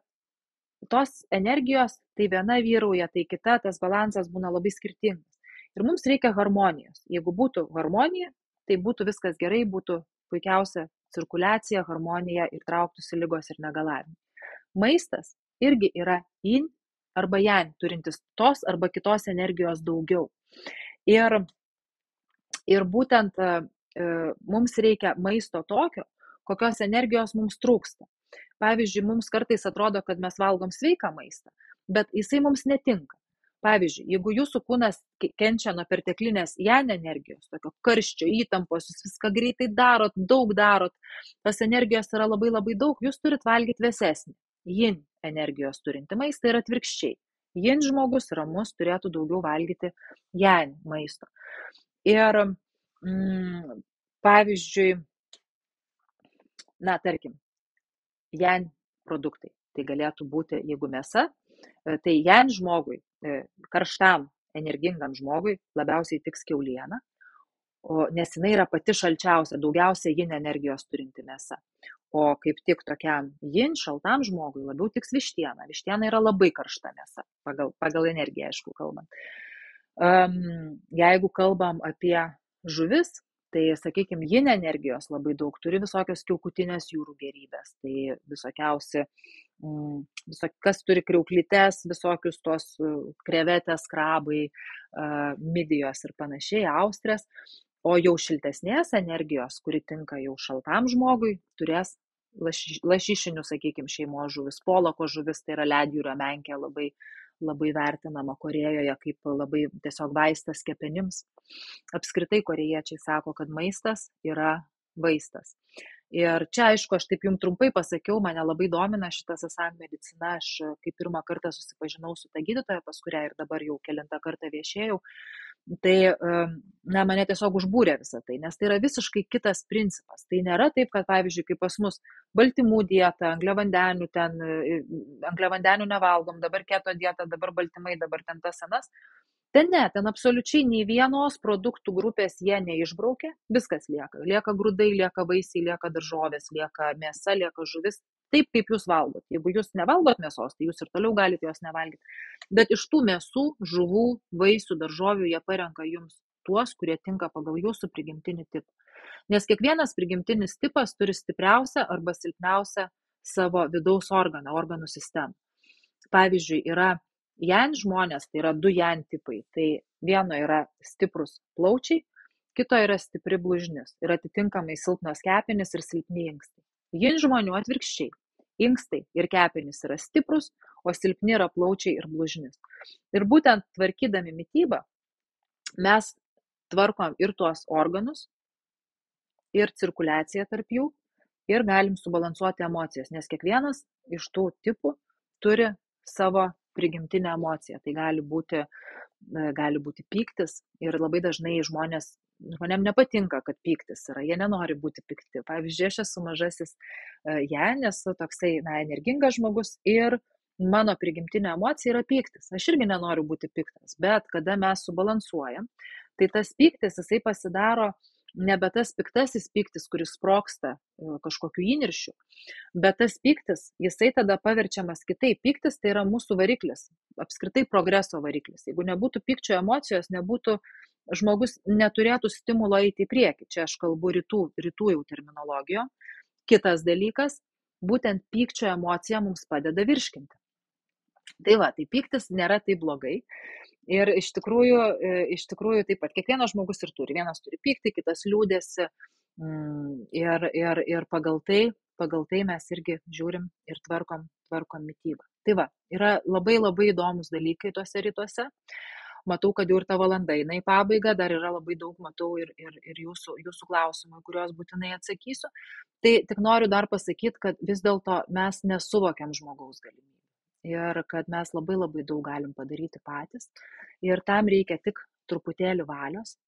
tos energijos, tai viena vyrauja, tai kita, tas balansas būna labai skirtingas. Ir mums reikia harmonijos. Jeigu būtų harmonija, tai būtų viskas gerai, būtų puikiausia cirkuliacija, harmonija ir trauktųsi lygos ir negalavimai. Maistas irgi yra yin arba yang, turintis tos arba kitos energijos daugiau. Ir būtent mums reikia maisto tokio, kokios energijos mums trūksta. Pavyzdžiui, mums kartais atrodo, kad mes valgom sveiką maistą, bet jisai mums netinka. Pavyzdžiui, jeigu jūsų kūnas kenčia nuo perteklinės yang energijos, tokio karščio, įtampos, jūs viską greitai darot, daug darot, tos energijos yra labai labai daug, jūs turit valgyti vėsesnį, yin energijos turinti maistą ir atvirkščiai. Yin žmogus ramus turėtų daugiau valgyti yang maisto. Ir pavyzdžiui, tarkim, yang produktai. Tai galėtų būti, jeigu mėsa, tai yang žmogui, karštam, energingam žmogui labiausiai tiks kiauliena, nes jinai yra pati šalčiausia, daugiausia yin energijos turinti mėsa. O kaip tik tokiam yin šaltam žmogui labiau tiks vištiena. Vištiena yra labai karšta mėsa, pagal energiją, aišku, kalbant. Jeigu kalbam apie žuvis, tai, sakykime, yin energijos labai daug turi visokios kiaukutinės jūrų gėrybės, tai visokiausi, kas turi kriauklytes, visokius tos krevetės, krabai, midijos ir panašiai, austrės, o jau šiltesnės energijos, kuri tinka jau šaltam žmogui, turės lašišinių, sakykime, šeimos žuvis, polako žuvis, tai yra ledjūrio menkė, labai vertinama Korėjoje kaip labai tiesiog vaistas kepenims. Apskritai korėjiečiai sako, kad maistas yra vaistas. Ir čia, aišku, aš taip jums trumpai pasakiau, mane labai domina šita sasang medicina, aš kaip pirmą kartą susipažinau su ta gydytoja, pas kurią ir dabar jau kelintą kartą viešėjau, tai mane tiesiog užbūrė visą tai, nes tai yra visiškai kitas principas. Tai nėra taip, kad, pavyzdžiui, kaip pas mus baltymų dieta, angliavandenių nevalgom, dabar keto dieta, dabar baltymai, dabar ten tas senas. Ten ne, ten absoliučiai nei vienos produktų grupės jie neišbraukia, viskas lieka. Lieka grūdai, lieka vaisiai, lieka daržovės, lieka mėsa, lieka žuvis, taip kaip jūs valgot. Jeigu jūs nevalgot mėsos, tai jūs ir toliau galite jos nevalgyti. Bet iš tų mėsų, žuvų, vaisių, daržovių jie parenka jums tuos, kurie tinka pagal jūsų prigimtinį tipą. Nes kiekvienas prigimtinis tipas turi stipriausią arba silpniausią savo vidaus organų sistemą. Pavyzdžiui, yra yang žmonės, tai yra 2 yang tipai. Tai vieno yra stiprus plaučiai, kito yra stipri blužnis ir atitinkamai silpnos kepenys ir silpni inkstai. Yin žmonių atvirkščiai. Inkstai ir kepenys yra stiprus, o silpni yra plaučiai ir blužnis. Ir būtent tvarkydami mitybą mes tvarkom ir tuos organus, ir cirkuliaciją tarp jų, ir galim subalansuoti emocijas, nes kiekvienas iš tų tipų turi savo prigimtinę emociją. Tai gali būti pyktis ir labai dažnai žmonėm nepatinka, kad pyktis yra, jie nenori būti pikti. Pavyzdžiui, aš esu mažasis yang, esu toksai energingas žmogus ir mano prigimtinė emocija yra pyktis. Aš irgi nenoriu būti piktas, bet kada mes subalansuojam, tai tas pyktis, jisai pasidaro nebe tas piktasis pyktis, kuris sproksta kažkokiu įniršiu, bet tas pyktis, jisai tada paverčiamas kitaip. Pyktis tai yra mūsų variklis, apskritai progreso variklis. Jeigu nebūtų pykčio emocijos, žmogus neturėtų stimulo eiti į priekį. Čia aš kalbu rytų jau terminologijom. Kitas dalykas, būtent pykčio emocija mums padeda virškinti. Tai pyktis nėra taip blogai. Ir iš tikrųjų taip pat kiekvienas žmogus ir turi. Vienas turi pyktį, kitas liūdėsi. Ir pagal tai mes irgi žiūrim ir tvarkom mitybą. Tai yra labai labai įdomus dalykai tuose rytuose. Matau, kad jau ir ta valanda eina į pabaigą, dar yra labai daug, matau, ir jūsų klausimų, kuriuos būtinai atsakysiu. Tai tik noriu dar pasakyti, kad vis dėlto mes nesuvokiam žmogaus galimybių. Ir kad mes labai labai daug galim padaryti patys. Ir tam reikia tik truputėlį valios,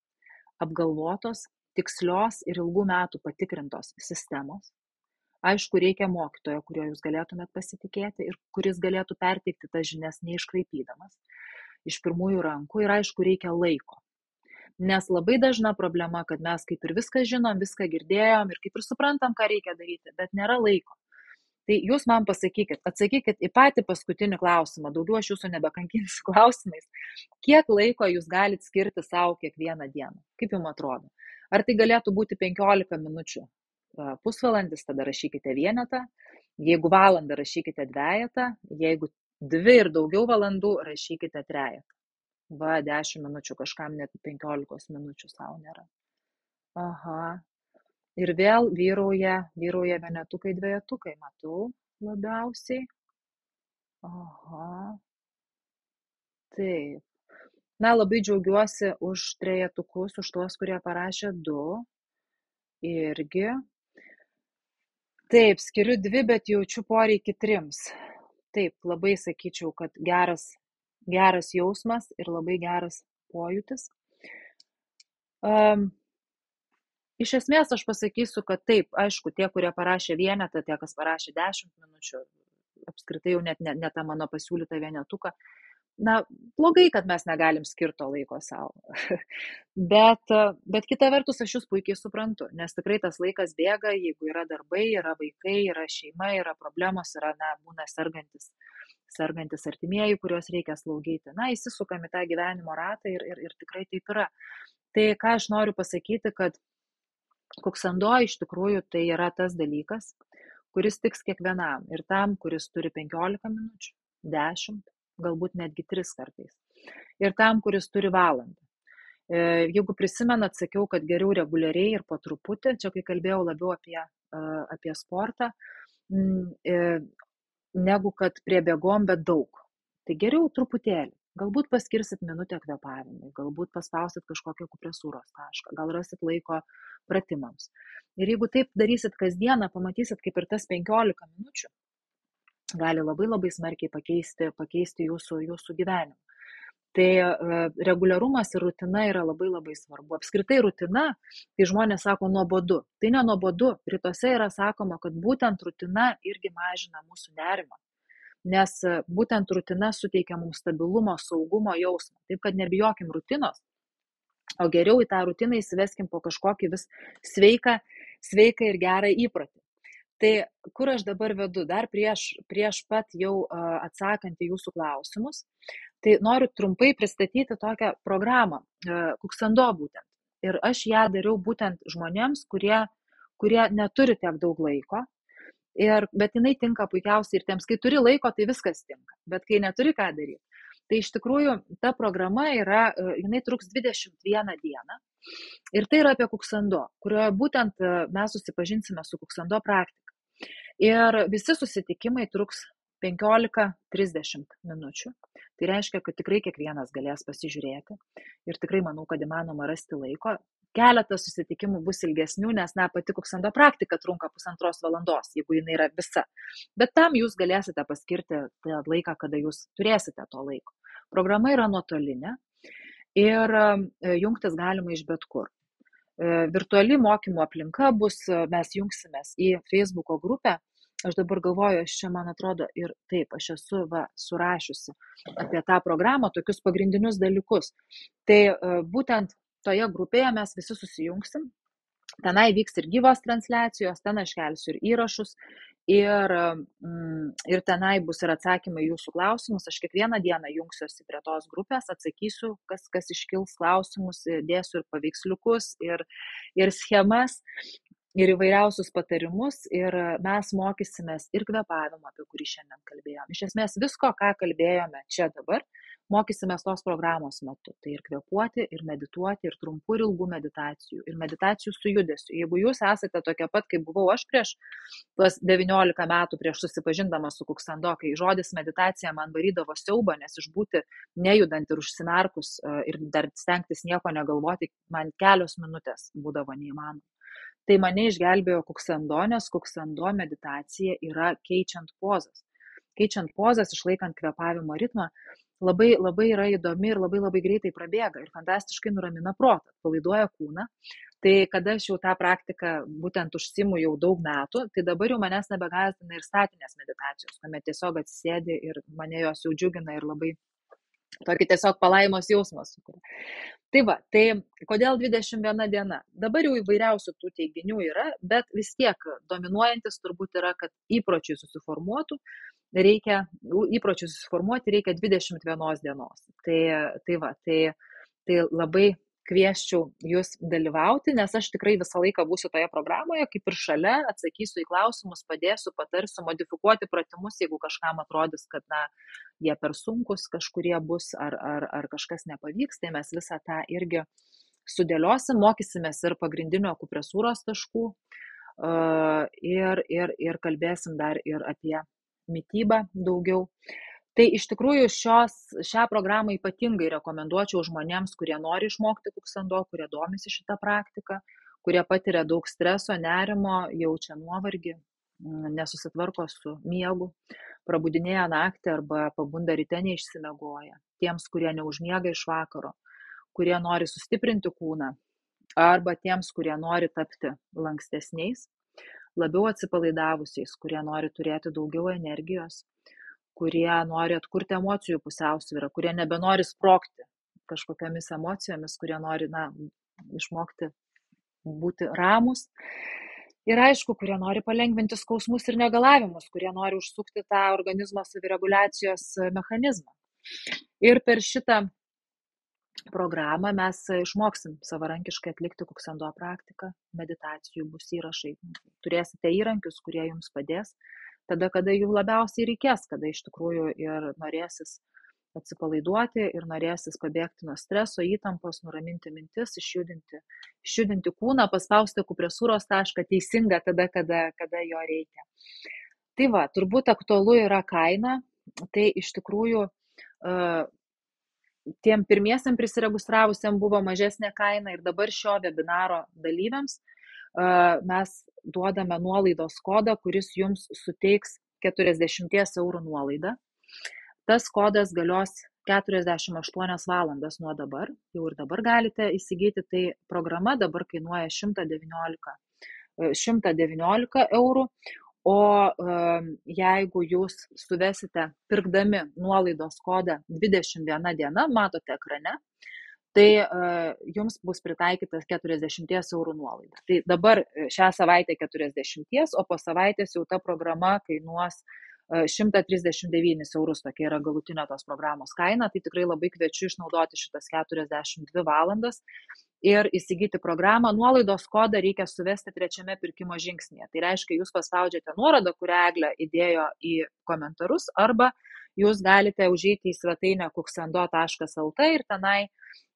apgalvotos, tikslios ir ilgų metų patikrintos sistemos. Aišku, reikia mokytojo, kuriuo jūs galėtumėt pasitikėti ir kuris galėtų perteikti tas žinias neiškraipydamas iš pirmųjų rankų. Ir aišku, reikia laiko. Nes labai dažna problema, kad mes kaip ir viską žinom, viską girdėjom ir kaip ir suprantam, ką reikia daryti, bet nėra laiko. Tai jūs man pasakykit, atsakykit į patį paskutinį klausimą, daugiau aš jūsų nebekankinsiu klausimais. Kiek laiko jūs galite skirti savo kiekvieną dieną? Kaip jums atrodo? Ar tai galėtų būti 15 minučių? Pusvalandis, tada rašykite vienetą. Jeigu valandą, rašykite dvejetą. Jeigu 2 ir daugiau valandų, rašykite trejetą. Va, 10 minučių, kažkam net 15 minučių savo nėra. Aha. Ir vėl vyrauja vienetukai, dvejetukai, matau labiausiai. Aha. Taip. Na, labai džiaugiuosi už trejetukus, už tuos, kurie parašė 2. Irgi. Taip, skiriu 2, bet jaučiu poreikį 3. Taip, labai sakyčiau, kad geras jausmas ir labai geras pojūtis. Iš esmės aš pasakysiu, kad taip, aišku, tie, kurie parašė vienetą, tie, kas parašė 10 minučių, apskritai jau net ne tą mano pasiūlytą vienetuką, na, blogai, kad mes negalim skirto laiko savo. Bet kita vertus aš jūs puikiai suprantu, nes tikrai tas laikas bėga, jeigu yra darbai, yra vaikai, yra šeima, yra problemos, yra, būna sergantis artimieji, kuriuos reikia slaugyti. Na, įsisukam į tą gyvenimo ratą ir tikrai taip yra. Tai ką aš noriu pasakyti, kad kuksando iš tikrųjų tai yra tas dalykas, kuris tiks kiekvienam. Ir tam, kuris turi 15 minučių, 10, galbūt netgi 3 kartais. Ir tam, kuris turi valandą. Jeigu prisimenat, sakiau, kad geriau reguliariai ir po truputį, čia kai kalbėjau labiau apie sportą, negu kad prie bėgom, bet daug. Tai geriau truputėlį. Galbūt paskirsit minutę kvėpavimui, galbūt paspausit kažkokią akupresūros tašką, gal rasit laiko pratimams. Ir jeigu taip darysit kasdieną, pamatysit, kaip ir tas 15 minučių gali labai labai smarkiai pakeisti jūsų gyvenimą. Tai reguliarumas ir rutina yra labai labai svarbu. Apskritai rutina, tai žmonės sako nuobodu. Tai ne nuobodu. Rytuose yra sakoma, kad būtent rutina irgi mažina mūsų nerimą. Nes būtent rutina suteikia mums stabilumo, saugumo jausmą. Taip, kad nebijokim rutinos, o geriau į tą rutiną įsiveskim po kažkokį vis sveiką ir gerą įprotį. Tai kur aš dabar vedu, dar prieš pat jau atsakant į jūsų klausimus, tai noriu trumpai pristatyti tokią programą, kuksando būtent. Ir aš ją dariau būtent žmonėms, kurie neturi tiek daug laiko, bet jinai tinka puikiausiai ir tiems, kai turi laiko, tai viskas tinka, bet kai neturi ką daryti. Tai iš tikrųjų ta programa jinai truks 21 dieną ir tai yra apie kuksando, kurioje būtent mes susipažinsime su kuksando praktika. Ir visi susitikimai truks 15-30 minučių. Tai reiškia, kad tikrai kiekvienas galės pasižiūrėti ir tikrai manau, kad įmanoma rasti laiko. Keletas susitikimų bus ilgesnių, nes pati kuksando praktika trunka 1,5 valandos, jeigu jinai yra visa. Bet tam jūs galėsite paskirti tą laiką, kada jūs turėsite to laiko. Programa yra nuotolinė ir jungtis galima iš bet kur. Virtuali mokymo aplinka bus, mes jungsimės į Facebooko grupę. Aš dabar galvoju, aš čia, man atrodo, ir taip, aš esu surašiusi apie tą programą tokius pagrindinius dalykus. Tai būtent toje grupėje mes visi susijungsim. Tenai vyks ir gyvos transliacijos, ten aš kelsiu ir įrašus, ir tenai bus ir atsakymai jūsų klausimus. Aš kiekvieną dieną jungsiuosi prie tos grupės, atsakysiu, kas iškils klausimus, dėsiu ir paveiksliukus, ir schemas, ir įvairiausius patarimus, ir mes mokysimės ir kvėpavimą, apie kurį šiandien kalbėjom. Iš esmės visko, ką kalbėjome čia dabar, mokysimės tos programos metu. Tai ir kvėpuoti, ir medituoti, ir trumpų ir ilgų meditacijų, ir meditacijų su judesiu. Jeigu jūs esate tokia pat, kaip buvau aš prieš tuos 19 metų, prieš susipažindama su kuksando, kai žodis meditacija man varydavo siaubą, nes išbūti nejudant ir užsimerkus ir dar stengtis nieko negalvoti, man kelios minutės būdavo neįmanoma. Tai mane išgelbėjo kuksando, nes kuksando meditacija yra keičiant pozas. Keičiant pozas, išlaikant kvėpavimo ritmą, labai labai yra įdomi ir labai labai greitai prabėga ir fantastiškai nuramina protą, palaiduoja kūną. Tai kada aš jau tą praktiką būtent užsiimu jau daug metų, tai dabar jau manęs nebegąsdina ir statinės meditacijos, kuomet tiesiog atsisėdi ir mane jos jau džiugina ir labai tokį tiesiog palaimos jausmą sukuria. Tai va, tai kodėl 21 diena? Dabar jau įvairiausių tų teiginių yra, bet vis tiek dominuojantis turbūt yra, kad įpročiai susiformuotų, įpročius susiformuoti reikia 21 dienos. Tai labai kvieščiau jūs dalyvauti, nes aš tikrai visą laiką būsiu toje programoje, kaip ir šalia, atsakysiu į klausimus, padėsiu, patarsiu, modifikuoti pratimus, jeigu kažkam atrodys, kad jie per sunkus kažkurie bus ar kažkas nepavyks, tai mes visą tą irgi sudėliosim, mokysimės ir pagrindinio akupresūros taškų ir kalbėsim dar ir apie mitybą daugiau. Tai iš tikrųjų šią programą ypatingai rekomenduočiau žmonėms, kurie nori išmokti kuksando, kurie domisi šitą praktiką, kurie patiria daug streso, nerimo, jaučia nuovargį, nesusitvarko su miegu, prabudinėja naktį arba pabunda ryte neišsimiegoja. Tiems, kurie neužmiega iš vakaro, kurie nori sustiprinti kūną, arba tiems, kurie nori tapti lankstesniais, labiau atsipalaidavusiais, kurie nori turėti daugiau energijos, kurie nori atkurti emocijų pusiausvyrą, kurie nebenori sprogti kažkokiamis emocijomis, kurie nori išmokti būti ramus. Ir aišku, kurie nori palengvinti skausmus ir negalavimus, kurie nori užsukti tą organizmo savireguliacijos mechanizmą. Ir per šitą programą mes išmoksim savarankiškai atlikti kuksando praktiką, meditacijų bus įrašai, turėsite įrankius, kurie jums padės tada, kada jų labiausiai reikės, kada iš tikrųjų ir norėsis atsipalaiduoti ir norėsis pabėgti nuo streso, įtampos, nuraminti mintis, išjudinti kūną, paspausti akupresūros tašką teisingą tada, kada jo reikia. Tai va, turbūt aktualu yra kaina, tai iš tikrųjų tiem pirmiesiam prisiregistravusiam buvo mažesnė kaina ir dabar šio webinaro dalyviams mes duodame nuolaidos kodą, kuris jums suteiks 40 eurų nuolaidą. Tas kodas galios 48 valandas nuo dabar, jau ir dabar galite įsigyti, tai programa dabar kainuoja 119 eurų, o jeigu jūs suvesite pirkdami nuolaidos kodą 21 diena, matote ekrane, tai jums bus pritaikytas 40 eurų nuolaida. Tai dabar šią savaitę 40, o po savaitės jau ta programa kainuos 139 eurus, tokia yra galutinė tos programos kaina, tai tikrai labai kviečiu išnaudoti šitas 42 valandas ir įsigyti programą. Nuolaidos kodą reikia suvesti 3 pirkimo žingsnėje. Tai reiškia, jūs paspaudžiate nuorodą, kurią Eglė įdėjo į komentarus, arba jūs galite užeiti į svetainę kuksando.lt ir tenai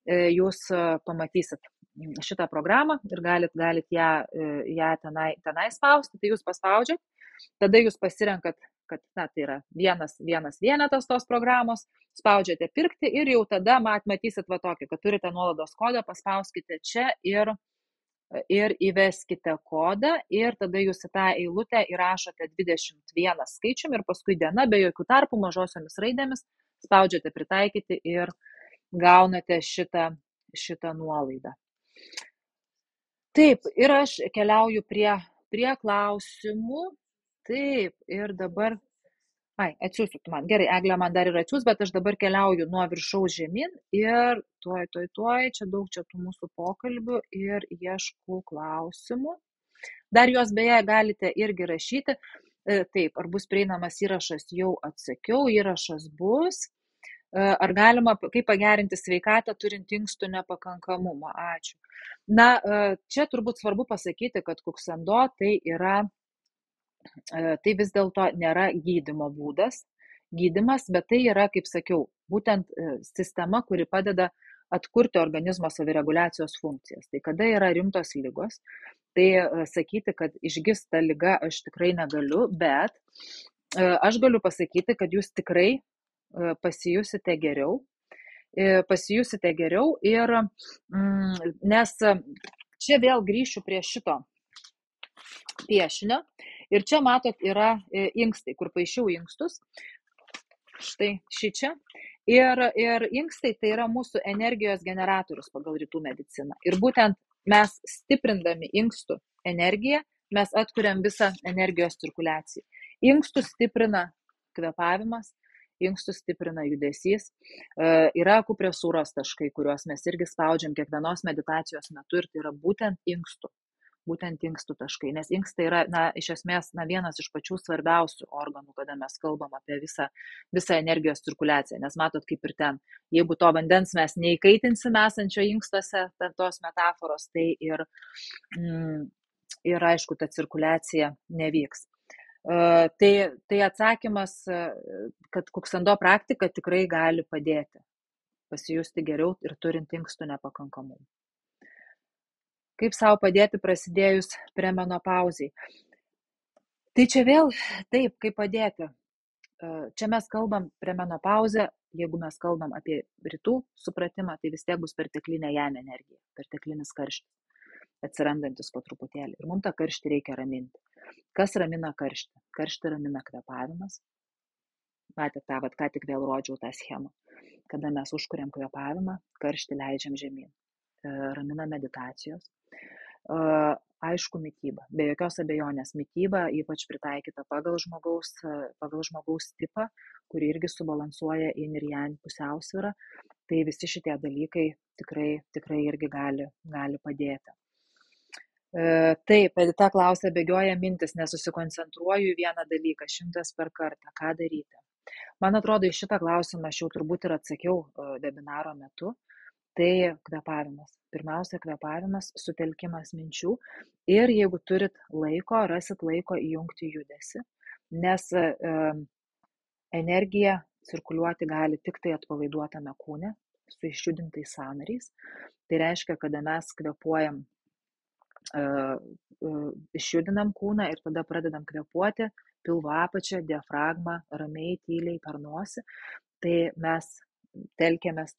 jūs pamatysit šitą programą ir galit ją tenai spausti, tai jūs paspaudžiat, tada jūs pasirenkat, kad tai yra vienas vienetas tos programos, spaudžiate pirkti ir jau tada matysit va tokį, kad turite nuolaidos kodą, paspauskite čia ir įveskite kodą ir tada jūs į tą eilutę įrašote 21 skaičium ir paskui diena be jokių tarpų mažosiomis raidėmis spaudžiate pritaikyti ir gaunate šitą nuolaidą. Taip, ir aš keliauju prie klausimų. Taip, ir dabar, atsiųsiu tu man. Gerai, Eglė man dar ir atsiūs, bet aš dabar keliauju nuo viršaus žemyn ir čia daug čia tų mūsų pokalbių ir ieškau klausimų. Dar juos beje galite irgi rašyti. Taip, ar bus prieinamas įrašas, jau atsakiau, įrašas bus. Ar galima, kaip pagerinti sveikatą turint inkstų nepakankamumą? Ačiū. Čia turbūt svarbu pasakyti, kad kuksando tai vis dėlto nėra gydymo būdas, gydymas, bet tai yra, kaip sakiau, būtent sistema, kuri padeda atkurti organizmo savireguliacijos funkcijas. Tai kada yra rimtos ligos, tai sakyti, kad išgis ta liga aš tikrai negaliu, bet aš galiu pasakyti, kad jūs tikrai pasijusite geriau ir nes čia vėl grįšiu prie šito piešinio ir čia matot yra inkstai, kur paišiau inkstus, štai šičia ir inkstai tai yra mūsų energijos generatorius pagal rytų mediciną ir būtent mes stiprindami inkstų energiją mes atkuriam visą energijos cirkuliaciją. Inkstus stiprina kvėpavimas, inkstus stiprina judesys. Yra akupresūros taškai, kuriuos mes irgi spaudžiam kiekvienos meditacijos metu ir tai yra būtent inkstų taškai, nes inkstai yra, iš esmės, vienas iš pačių svarbiausių organų, kada mes kalbam apie visą energijos cirkuliaciją, nes matot, kaip ir ten, jeigu to vandens mes neįkaitinsime esančio inkstuose, tos metaforos, tai ir aišku, ta cirkuliacija nevyks. Tai atsakymas, kad kuksando praktika tikrai gali padėti pasijusti geriau ir turint inkstų nepakankamumą. Kaip savo padėti prasidėjus premenopauzei? Tai čia vėl taip, kaip padėti. Čia mes kalbam premenopauzę, jeigu mes kalbam apie rytų supratimą, tai vis tiek bus perteklinė jam energija, perteklinis karštis, atsirandantis po truputėlį. Ir mums tą karštį reikia raminti. Kas ramina karštį? Karštį ramina kvėpavimas. Matėte tą, ką tik vėl rodžiau tą schemą. Kada mes užkuriam kvėpavimą, karštį leidžiam žemyn. Ramina meditacijos. Aišku, mityba. Be jokios abejonės mityba, ypač pritaikyta pagal žmogaus tipą, kuri irgi subalansuoja yin ir yang pusiausvyrą. Tai visi šitie dalykai tikrai irgi gali padėti. Taip, Edita klausia, bėgioja mintis, nesusikoncentruoju į vieną dalyką, 100 per kartą, ką daryti. Man atrodo, į šitą klausimą aš jau turbūt ir atsakiau webinaro metu. Tai kvėpavimas. Pirmiausia, kvėpavimas, sutelkimas minčių ir jeigu turit laiko, rasit laiko įjungti judesį, nes energija cirkuliuoti gali tik tai atpalaiduotame kūne, su išjudintais sąnariais. Tai reiškia, kada mes kvėpuojam, išjudinam kūną ir tada pradedam kvėpuoti, pilvo apačią, diafragmą, ramiai, tyliai per nosį, tai mes telkiamės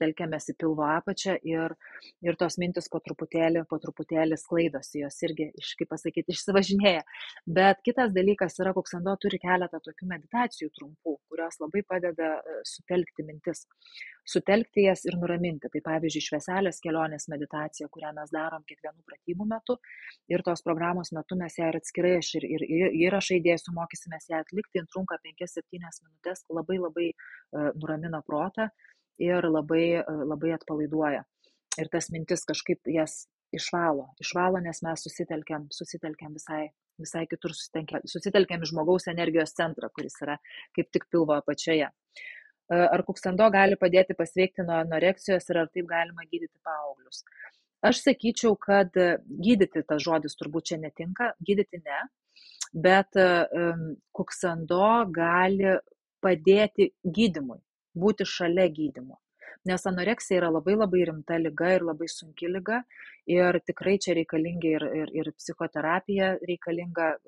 į pilvo apačią ir tos mintis po truputėlį sklaidosi, jos irgi, kaip pasakyti, išsivažinėja. Bet kitas dalykas yra, kuksando turi keletą tokių meditacijų trumpų, kurios labai padeda sutelkti mintis, sutelkti jas ir nuraminti. Tai pavyzdžiui, švieselės kelionės meditacija, kurią mes darom kiekvienų pratybų metu ir tos programos metu mes ją ir atskirai, aš ir įrašą įdėsiu, mokysimės ją atlikti, trunka 5-7 minutės, labai nuramina protą ir labai atpalaiduoja. Ir tas mintis kažkaip jas išvalo, nes mes susitelkiam visai kitur, susitelkiam į žmogaus energijos centrą, kuris yra kaip tik pilvo apačioje. Ar kuksando gali padėti pasveikti nuo anoreksijos ir ar taip galima gydyti paauglius? Aš sakyčiau, kad gydyti tas žodis turbūt čia netinka, gydyti ne, bet kuksando gali padėti gydymui, būti šalia gydymo. Nes anoreksija yra labai rimta liga ir labai sunki liga ir tikrai čia reikalingi ir psichoterapija reikalinga,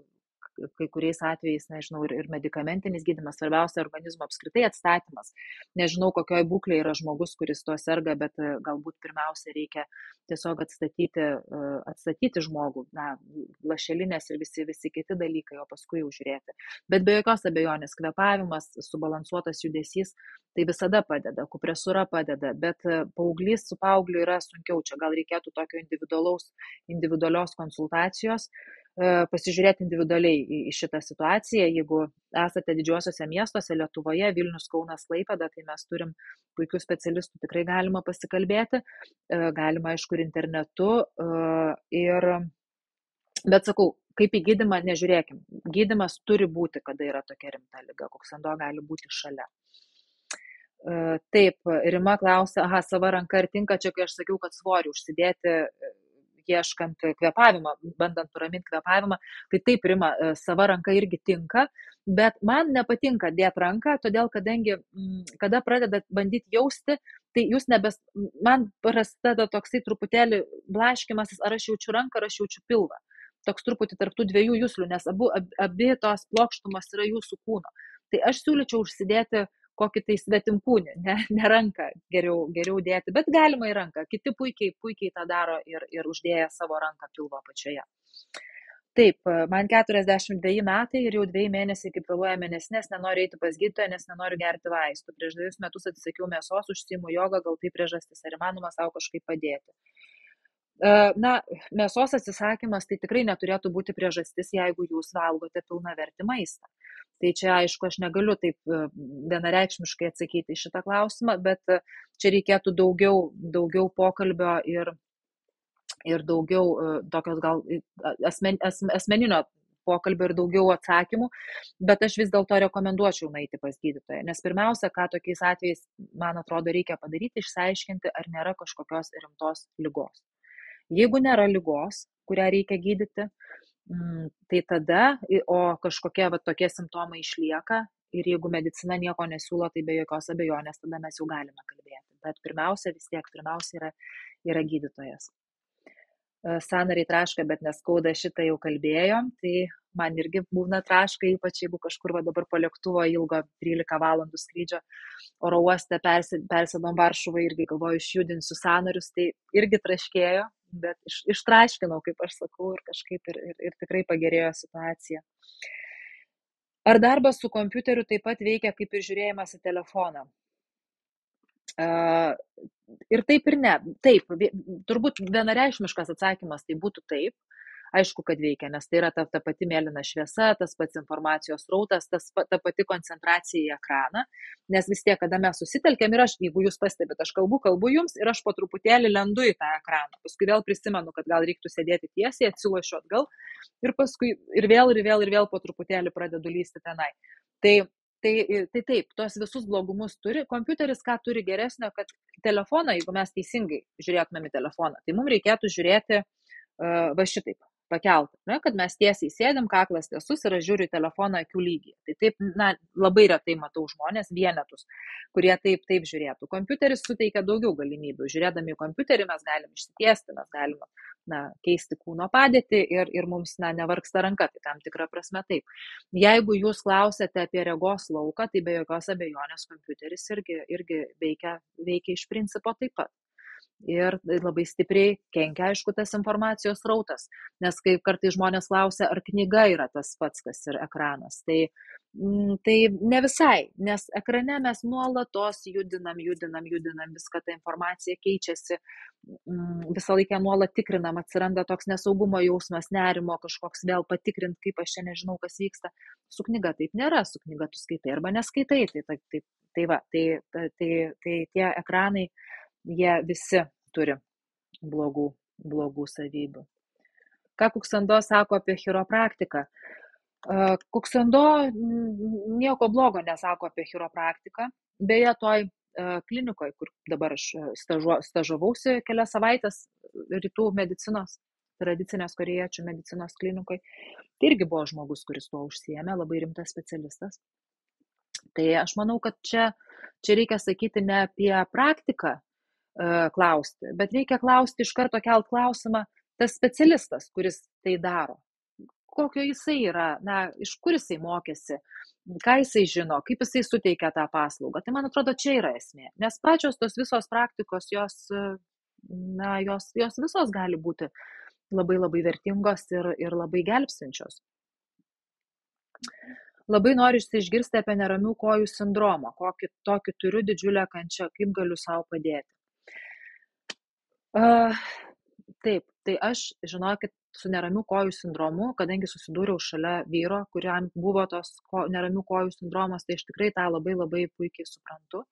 kai kuriais atvejais, nežinau, ir medikamentinis gydymas, svarbiausia organizmo apskritai atstatymas. Nežinau, kokioje būklėje yra žmogus, kuris to serga, bet galbūt pirmiausia reikia tiesiog atstatyti žmogų, lašelinės ir visi kiti dalykai, o paskui jau žiūrėti. Bet be jokios abejonės, kvėpavimas, subalansuotas judesys, tai visada padeda, akupresūra padeda, bet paauglys su paaugliu yra sunkiau, čia gal reikėtų tokio individualios konsultacijos, pasižiūrėti individualiai į šitą situaciją. Jeigu esate didžiuosiuose miestuose, Lietuvoje, Vilnius, Kaunas, Klaipėda, tai mes turim puikių specialistų, tikrai galima pasikalbėti, galima aišku ir internetu, bet sakau, kaip į gydymą nežiūrėkim. Gydymas turi būti, kada yra tokia rimta liga, kuksando gali būti šalia. Taip, Rima klausia, sava ranka ar tinka, čia kai aš sakiau, kad svorį užsidėti ieškant kvėpavimą, bandant nuraminti kvėpavimą, tai taip, Rima, sava ranka irgi tinka, bet man nepatinka dėti ranką, todėl kadangi, kada pradedat bandyti jausti, tai man prasideda toksai truputėlį blaškymasis, ar aš jaučiu ranką, ar aš jaučiu pilvą. Toks truputį tarp tų dviejų juslių, nes abi tos plokštumos yra jūsų kūno. Tai aš siūlyčiau užsidėti kokį tai svetimkūnį, ne ranką geriau dėti, bet galima į ranką. Kiti puikiai tą daro ir uždėję savo ranką pilvo apačioje. Taip, man 42 metai ir jau 2 mėnesiai kaip vėluoja mėnesinės, nenoriu eiti pas gydytoją, nes nenoriu gerti vaistų. Prieš 2 metus atsisakiau mėsos, užsiimu jogą, gal tai priežastis, ar įmanoma savo kažkaip padėti. Na, mėsos atsisakymas tai tikrai neturėtų būti priežastis, jeigu jūs valgote pilnavertį maistą. Tai čia, aišku, aš negaliu taip vienareikšmiškai atsakyti į šitą klausimą, bet čia reikėtų daugiau pokalbio ir daugiau tokios gal asmeninio pokalbio ir daugiau atsakymų, bet aš vis dėlto rekomenduočiau nueiti pas gydytoją, nes pirmiausia, ką tokiais atvejais, man atrodo, reikia padaryti, išsiaiškinti, ar nėra kažkokios rimtos ligos. Jeigu nėra ligos, kurią reikia gydyti, tai tada, o kažkokie tokie simptomai išlieka ir jeigu medicina nieko nesiūlo, tai be jokios abejonės tada mes jau galime kalbėti. Bet pirmiausia yra gydytojas. Sąnariai traška, bet neskauda, šitą jau kalbėjom, tai man irgi būna traška, ypač jeigu kažkur dabar po lėktuvo ilgo 13 valandų skrydžio oro uoste persėdom Varšuvą, irgi galvoju, išjudinsiu sąnarius, tai irgi traškėjo, bet ištraškinau, kaip aš sakau, ir kažkaip ir tikrai pagerėjo situacija. Ar darbas su kompiuteriu taip pat veikia kaip ir žiūrėjimas į telefoną? Ir taip ir ne. Taip, turbūt vienareikšmiškas atsakymas tai būtų taip. Aišku, kad veikia, nes tai yra ta pati mėlyna šviesa, tas pats informacijos srautas, ta pati koncentracija į ekraną, nes vis tiek, kada mes susitelkėm ir aš, jeigu jūs pastebite, aš kalbu jums ir aš po truputėlį lendu į tą ekraną, paskui vėl prisimenu, kad gal reiktų sėdėti tiesiai, atsilošiu atgal ir paskui ir vėl po truputėlį pradedu lysti tenai. Tai taip, tos visus blogumus turi. Kompiuteris ką turi geresnio, kad telefoną, jeigu mes teisingai žiūrėtumėm į telefoną, tai mums reikėtų žiūrėti va šitaip, pakelti, ne? Kad mes tiesiai sėdim, kaklas tiesus ir aš žiūriu į telefoną akių lygiai. Tai taip, labai retai matau žmonės, vienetus, kurie taip žiūrėtų. Kompiuteris suteikia daugiau galimybių. Žiūrėdami į kompiuterį mes galim išsitiesti, mes galim keisti kūno padėtį ir mums nevargsta ranka, tai tam tikrą prasme taip. Jeigu jūs klausėte apie regos lauką, tai be jokios abejonės kompiuteris irgi veikia iš principo taip pat. Ir labai stipriai kenkia, aišku, tas informacijos srautas, nes kai kartais žmonės klausia, ar knyga yra tas pats, kas ir ekranas, tai ne visai, nes ekrane mes nuolatos judinam, viską, ta informacija keičiasi, visą laiką nuolat tikrinam, atsiranda toks nesaugumo jausmas, nerimo, kažkoks vėl patikrint, kaip aš čia nežinau, kas vyksta. Su knyga taip nėra, su knyga tu skaitai arba neskaitai, tai tie ekranai, jie visi turi blogų savybių. Ką Kuksando sako apie chiropraktiką? Kuksando nieko blogo nesako apie chiropraktiką. Beje, toj klinikoje, kur dabar aš stažavausi kelias savaitės rytų medicinos, tradicinės korėjiečių medicinos klinikoje, tai irgi buvo žmogus, kuris tuo užsiėmė, labai rimtas specialistas. Tai aš manau, kad čia reikia sakyti ne apie praktiką, klausti, bet reikia klausti iš karto kelt klausimą, tas specialistas, kuris tai daro, kokio jisai yra, iš kur jisai mokėsi, ką jisai žino, kaip jisai suteikia tą paslaugą. Tai man atrodo, čia yra esmė, nes pačios tos visos praktikos, jos visos gali būti labai labai vertingos ir labai gelbstinčios. Labai noriu išgirsti apie neramių kojų sindromą, tokį turiu didžiulę kančią, kaip galiu savo padėti. Taip, tai aš, žinokit, su neramių kojų sindromu, kadangi susidūriau šalia vyro, kuriam buvo tos neramių kojų sindromas, tai aš tikrai tą labai labai puikiai suprantu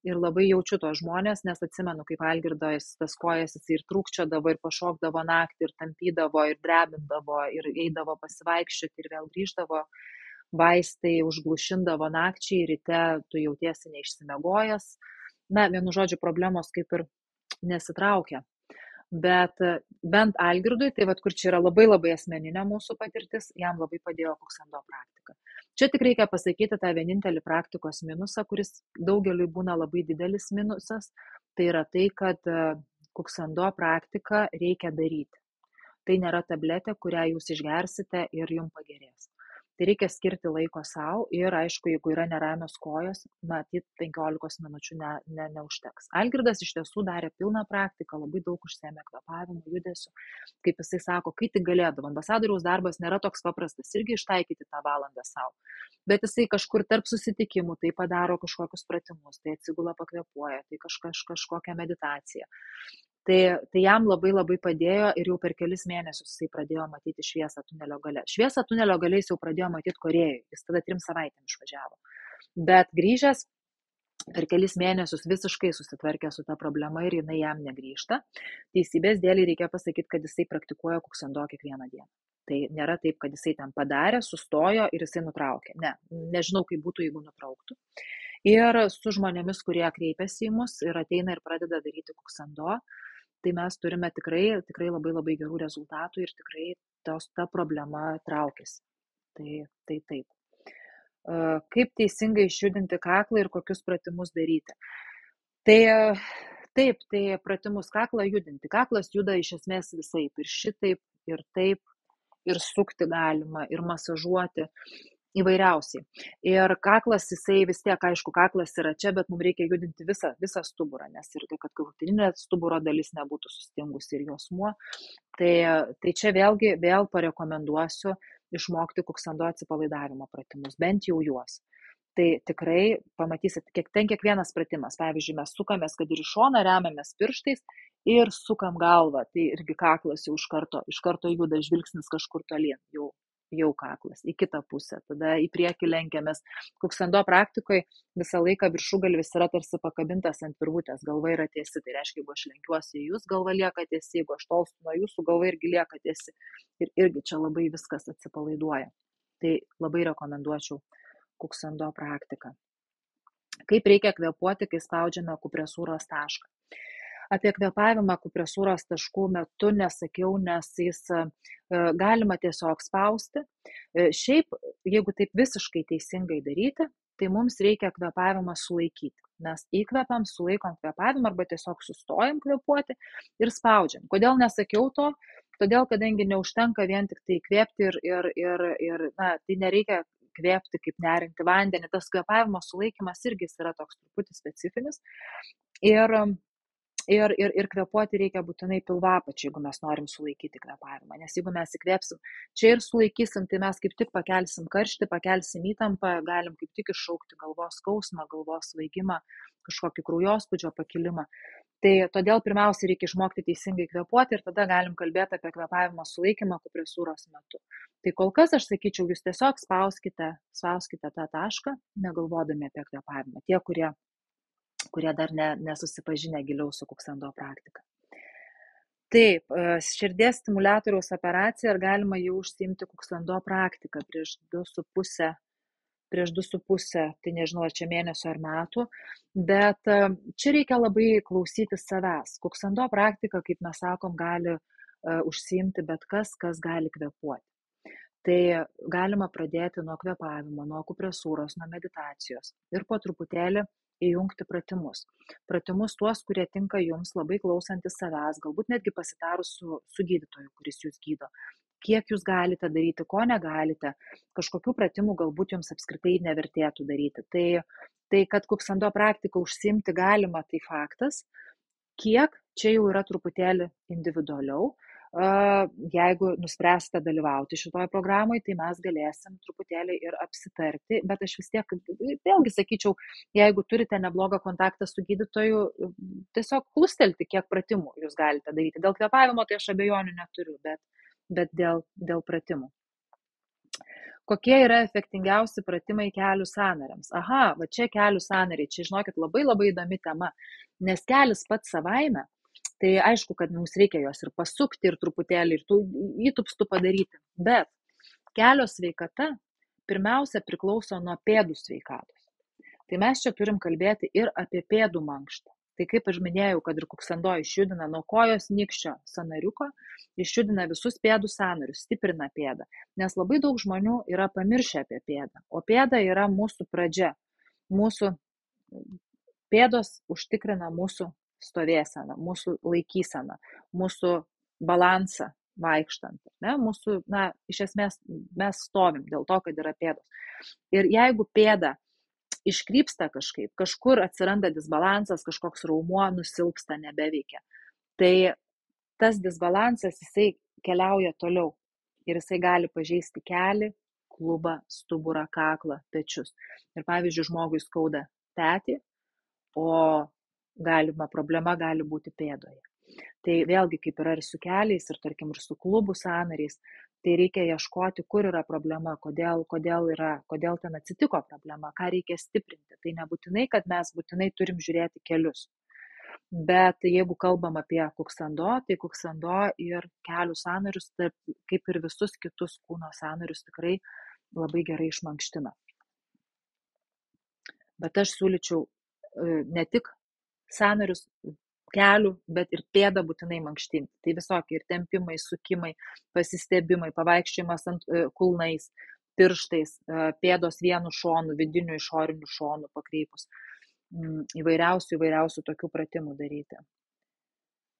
ir labai jaučiu tos žmonės, nes atsimenu, kaip Algirdas tas kojas jis ir trūkčiodavo, ir pašokdavo naktį, ir tampydavo, ir drebindavo, ir eidavo pasivaikščioti, ir vėl grįždavo, vaistai užglušindavo nakčiai, ryte tu jautiesi neišsimiegojęs. Vienu žodžiu, problemos kaip ir nesitraukia. Bet bent Algirdui, tai kur čia yra labai labai asmeninė mūsų patirtis, jam labai padėjo Kuksando praktika. Čia tik reikia pasakyti tą vienintelį praktikos minusą, kuris daugeliui būna labai didelis minusas, tai yra tai, kad Kuksando praktiką reikia daryti. Tai nėra tabletė, kurią jūs išgersite ir jums pagerės. Tai reikia skirti laiko savo ir, aišku, jeigu yra neramios kojos, matyt, 15 minučių neužteks. Algirdas iš tiesų darė pilną praktiką, labai daug užsiėmė kvėpavimų, judesių. Kaip jisai sako, kai tik galėdavo, ambasadoriaus darbas nėra toks paprastas, irgi ištaikyti tą valandą savo. Bet jisai kažkur tarp susitikimų tai padaro kažkokius pratimus, tai atsigula pakvėpuoja, tai kažkokią meditaciją. Tai jam labai labai padėjo ir jau per kelis mėnesius jisai pradėjo matyti šviesą tunelio gale. Šviesą tunelio gale jis jau pradėjo matyti Korėjai, jis tada 3 savaitėm išvažiavo. Bet grįžęs per kelis mėnesius visiškai susitvarkė su ta problema ir jinai jam negrįžta. Teisybės dėlei reikia pasakyti, kad jisai praktikuoja kuksando kiekvieną dieną. Tai nėra taip, kad jisai ten padarė, sustojo ir jisai nutraukė. Ne, nežinau, kaip būtų, jeigu nutrauktų. Ir su žmonėmis, kurie kreipiasi į mus ir ateina ir pradeda daryti kuksando, tai mes turime tikrai labai labai gerų rezultatų ir tikrai ta problema traukiasi. Tai taip. Kaip teisingai išjudinti kaklą ir kokius pratimus daryti. Tai taip, tai pratimus kaklą judinti. Kaklas juda iš esmės visaip, ir šitaip, ir taip, ir sukti galima, ir masažuoti, įvairiausiai. Ir kaklas, jisai vis tiek, aišku, kaklas yra čia, bet mums reikia judinti visą stuburą, nes ir kad krūtininė stuburo dalis nebūtų sustingusi ir juosmuo. Tai čia vėl parekomenduosiu išmokti kuksando atsipalaidavimo pratimus, bent jau juos. Tai tikrai pamatysit, ten kiekvienas pratimas. Pavyzdžiui, mes sukamės, kad ir iš šono remiamės pirštais ir sukam galvą. Tai irgi kaklas jau iš karto juda žvilgsnis kažkur tolyn, jau kaklas, į kitą pusę. Tada į priekį lenkiamės. Kuksando praktikoje visą laiką viršugalvis yra tarsi pakabintas ant virvutės, galva yra tiesi. Tai reiškia, jeigu aš lenkiuosi į jūs, galva lieka tiesi, jeigu aš tolstu nuo jūsų, galva irgi lieka tiesi. Ir irgi čia labai viskas atsipalaiduoja. Tai labai rekomenduočiau kuksando praktiką. Kaip reikia kvėpuoti, kai spaudžiame akupresūros tašką? Apie kvėpavimą akupresūros taškų metu nesakiau, nes jis galima tiesiog spausti. Šiaip, jeigu taip visiškai teisingai daryti, tai mums reikia kvėpavimą sulaikyti. Mes įkvepiam, sulaikom kvėpavimą arba tiesiog sustojam kvėpuoti ir spaudžiam. Kodėl nesakiau to? Todėl, kadangi neužtenka vien tik tai įkvėpti ir tai nereikia kvėpti kaip nerinkti vandenį. Tas kvėpavimo sulaikymas irgi yra toks truputį specifinis. Ir kvėpuoti reikia būtinai pilvapačiu, jeigu mes norim sulaikyti kvėpavimą. Nes jeigu mes įkvėpsim čia ir sulaikysim, tai mes kaip tik pakelsim karštį, pakelsim įtampą, galim kaip tik iššaukti galvos skausmą, galvos svaigimą, kažkokį kraujospūdžio pakilimą. Tai todėl pirmiausia reikia išmokti teisingai kvėpuoti ir tada galim kalbėti apie kvėpavimo sulaikymą akupresūros metu. Tai kol kas aš sakyčiau, jūs tiesiog spauskite tą tašką, negalvodami apie kvėpavimą. Tie, kurie dar nesusipažinę giliau su kuksando praktika. Taip, širdies stimuliatoriaus operacija, ar galima jau užsiimti kuksando praktiką prieš 2,5, tai nežinau, ar čia mėnesio ar metų, bet čia reikia labai klausyti savęs. Kuksando praktika, kaip mes sakom, gali užsiimti bet kas gali kvėpuoti. Tai galima pradėti nuo kvėpavimo, nuo akupresūros, nuo meditacijos ir po truputėlį įjungti pratimus. Pratimus tuos, kurie tinka jums, labai klausantis savęs, galbūt netgi pasitarus su gydytoju, kuris jūs gydo. Kiek jūs galite daryti, ko negalite, kažkokių pratimų galbūt jums apskritai nevertėtų daryti. Tai kad kuksando praktiką užsiimti galima, tai faktas. Kiek čia jau yra truputėlį individualiau. Jeigu nuspręsite dalyvauti šitoj programai, tai mes galėsim truputėlį ir apsitarti, bet aš vis tiek, vėlgi sakyčiau, jeigu turite neblogą kontaktą su gydytoju, tiesiog klustelti, kiek pratimų jūs galite daryti. Dėl kvėpavimo tai aš abejonių neturiu, bet dėl pratimų. Kokie yra efektingiausi pratimai kelių sąnariams? Aha, va čia kelių sąnariai, čia žinokit labai labai įdomi tema, nes kelis pats savaime, tai aišku, kad mums reikia jos ir pasukti, ir truputėlį, ir tų įtupstų padaryti. Bet kelio sveikata pirmiausia priklauso nuo pėdų sveikatos. Tai mes čia turim kalbėti ir apie pėdų mankštą. Tai kaip aš minėjau, kad ir kuksando išjudina nuo kojos nykščio sąnariuko, išjudina visus pėdų sąnarius, stiprina pėdą. Nes labai daug žmonių yra pamiršę apie pėdą. O pėda yra mūsų pradžia. Mūsų pėdos užtikrina mūsų stovėseną, mūsų laikyseną, mūsų balansą vaikštant. Mūsų, iš esmės mes stovim dėl to, kad yra pėdos. Ir jeigu pėda iškrypsta kažkaip, kažkur atsiranda disbalansas, kažkoks raumuo nusilpsta, nebeveikia, tai tas disbalansas jisai keliauja toliau ir jisai gali pažeisti kelį, klubą, stuburą, kaklą, pečius. Ir pavyzdžiui, žmogui skauda petį, o problema gali būti pėdoje. Tai vėlgi, kaip yra ir su keliais, ir tarkim, ir su klubų sąnariais, tai reikia ieškoti, kur yra problema, kodėl ten atsitiko problema, ką reikia stiprinti. Tai nebūtinai, kad mes būtinai turim žiūrėti kelius. Bet jeigu kalbam apie kuksando, tai kuksando ir kelių sąnarius, kaip ir visus kitus kūno sąnarius, tikrai labai gerai išmankština. Bet aš siūlyčiau ne tik sąnarius kelių, bet ir pėdą būtinai mankštinti. Tai visokie ir tempimai, sukimai, pasistebimai, pavaikščiojimas ant kulnais, pirštais, pėdos vienu šonu, vidiniu išoriniu šonu pakreipus. Įvairiausių tokių pratimų daryti.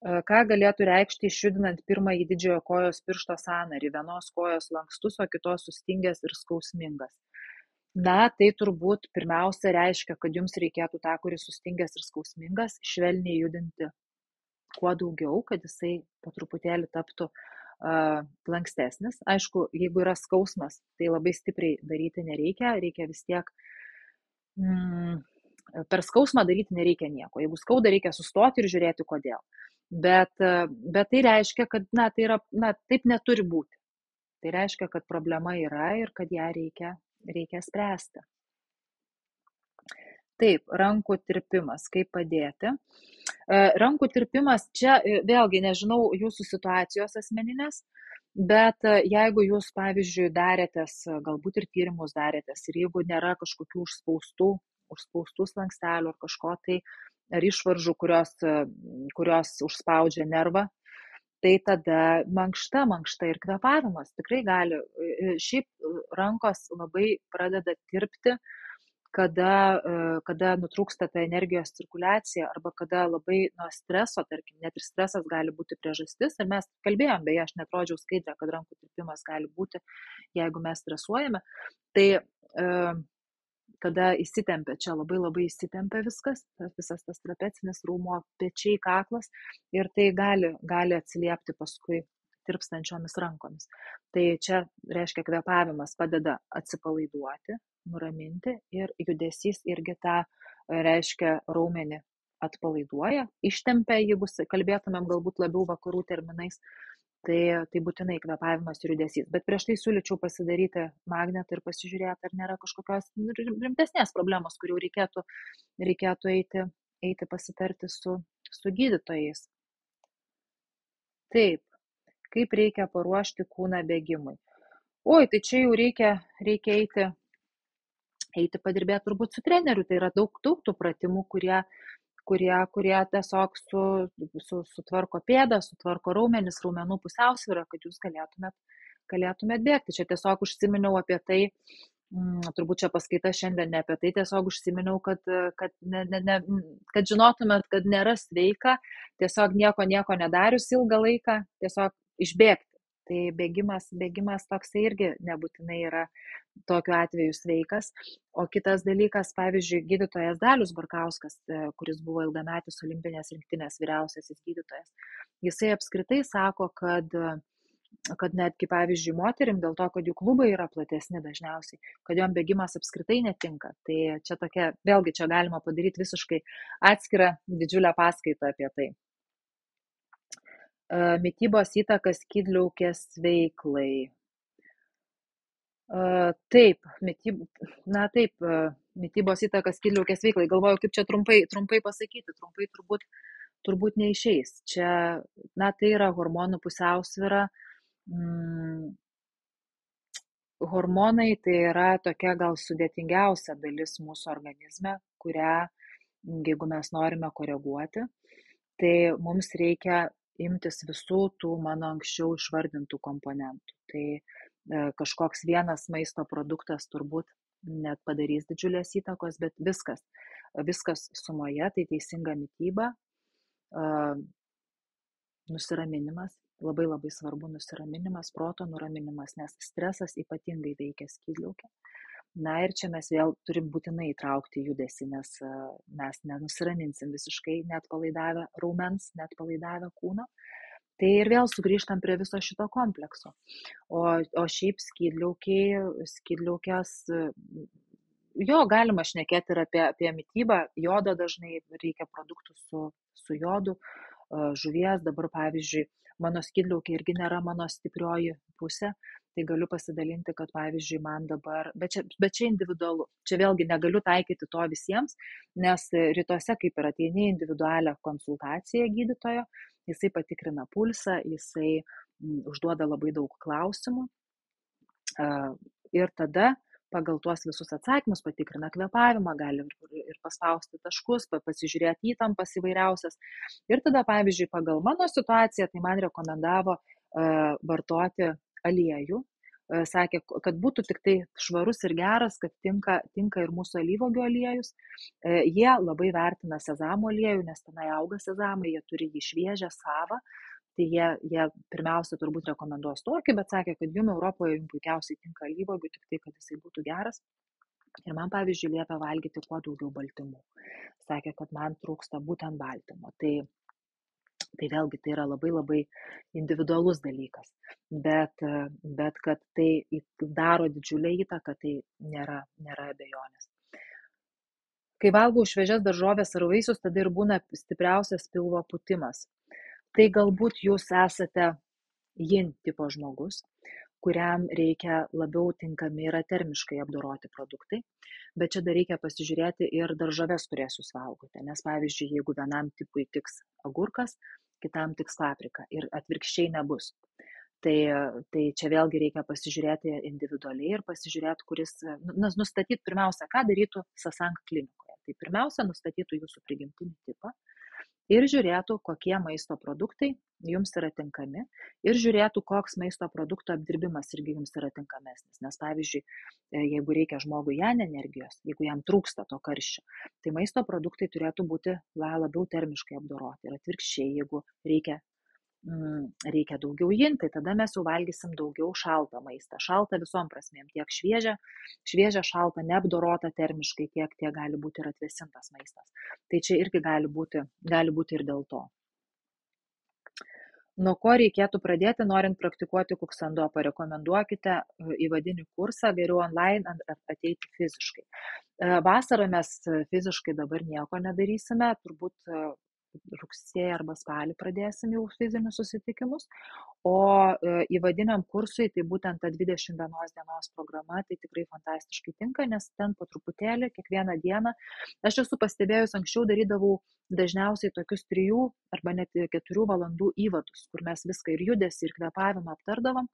Ką galėtų reikšti išjudinant pirmąjį didžiojo kojos piršto sąnarį, vienos kojos lankstus, o kitos sustingęs ir skausmingas? Na, tai turbūt pirmiausia reiškia, kad jums reikėtų tą, kuris sustingęs ir skausmingas, švelniai judinti kuo daugiau, kad jisai po truputėlį taptų lankstesnis. Aišku, jeigu yra skausmas, tai labai stipriai daryti nereikia, reikia vis tiek per skausmą daryti nereikia nieko. Jeigu skauda, reikia sustoti ir žiūrėti, kodėl. Bet tai reiškia, kad taip neturi būti. Tai reiškia, kad problema yra ir kad ją reikia spręsti. Taip, rankų tirpimas, kaip padėti. Rankų tirpimas, čia vėlgi nežinau jūsų situacijos asmeninės, bet jeigu jūs, pavyzdžiui, darėtės, galbūt ir tyrimus darėtės, ir jeigu nėra kažkokių užspaustų slankstelių ar kažko, tai ar išvaržų, kurios užspaudžia nervą, tai tada mankšta ir kvėpavimas tikrai gali. Šiaip rankos labai pradeda tirpti, kada nutrūksta ta energijos cirkuliacija arba kada labai nuo streso, tarkim, net ir stresas gali būti priežastis. Ir mes kalbėjom, beje, aš net rodžiau skaidrę, kad rankų tirpimas gali būti, jeigu mes stresuojame. Tai kada įsitempia, čia labai įsitempia viskas tas trapecinis raumuo, pečiai, kaklas, ir tai gali atsiliepti paskui tirpstančiomis rankomis. Tai čia reiškia kvėpavimas padeda atsipalaiduoti, nuraminti, ir judesys irgi tą reiškia raumenį atpalaiduoja, ištempia, jeigu kalbėtumėm galbūt labiau vakarų terminais. Tai būtinai kvėpavimas ir judesys. Bet prieš tai siūlyčiau pasidaryti magnetą ir pasižiūrėti, ar nėra kažkokios rimtesnės problemos, kur jau reikėtų eiti pasitarti su gydytojais. Taip, kaip reikia paruošti kūną bėgimui? Oi, tai čia jau reikia eiti padirbėti turbūt su treneriu. Tai yra daug tų pratimų, kurie tiesiog sutvarko pėdą, sutvarko raumenis, raumenų pusiausvyrą, kad jūs galėtumėt bėgti. Čia tiesiog užsiminiau apie tai, turbūt čia paskaita šiandien ne apie tai, tiesiog užsiminiau, kad žinotumėt, kad nėra sveika tiesiog nieko nedarius ilgą laiką, tiesiog išbėgti. Tai bėgimas toksai irgi nebūtinai yra tokiu atveju sveikas. O kitas dalykas, pavyzdžiui, gydytojas Dalius Barkauskas, kuris buvo ilgametis olimpinės rinktinės vyriausiasis gydytojas, jisai apskritai sako, kad netgi, pavyzdžiui, moterim, dėl to, kad jų klubai yra platesni dažniausiai, kad jom bėgimas apskritai netinka. Tai čia tokia, vėlgi čia galima padaryti visiškai atskirą didžiulę paskaitą apie tai. Mitybos įtaka skydliaukės veiklai. Taip, mitybos įtaka skydliaukės veiklai. Galvoju, kaip čia trumpai pasakyti. Trumpai turbūt neišeis. Čia, tai yra hormonų pusiausvyra. Hormonai tai yra tokia gal sudėtingiausia dalis mūsų organizme, kurią, jeigu mes norime koreguoti, tai mums reikia imtis visų tų mano anksčiau išvardintų komponentų. Tai kažkoks vienas maisto produktas turbūt net padarys didžiulės įtakos, bet viskas sumoje, tai teisinga mityba, nusiraminimas, labai svarbu nusiraminimas, proto nuraminimas, nes stresas ypatingai veikia skydliaukę. Ir čia mes vėl turim būtinai įtraukti judesį, nes mes nenusiraminsim visiškai neatpalaidavę raumens, neatpalaidavę kūno. Tai ir vėl sugrįžtam prie viso šito komplekso. O šiaip skydliaukės, galima šnekėti ir apie mitybą. Jodo dažnai reikia produktų su jodu. žuvies. Dabar, pavyzdžiui, mano skydliaukė irgi nėra mano stiprioji pusė, tai galiu pasidalinti, kad, pavyzdžiui, man dabar, bet čia individualu. Čia vėlgi negaliu taikyti to visiems, nes rytuose, kaip ir ateini individualią konsultaciją gydytojo, jisai patikrina pulsą, jisai užduoda labai daug klausimų. Ir tada pagal tuos visus atsakymus patikrina kvėpavimą, gali ir paspausti taškus, pasižiūrėti įtampas įvairiausias. Ir tada, pavyzdžiui, pagal mano situaciją, tai man rekomendavo vartoti aliejų. Sakė, kad būtų tik tai švarus ir geras, kad tinka ir mūsų alyvuogių aliejus. Jie labai vertina sezamo aliejų, nes tenai auga sezamai, jie turi jį šviežią, savą. Tai jie pirmiausia turbūt rekomenduos tokį, bet sakė, kad jums Europoje jums puikiausiai tinka alyvuogių, tik tai, kad jisai būtų geras. Ir man, pavyzdžiui, liepia valgyti kuo daugiau baltymų. Sakė, kad man trūksta būtent baltymo. Tai vėlgi tai yra labai labai individualus dalykas. Bet kad tai daro didžiulę įtaką, tai nėra abejonės. Kai valgau šviežias daržovės ar vaisius, tada ir būna stipriausias pilvo pūtimas. Tai galbūt jūs esate yin tipo žmogus, kuriam reikia labiau tinkami yra termiškai apdoroti produktai, bet čia dar reikia pasižiūrėti ir daržoves, kurias jūs valgote, nes pavyzdžiui, jeigu vienam tipui tiks agurkas, kitam tiks paprika ir atvirkščiai nebus. Tai čia vėlgi reikia pasižiūrėti individualiai ir pasižiūrėti, nustatyti pirmiausia, ką darytų Sasank klinikoje. Tai pirmiausia, nustatytų jūsų prigimtinį tipą ir žiūrėtų, kokie maisto produktai jums yra tinkami ir žiūrėtų, koks maisto produkto apdirbimas irgi jums yra tinkamesnis. Nes pavyzdžiui, jeigu reikia žmogui jan energijos, jeigu jam trūksta to karščio, tai maisto produktai turėtų būti labiau termiškai apdoroti. Ir atvirkščiai, jeigu reikia daugiau yin, tai tada mes jau valgysim daugiau šaltą maistą. Šaltą visom prasmėm, tiek šviežią šaltą, neapdorotą termiškai, tiek gali būti ir atvėsintas maistas. Tai čia irgi gali būti ir dėl to. Nuo ko reikėtų pradėti, norint praktikuoti kuksando? Parekomenduokite įvadinį kursą, geriau online ateiti fiziškai. Vasarą mes fiziškai dabar nieko nedarysime, turbūt rugsėjį arba spalį pradėsim jau fizinius susitikimus, o įvadiniam kursui, tai būtent ta 21 dienos programa, tai tikrai fantastiškai tinka, nes ten po truputėlį, kiekvieną dieną, aš esu pastebėjus, anksčiau darydavau dažniausiai tokius 3 arba net 4 valandų įvadus, kur mes viską ir judesį, ir kvėpavimą aptardavom,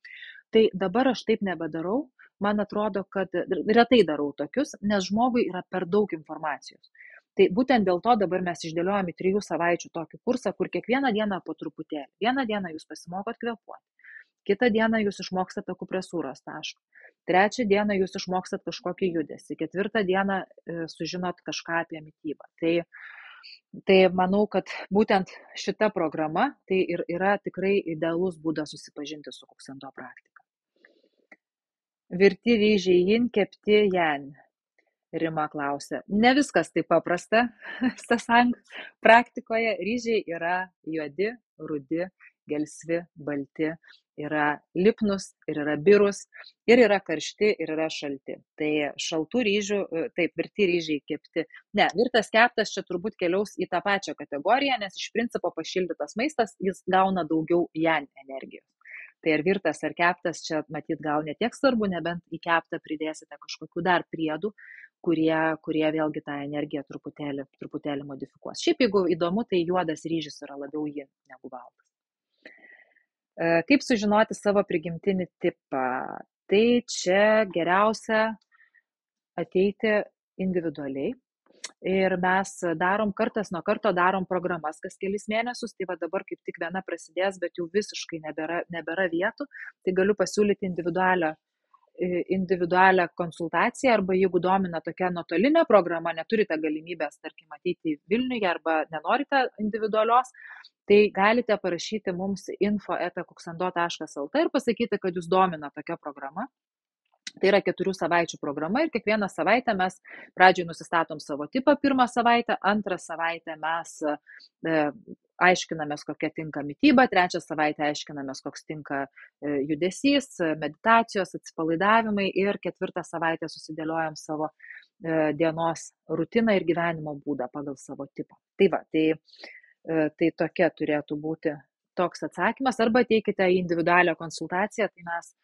tai dabar aš taip nebedarau, man atrodo, kad retai darau tokius, nes žmogui yra per daug informacijos. Tai būtent dėl to dabar mes išdėliojame 3 savaičių tokį kursą, kur kiekvieną dieną po truputėlį. Vieną dieną jūs pasimokot kvėpuoti, kitą dieną jūs išmokstate akupresūros tašką, 3 dieną jūs išmokstat kažkokį judesį, 4 dieną sužinot kažką apie mitybą. Tai manau, kad būtent šita programa tai ir yra tikrai idealus būdas susipažinti su kuksando praktika. Virti ryžiai yin, kepti jan. Rima klausia. Ne viskas taip paprasta Sasank praktikoje. Ryžiai yra juodi, rudi, gelsvi, balti, yra lipnus ir yra birus, ir yra karšti, ir yra šalti. Tai šaltų ryžių, taip, virti ryžiai kepti. Ne, virtas keptas čia turbūt keliaus į tą pačią kategoriją, nes iš principo pašildytas maistas, jis gauna daugiau jan energijos. Tai ar virtas, ar keptas, čia matyt gal netiek svarbu, nebent į keptą pridėsite kažkokių dar priedų, kurie vėlgi tą energiją truputėlį modifikuos. Šiaip jeigu įdomu, tai juodas ryžis yra labiau yin negu baltas. Kaip sužinoti savo prigimtinį tipą? Tai čia geriausia ateiti individualiai. Ir mes darom kartas nuo karto programas kas kelis mėnesius, tai va dabar kaip tik viena prasidės, bet jau visiškai nebėra vietų, tai galiu pasiūlyti individualią konsultaciją, arba jeigu domina tokia nuotolinė programa, neturite galimybės, tarkim, ateiti į Vilniuje arba nenorite individualios, tai galite parašyti mums info@kuksando.lt ir pasakyti, kad jūs domina tokia programa. Tai yra 4 savaičių programa ir kiekvieną savaitę mes pradžioj nusistatom savo tipą 1 savaitę, 2 savaitę mes aiškinamės, kokia tinka mityba, 3 savaitę aiškinamės, koks tinka judesys, meditacijos, atsipalaidavimai ir 4 savaitę susidėliojam savo dienos rutiną ir gyvenimo būdą pagal savo tipą. Tai va, tai Tai tokia turėtų būti toks atsakymas. Arba ateikite į individualią konsultaciją, tai mes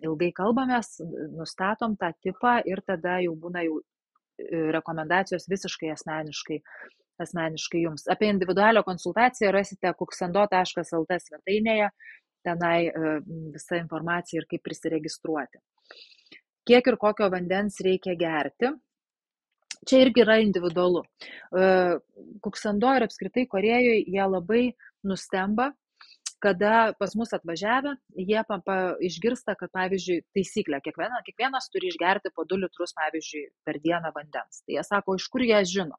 ilgai kalbamės, nustatom tą tipą ir tada jau būna jau rekomendacijos visiškai asmeniškai jums. Apie individualią konsultaciją rasite kuksando.lt svetainėje, tenai visa informacija ir kaip prisiregistruoti. Kiek ir kokio vandens reikia gerti, čia irgi yra individualu. Kuksando ir apskritai Korėjoje jie labai nustemba, kada pas mus atvažiavę, jie išgirsta, kad, pavyzdžiui, taisyklė, kiekvienas turi išgerti po 2 litrus, pavyzdžiui, per dieną vandens. Tai jie sako, iš kur jie žino.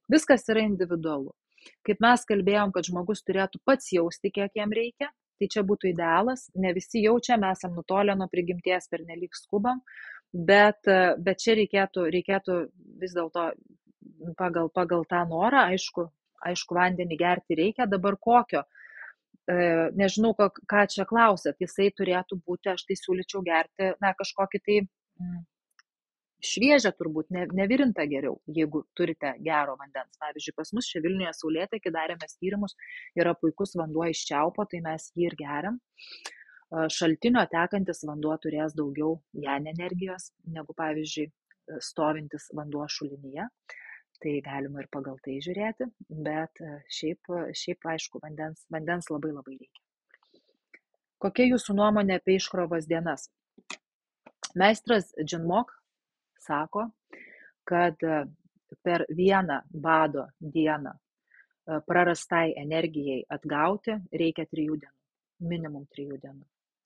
Viskas yra individualu. Kaip mes kalbėjom, kad žmogus turėtų pats jausti, kiek jam reikia, tai čia būtų idealas. Ne visi jaučia, mes esam nutolę nuo prigimties, pernelyg skubam, bet čia reikėtų vis dėlto pagal tą norą, aišku, vandenį gerti reikia, dabar kokio. Nežinau, ką čia klausėt, jisai turėtų būti, aš tai siūlyčiau gerti, kažkokį tai šviežią turbūt, nevirintą geriau, jeigu turite gero vandens. Pavyzdžiui, pas mus čia Vilniuje Saulėtekį darėmės tyrimus, yra puikus vanduo iš čiaupo, tai mes jį ir geriam. Šaltinio tekantis vanduo turės daugiau jan energijos, negu, pavyzdžiui, stovintis vanduo šulinyje. Tai galima ir pagal tai žiūrėti, bet šiaip aišku, vandens labai reikia. Kokia jūsų nuomonė apie iškrovos dienas? Meistras Džinmok sako, kad per vieną bado dieną prarastai energijai atgauti reikia 3 dienų, minimum 3 dienų.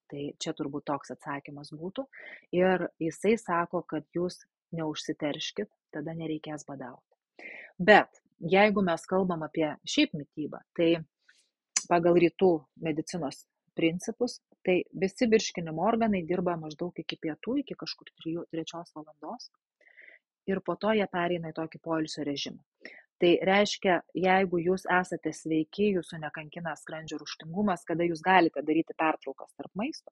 Tai čia turbūt toks atsakymas būtų. Ir jisai sako, kad jūs neužsiterškit, tada nereikės badauti. Bet jeigu mes kalbam apie šiaip mitybą, tai pagal rytų medicinos principus, tai visi virškinimo organai dirba maždaug iki pietų, iki kažkur 3 valandos ir po to jie pereina į tokį poilsio režimą. Tai reiškia, jeigu jūs esate sveiki, jūsų nekankina skrandžio rūgštingumas, kada jūs galite daryti pertraukas tarp maisto,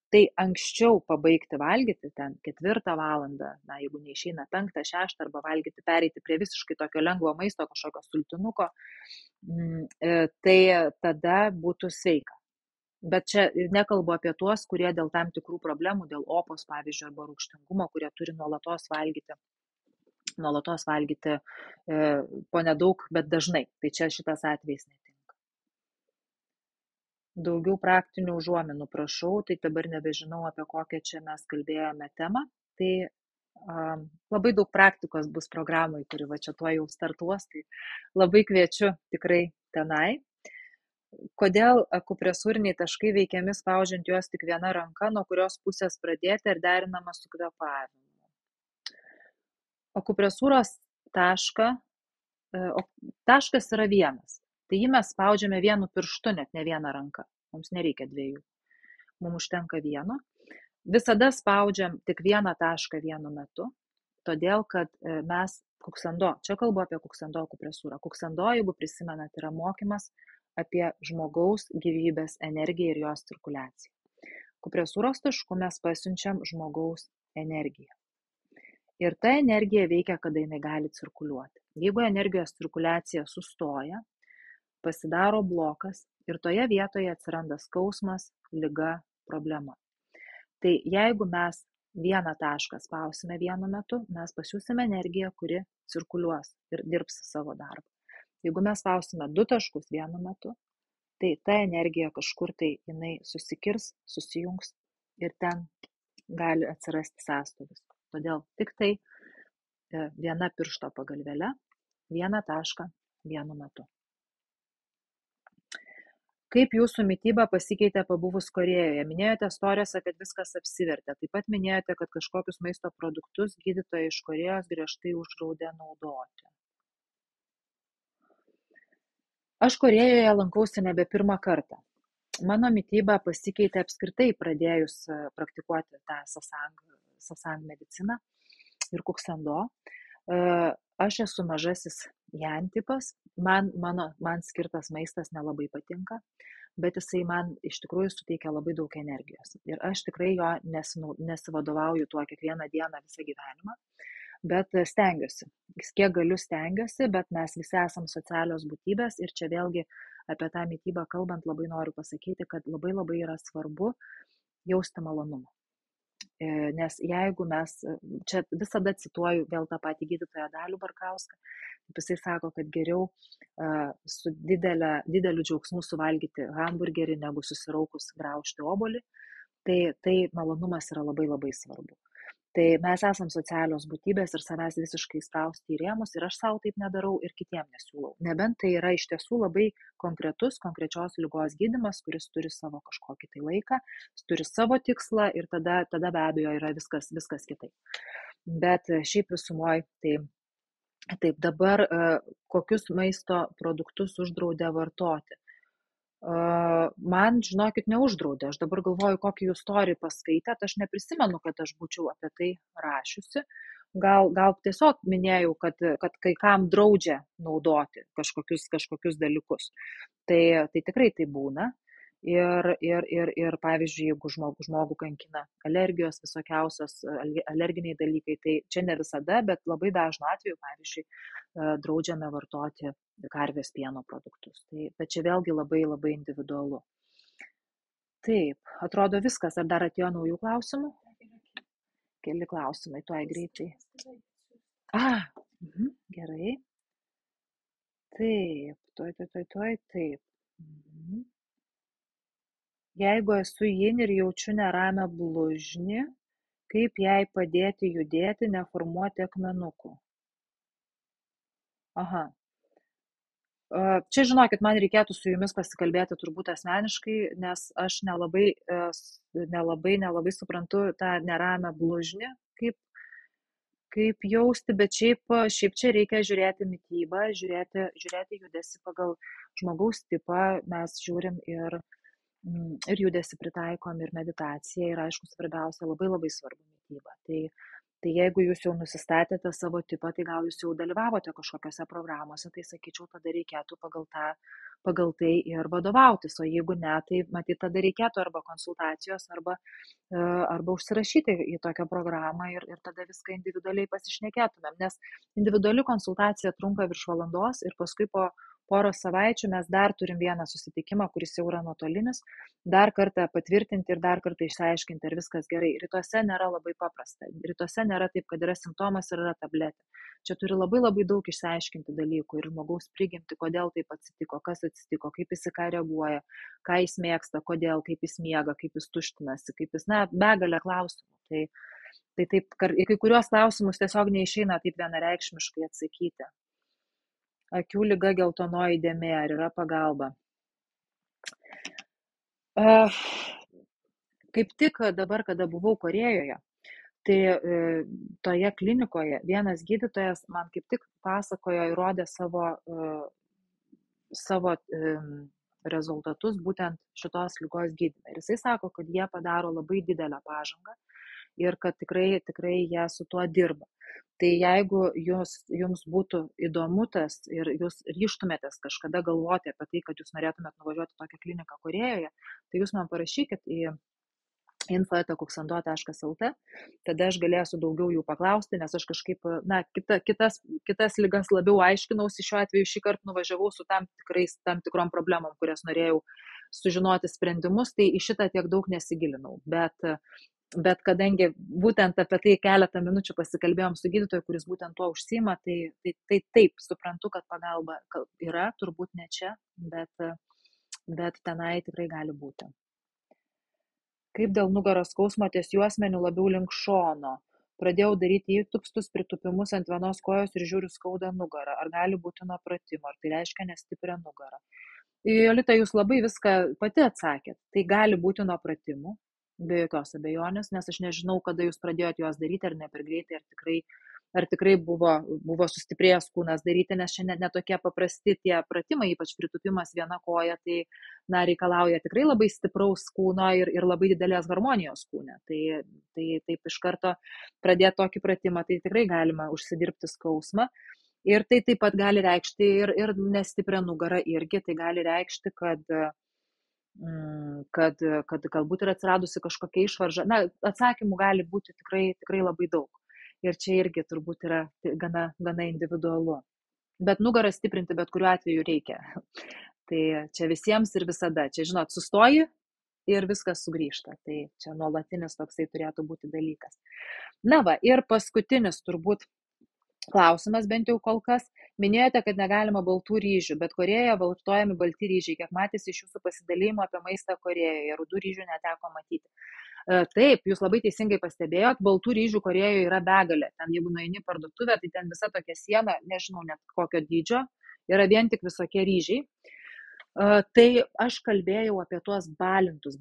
tai anksčiau pabaigti valgyti ten 4 valandą, jeigu neišeina 5, 6, arba valgyti, pereiti prie visiškai tokio lengvo maisto, kažkokio sultinuko, tai tada būtų sveika. Bet čia nekalbu apie tuos, kurie dėl tam tikrų problemų, dėl opos, pavyzdžiui, arba rūgštingumo, kurie turi nuolatos valgyti po nedaug, bet dažnai. Tai čia šitas atvejis netinka. Daugiau praktinių užuominų prašau, tai dabar nebežinau, apie kokią čia mes kalbėjome temą. Tai labai daug praktikos bus programai, kuri va čia tuo jau startuos, tai labai kviečiu tikrai tenai. Kodėl akupresūriniai taškai veikiami spaudžiant juos tik viena ranka, nuo kurios pusės pradėti ir derinama su kvėpavimu? Akupresūros taškas yra vienas. Tai jį mes spaudžiame vienu pirštu, net ne vieną ranką. Mums nereikia 2. Mums užtenka vieno. Visada spaudžiam tik vieną tašką vienu metu, todėl kad mes kuksando, čia kalbu apie kuksando akupresūrą. Kuksando, jeigu prisimenat, yra mokymas apie žmogaus gyvybės energiją ir jos cirkuliaciją. Akupresūros tašku mes pasiunčiam žmogaus energiją. Ir ta energija veikia, kada jinai gali cirkuliuoti. Jeigu energijos cirkuliacija sustoja, pasidaro blokas ir toje vietoje atsiranda skausmas, liga, problema. Tai jeigu mes vieną tašką spausime vienu metu, mes pasiūsime energiją, kuri cirkuliuos ir dirbs savo darbą. Jeigu mes spausime 2 taškus vienu metu, tai ta energija kažkur tai jinai susikirs, susijungs ir ten gali atsirasti sąstovis. Todėl tik tai viena piršto pagalvėle, vieną tašką vienu metu. Kaip jūsų mityba pasikeitė pabuvus Korėjoje? Minėjote storiuose, kad viskas apsivertė. Taip pat minėjote, kad kažkokius maisto produktus gydytojai iš Korėjos griežtai uždraudė naudoti. Aš Korėjoje lankausi nebe 1 kartą. Mano mityba pasikeitė apskritai pradėjus praktikuoti tą sasang mediciną ir kuksando. Aš esu mažasis jan tipas, man skirtas maistas nelabai patinka, bet jisai man iš tikrųjų suteikia labai daug energijos. Ir aš tikrai jo nesivadovauju tuo kiekvieną dieną visą gyvenimą. bet stengiuosi. Kiek galiu stengiuosi, bet mes visi esam socialios būtybės ir čia vėlgi apie tą mitybą kalbant labai noriu pasakyti, kad labai labai yra svarbu jausti malonumą. Nes jeigu mes, čia visada cituoju vėl tą patį gydytoją Dalių Barkauską, jisai sako, kad geriau su dideliu džiaugsmu suvalgyti hamburgerį, negu susiraukus graužti obuolį, tai malonumas yra labai labai svarbu. Tai mes esam socialios būtybės ir savęs visiškai sprausti į rėmus ir aš savo taip nedarau ir kitiem nesiūlau. Nebent tai yra iš tiesų labai konkrečios lygos gydymas, kuris turi savo kažkokį tai laiką, turi savo tikslą ir tada be abejo yra viskas kitaip. Bet šiaip visumoje taip dabar kokius maisto produktus uždraudė vartoti. Man, žinokit, neuždraudė. Aš dabar galvoju, kokį jūs storį paskaitėt. Aš neprisimenu, kad aš būčiau apie tai rašiusi. Gal tiesiog minėjau, kad kai kam draudžia naudoti kažkokius dalykus. Tai tikrai tai būna. Ir pavyzdžiui, jeigu žmogų kankina alergijos, visokiausios alerginiai dalykai, tai čia ne visada, bet labai dažnu atveju, pavyzdžiui, draudžiame vartoti karvės pieno produktus. Bet čia vėlgi labai labai individualu. Taip, atrodo viskas. Ar dar atėjo naujų klausimų? Keli klausimai, tuoj greitai. Gerai. Taip, tuoj, taip. Jeigu esu jin ir jaučiu neramią blužnį, kaip jai padėti judėti, neformuoti akmenukų? Aha. Čia, žinokit, man reikėtų su jumis pasikalbėti turbūt asmeniškai, nes aš nelabai suprantu tą neramią blužnį, kaip jausti, bet šiaip čia reikia žiūrėti mitybą, žiūrėti judesi pagal žmogaus tipą, mes žiūrim ir judesi pritaikom, ir meditacija, ir aišku, svarbiausia, labai labai svarbu mityba. Tai jeigu jūs jau nusistatėte savo tipą, tai gal jūs jau dalyvavote kažkokiose programuose, tai sakyčiau, tada reikėtų pagal tai ir vadovautis, o jeigu ne, tai matyt, tada reikėtų arba konsultacijos, arba užsirašyti į tokią programą ir tada viską individualiai pasišnekėtumėm, nes individuali konsultacija trunka virš valandos ir paskui po poros savaičių mes dar turim vieną susitikimą, kuris jau yra nuotolinis, dar kartą patvirtinti ir dar kartą išsiaiškinti, ar viskas gerai. Rytuose nėra labai paprasta. Rytuose nėra taip, kad yra simptomas ir yra tabletė. Čia turi labai labai daug išsiaiškinti dalykų ir žmogaus prigimti, kodėl taip atsitiko, kas atsitiko, kaip jis į ką reaguoja, ką jis mėgsta, kodėl, kaip jis miega, kaip jis tuštinasi, kaip jis, begalė klausimų. Tai taip, į kai kuriuos klausimus tiesiog neišeina taip vienareikšmiškai atsakyti. Akių liga, geltonoji dėmė, ar yra pagalba? Kaip tik dabar, kada buvau Korėjoje, tai toje klinikoje vienas gydytojas man kaip tik pasakojo ir rodė savo rezultatus būtent šitos ligos gydyme. Ir jisai sako, kad jie padaro labai didelę pažangą ir kad tikrai jie su tuo dirba. Tai jeigu jums būtų įdomu tas ir jūs ryžtumėtės kažkada galvoti apie tai, kad jūs norėtumėt nuvažiuoti į tokią kliniką Korėjoje, tai jūs man parašykit į info@kuksando.lt, tada aš galėsiu daugiau jų paklausti, nes aš kažkaip, kitas ligas labiau aiškinausi, šiuo atveju šį kartą nuvažiavau su tam tikrom problemom, kurias norėjau sužinoti sprendimus, tai į šitą tiek daug nesigilinau, bet kadangi būtent apie tai keletą minučių pasikalbėjom su gydytoju, kuris būtent tuo užsiima, tai taip, suprantu, kad pagalba yra, turbūt ne čia, bet tenai tikrai gali būti. Kaip dėl nugaros skausmo ties juosmeniu labiau link šono? Pradėjau daryti įtūpstus, pritupimus ant vienos kojos ir žiūriu skauda nugarą. Ar gali būti nuo pratimo? Ar tai reiškia nestiprią nugarą? Jolita, jūs labai viską pati atsakėt. Tai gali būti nuo pratimų, be jokios abejonės, nes aš nežinau, kada jūs pradėjote juos daryti, ar ne per greitai, ar tikrai buvo sustiprėjęs kūnas daryti, nes šiandien netokie paprasti tie pratimai, ypač pritupimas viena koja, tai reikalauja tikrai labai stipraus kūno ir labai didelės harmonijos kūne. Tai taip iš karto pradėti tokį pratimą, tai tikrai galima užsidirbti skausmą. Ir tai taip pat gali reikšti ir nestiprią nugarą irgi, tai gali reikšti, kad galbūt ir atsiradusi kažkokia išvarža. Atsakymų gali būti tikrai labai daug. Ir čia irgi turbūt yra gana individualu. Bet nugarą stiprinti bet kuriuo atveju reikia. Tai čia visiems ir visada. Čia, žinot, sustoji ir viskas sugrįžta. Tai čia nuolatinis toksai turėtų būti dalykas. Na va, ir paskutinis turbūt klausimas, bent jau kol kas. Minėjote, kad negalima baltų ryžių, bet Korėjoje vartojami balti ryžiai. Kiek matėsi iš jūsų pasidalymo apie maistą Korėjoje, rudų ryžių neteko matyti. Taip, jūs labai teisingai pastebėjot, baltų ryžių Korėjoje yra begalė. Ten, jeigu nueini parduotuvę, tai ten visa tokia siena, nežinau net kokio dydžio, yra vien tik visokie ryžiai. Tai aš kalbėjau apie tuos baltus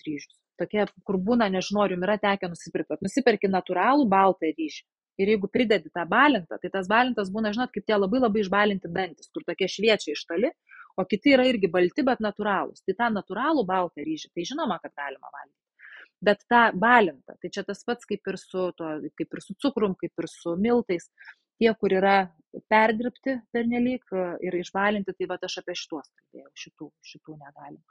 ryžius. Tokie, kur būna, nežinau, jums yra tekę nusipirkti. Nusiperki natūralų baltą ryžį. Ir jeigu pridedi tą balintą, tai tas balintas būna, žinot, kaip tie labai labai išbalinti dantis, kur tokie šviečia iš toli, o kiti yra irgi balti, bet natūralūs. Tai tą natūralų baltą ryžį, tai žinoma, kad galima valgyti. Bet tą balintą, tai čia tas pats kaip ir su cukrum, kaip ir su miltais, tie, kur yra perdirbti pernelyg ir išbalinti, tai va aš apie šitos kalbėjau, šitų negalim.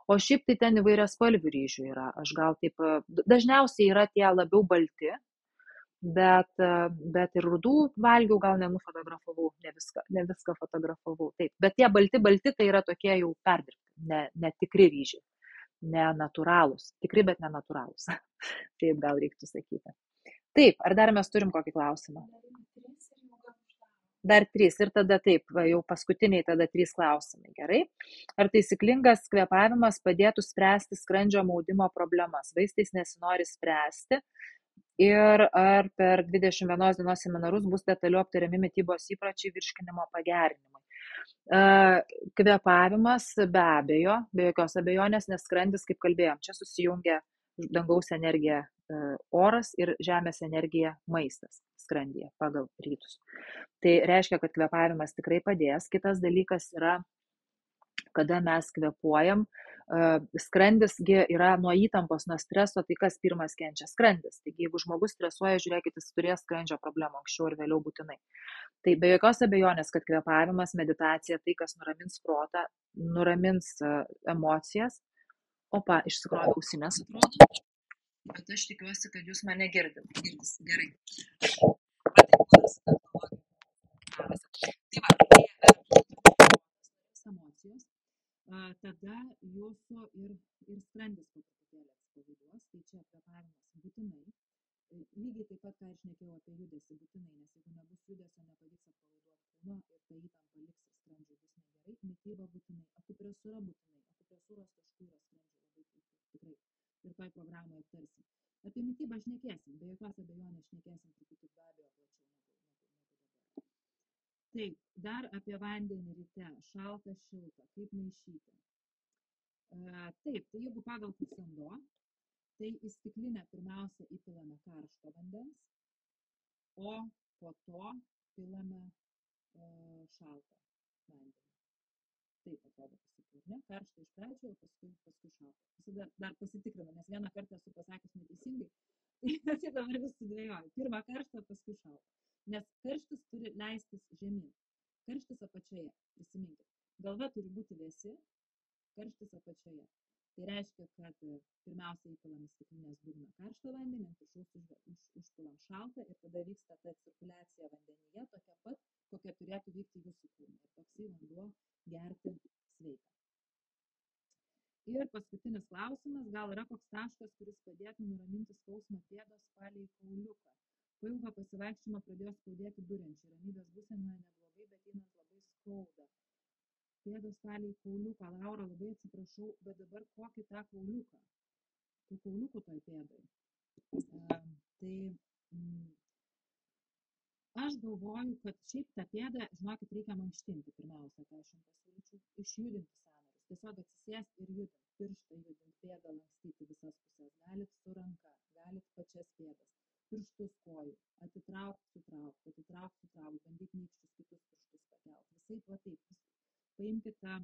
O šiaip tai ten įvairias spalvių ryžių yra, aš gal taip, dažniausiai yra tie labiau balti, bet ir rudų valgiau, gal nenufotografavau, ne viską fotografavau, taip, bet tie balti tai yra tokie jau perdirbti, ne tikri ryžiai. Ne natūralūs, tikri, bet ne natūralūs. Taip gal reiktų sakyti. Taip, ar dar mes turim kokį klausimą? Dar 3 ir tada taip, jau paskutiniai tada 3 klausimai, gerai? Ar taisyklingas kvėpavimas padėtų spręsti skrandžio maudimo problemas? Vaistais nesinori spręsti. Ir ar per 21 dienos seminarus bus detaliu aptariami mitybos įpročiai virškinimo pagerinimui? Kvėpavimas be abejo, be jokios abejonės, nes skrandis, kaip kalbėjom, čia susijungia dangaus energija oras ir žemės energija maistas skrandyje pagal rytus. Tai reiškia, kad kvėpavimas tikrai padės. Kitas dalykas yra, kada mes kvėpuojam, skrandisgi yra nuo įtampos, nuo streso, tai kas pirmas kenčia? Skrandis. Taigi, jeigu žmogus stresuoja, žiūrėkit, jis turės skrandžio problemų anksčiau ir vėliau būtinai. Tai be jokios abejonės, kad kvėpavimas, meditacija, tai, kas nuramins protą, nuramins emocijas. Opa, išsikrovė ausinės, atrodo. Bet aš tikiuosi, kad jūs mane girdit. Girdis, gerai. Tai va, emocijos. Tada jūsų ir skrandis po truputėlį atsipalaiduos, tai čia kvėpavimas būtinai. Lygiai taip pat, ką aš šnekėjau apie judesį būtinai, nes jeigu nebus judesio, nepavyks atpalaiduoti kūno ir ta įtampa liks ir skrandžiui bus negerai. Mityba būtinai, akupresūra būtinai, akupresūros taškų yra skrandžiui labai puiku, tikrai. Ir toj programoje aptarsim. Apie mitybą šnekėsim, be jokios abejonės šnekėsim truputį be abejo plačiau negu dabar. Taip, dar apie vandenį ryte, šaltą, šiltą, kaip maišyti. Taip, tai jeigu pagal Kuksando, tai į stiklinę pirmiausia įpilame karšto vandens, o po to pilame šaltą vandenį. Taip atrodo pasakiau, ne? Karštą iš pradžio, o paskui šaltą. Visada dar pasitikrinu, nes vieną kartą esu pasakęs neteisingai, tai dabar vis sudvėjoju. Pirmą karštą, paskui šaltą. Nes karštis turi leistis žemyn. Karštis apačioje, prisiminkit. Galva turi būti vėsi, karštis apačioje. Tai reiškia, kad pirmiausia įpilam į stiklinės dugną karštą vandenį, ant viršaus užpilam šaltą ir tada vyksta ta cirkuliacija vandenyje, tokia pat, kokia turėtų vykti jūsų kūne. Ir toksai vanduo gerti sveika. Ir paskutinis klausimas, gal yra koks taškas, kuris padėtų nuraminti skausmą pėdos palei kauliuką. Po ilgo pasivaikščiojimo pradėjo skaudėti durenčiai. Ramybės būsenoje neblogai, bet einant labai skauda. Pėdos palei kauliuką. Laura, labai atsiprašau, bet dabar kokį tą kauliuką? Tų kauliukų toj pėdai. Aš galvoju, kad šiaip tą pėdą, žinokit, reikia mankštinti pirmiausia, ką aš jums pasiūlyčiau, išjudinti sąnarius. Tiesiog atsisėsti ir judinti, pirštą judinti, pėdą lankstyti visas pusės. Galit su ranka, galit pačias pėdas, pirštus kojų, atitraukt, sutraukt, bandyt nykščius kitus pirštus pakelt. Visai va taip, paimkit tą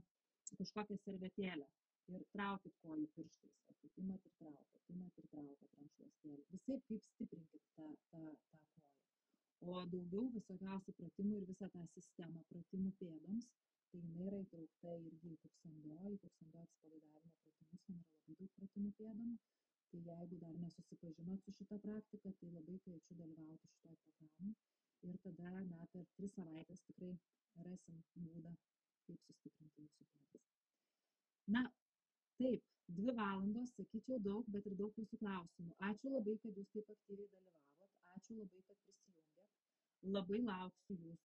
kažkokią servetėlę ir traukit kojų pirštais. Imat ir traukat rankšluostėlį. Visai kaip stiprinkit tą koją. O daugiau visokiausių pratimų ir visą tą sistemą pratimų pėdoms, tai jinai yra įtraukta irgi į Kuksando atsipalaidavimo pratimus, ten yra labai daug pratimų pėdom. Tai jeigu dar nesusipažinot su šita praktika, tai labai kviečiu dalyvauti šitoj programai. Ir tada, na, per 3 savaitės tikrai rasim būdą, kaip sustiprinti jūsų pėdas. Na, taip, 2 valandos, sakyčiau daug, bet ir daug jūsų klausimų. Ačiū labai, kad jūs taip aktyviai dalyvavot. Ačiū labai, kad prisijungėt. Labai lauksiu jūsų.